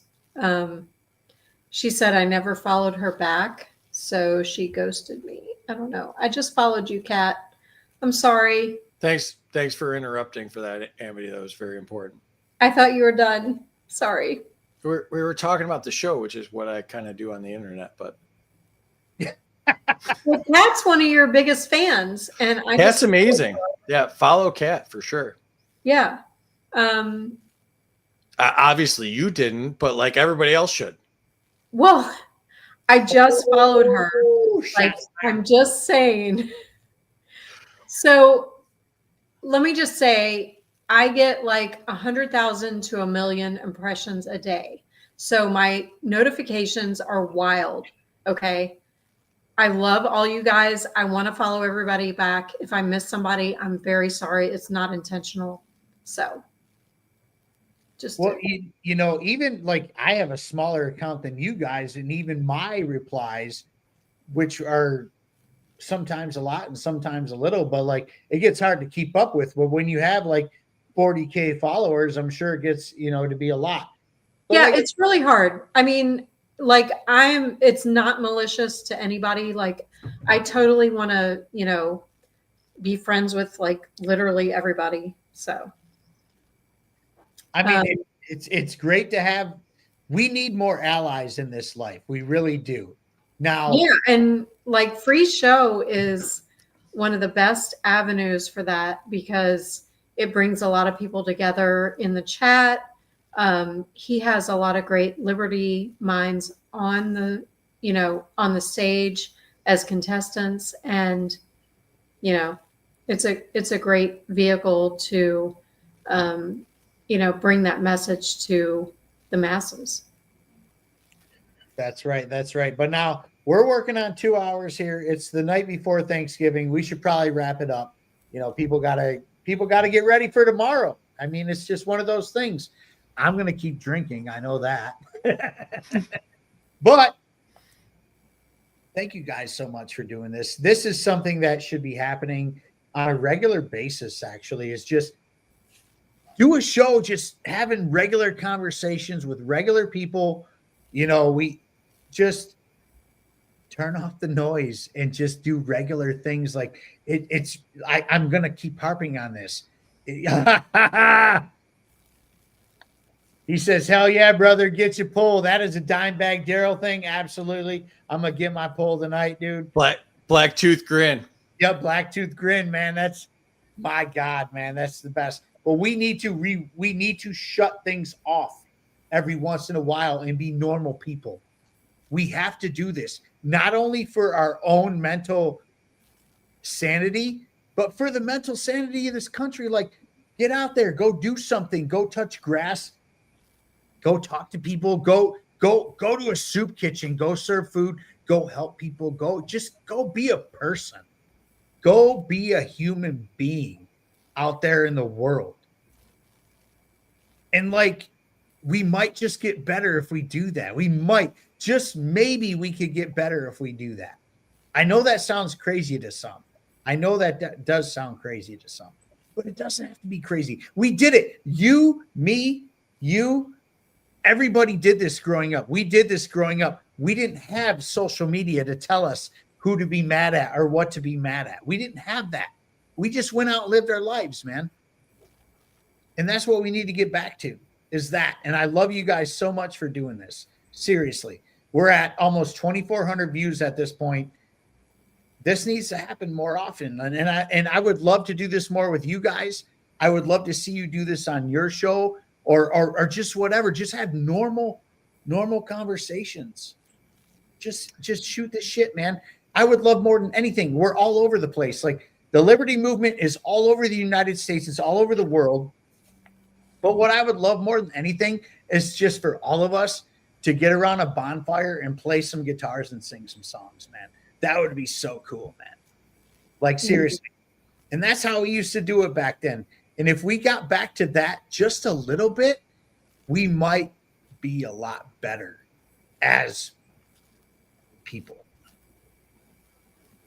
She said I never followed her back, so she ghosted me. I don't know. I just followed you, Kat. I'm sorry.
Thanks for interrupting for that, Amity. That was very important.
I thought you were done. Sorry.
We were talking about the show, which is what I kind of do on the internet, but
well, Kat's one of your biggest fans, and
Kat's amazing. Yeah, follow Kat for sure.
Yeah.
Obviously you didn't, but like, everybody else should.
Well, I just followed her. Like, I'm just saying. So let me just say, I get like 100,000 to 1 million impressions a day. So my notifications are wild. Okay. I love all you guys. I want to follow everybody back. If I miss somebody, I'm very sorry. It's not intentional. So just,
well, you know, even like, I have a smaller account than you guys, and even my replies, which are sometimes a lot and sometimes a little, but like, it gets hard to keep up with. But when you have like 40K followers, I'm sure it gets, you know, to be a lot.
Yeah, it's really hard. I mean, like it's not malicious to anybody. Like I totally want to, be friends with like literally everybody. So
I mean, it's great to have. We need more allies in this life. We really do. Now,
yeah, and like free show is one of the best avenues for that because it brings a lot of people together in the chat. He has a lot of great Liberty minds on the stage as contestants, and it's a great vehicle to bring that message to the masses.
That's right. That's right. But now we're working on 2 hours here. It's the night before Thanksgiving. We should probably wrap it up. People gotta get ready for tomorrow. I mean, it's just one of those things. I'm gonna keep drinking. I know that. But thank you guys so much for doing this. This is something that should be happening on a regular basis, actually, is just do a show, just having regular conversations with regular people. We just turn off the noise and just do regular things. Like I'm going to keep harping on this. He says, hell yeah, brother, get your pull. That is a dime bag Daryl thing. Absolutely. I'm going to get my pull tonight, dude.
Black tooth grin.
Yep. Black tooth grin, man. That's my God, man. That's the best. But we need to shut things off every once in a while and be normal people. We have to do this, not only for our own mental sanity, but for the mental sanity of this country. Like, get out there, go do something, go touch grass, go talk to people, go to a soup kitchen, go serve food, go help people, go be a person, go be a human being out there in the world. And like, we might just get better if we do that. We might maybe we could get better if we do that. I know that sounds crazy to some. I know that does sound crazy to some, but it doesn't have to be crazy. We did it. You, me, you, everybody did this growing up. We did this growing up. We didn't have social media to tell us who to be mad at or what to be mad at. We didn't have that. We just went out and lived our lives, man. And that's what we need to get back to, is that. And I love you guys so much for doing this. Seriously. We're at almost 2,400 views at this point. This needs to happen more often. And I would love to do this more with you guys. I would love to see you do this on your show or just whatever. Just have normal conversations. Just shoot the shit, man. I would love more than anything. We're all over the place. Like, the Liberty movement is all over the United States. It's all over the world. But what I would love more than anything is just for all of us to get around a bonfire and play some guitars and sing some songs, man. That would be so cool, man. Like, seriously. And that's how we used to do it back then. And if we got back to that just a little bit, we might be a lot better as people.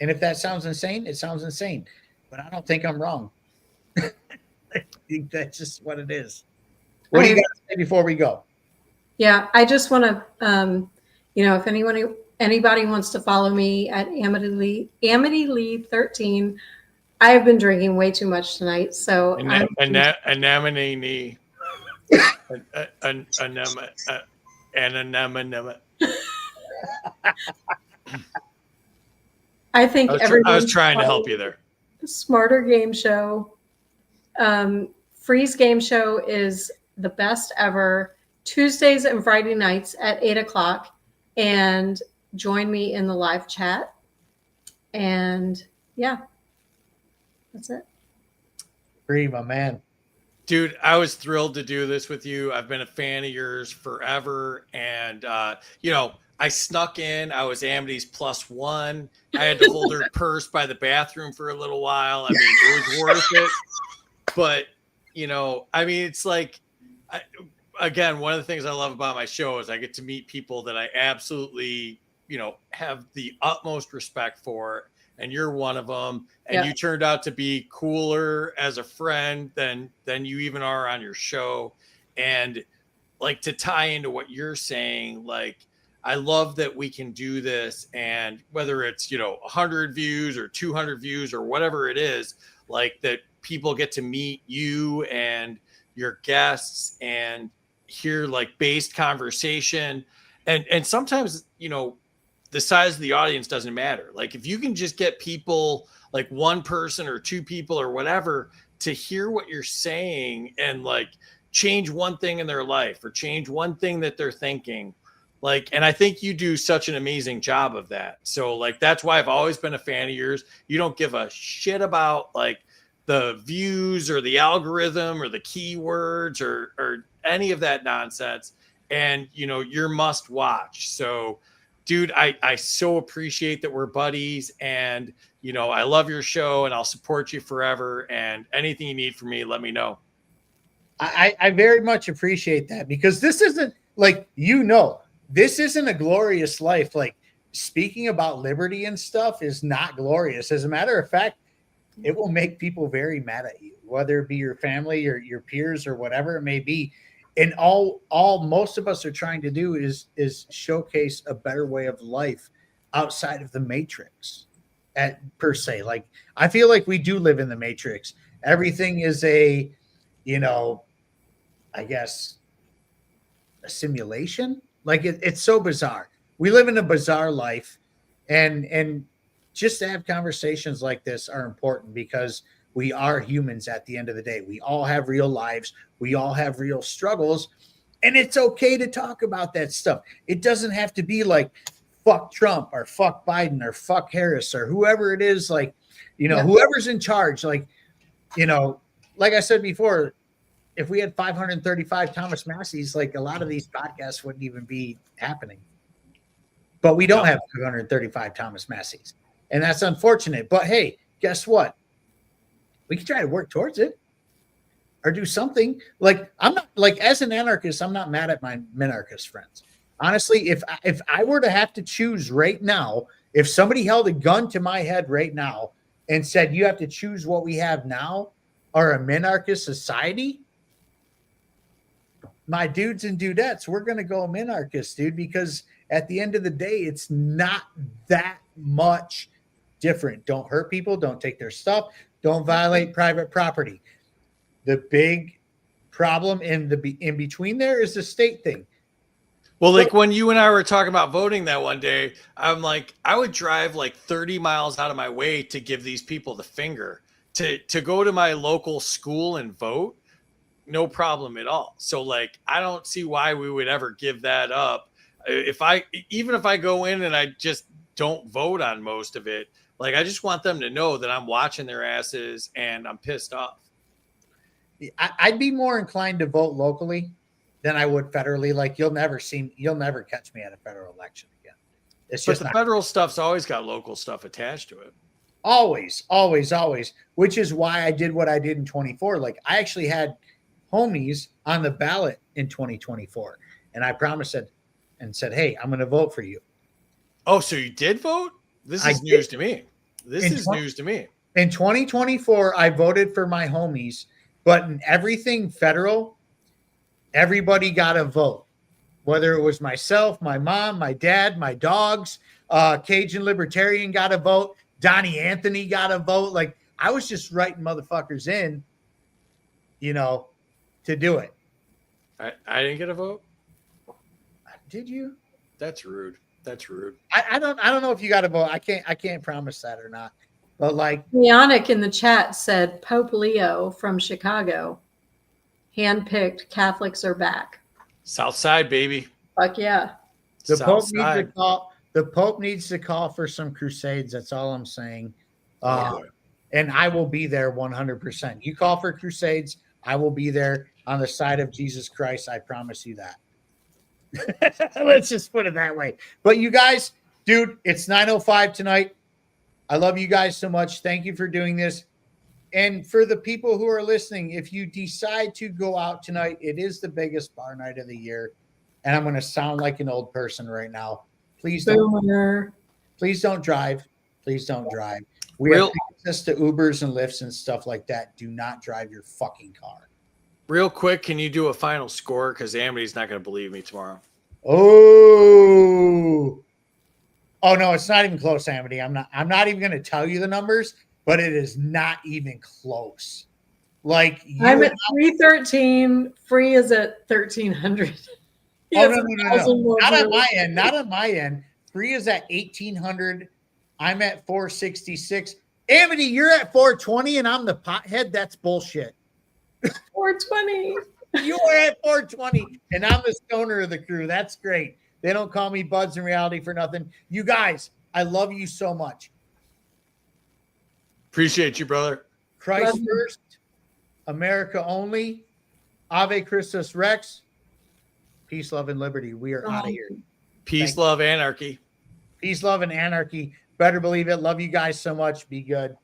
And if that sounds insane, it sounds insane. But I don't think I'm wrong. I think that's just what it is. What do you got to say before we go?
Yeah, I just want to, if anybody wants to follow me at Amity Lee 13, I have been drinking way too much tonight. So
anemone.
I think
I was trying to help you there.
Smarter Game Show. Freeze Game Show is the best ever. Tuesdays and Friday nights at 8:00, and join me in the live chat. And yeah, that's it.
Free, my man.
Dude, I was thrilled to do this with you. I've been a fan of yours forever. And, I snuck in. I was Amity's +1. I had to hold her purse by the bathroom for a little while. I mean, it was worth it. But, it's like, again, one of the things I love about my show is I get to meet people that I absolutely, have the utmost respect for. And you're one of them. And you turned out to be cooler as a friend than you even are on your show. And like to tie into what you're saying, like, I love that we can do this, and whether it's, 100 views or 200 views or whatever it is, like that people get to meet you and your guests and hear like based conversation. And sometimes, the size of the audience doesn't matter. Like if you can just get people, like one person or two people or whatever, to hear what you're saying and like change one thing in their life or change one thing that they're thinking. Like, and I think you do such an amazing job of that. So like, that's why I've always been a fan of yours. You don't give a shit about like the views or the algorithm or the keywords or any of that nonsense. And, you're must watch. So dude, I so appreciate that we're buddies, and, I love your show and I'll support you forever, and anything you need from me, let me know.
I very much appreciate that, because this isn't like, this isn't a glorious life. Like speaking about liberty and stuff is not glorious. As a matter of fact, it will make people very mad at you, whether it be your family or your peers or whatever it may be. And all most of us are trying to do is showcase a better way of life outside of the matrix per se. Like I feel like we do live in the matrix. Everything is I guess a simulation. Like it's so bizarre. We live in a bizarre life, and just to have conversations like this are important, because we are humans at the end of the day. We all have real lives. We all have real struggles, and it's okay to talk about that stuff. It doesn't have to be like fuck Trump or fuck Biden or fuck Harris or whoever it is. Like, whoever's in charge, like I said before, if we had 535 Thomas Masseys, like a lot of these podcasts wouldn't even be happening. But we don't have 535 Thomas Masseys, and that's unfortunate. But hey, guess what? We can try to work towards it or do something. Like I'm not like, as an anarchist, I'm not mad at my minarchist friends. Honestly, if I were to have to choose right now, if somebody held a gun to my head right now and said, you have to choose what we have now or a minarchist society, my dudes and dudettes, we're going to go minarchist, dude, because at the end of the day, it's not that much different. Don't hurt people. Don't take their stuff. Don't violate private property. The big problem in between there is the state thing.
Well, like when you and I were talking about voting that one day, I'm like, I would drive like 30 miles out of my way to give these people the finger to go to my local school and vote. No problem at all. So like, I don't see why we would ever give that up. Even if I go in and I just don't vote on most of it, like, I just want them to know that I'm watching their asses and I'm pissed off.
I'd be more inclined to vote locally than I would federally. Like you'll never catch me at a federal election again. It's just
the federal stuff's always got local stuff attached to it.
Always, always, always, which is why I did what I did in 24. Like I actually had homies on the ballot in 2024, and I promised it and said, hey, I'm going to vote for you.
Oh, so you did vote? This is news to me. This is news to me.
In 2024, I voted for my homies, but in everything federal, everybody got a vote. Whether it was myself, my mom, my dad, my dogs, Cajun Libertarian got a vote. Donnie Anthony got a vote. Like I was just writing motherfuckers in, to do it.
I didn't get a vote.
Did you?
That's rude. That's rude.
I don't know if you got a vote. I can't promise that or not. But like
Yannick in the chat said Pope Leo from Chicago. Handpicked Catholics are back.
South Side, baby.
Fuck yeah.
The Pope needs to call for some crusades. That's all I'm saying. And I will be there 100%. You call for crusades, I will be there on the side of Jesus Christ. I promise you that. Let's just put it that way. But you guys, dude, it's 9:05 tonight. I love you guys so much. Thank you for doing this. And for the people who are listening, if you decide to go out tonight, it is the biggest bar night of the year. And I'm going to sound like an old person right now. Please don't drive. Please don't drive. We have access to Ubers and Lyfts and stuff like that. Do not drive your fucking car.
Real quick, can you do a final score? Because Amity's not going to believe me tomorrow.
Oh no, it's not even close, Amity. I'm not even going to tell you the numbers, but it is not even close. Like
I'm at 313. Free is at 1,300.
Oh no. Not on my end. Not on my end. Free is at 1,800. I'm at 466. Amity, you're at 420, and I'm the pothead. That's bullshit.
420.
You are at 420, and I'm the stoner of the crew. That's great. They don't call me Buds in reality for nothing. You guys, I love you so much.
Appreciate you, brother.
Christ first, America only. Ave Christus Rex. Peace, love, and liberty. We are out of here.
Peace, love, anarchy.
Peace, love, and anarchy. Better believe it. Love you guys so much. Be good.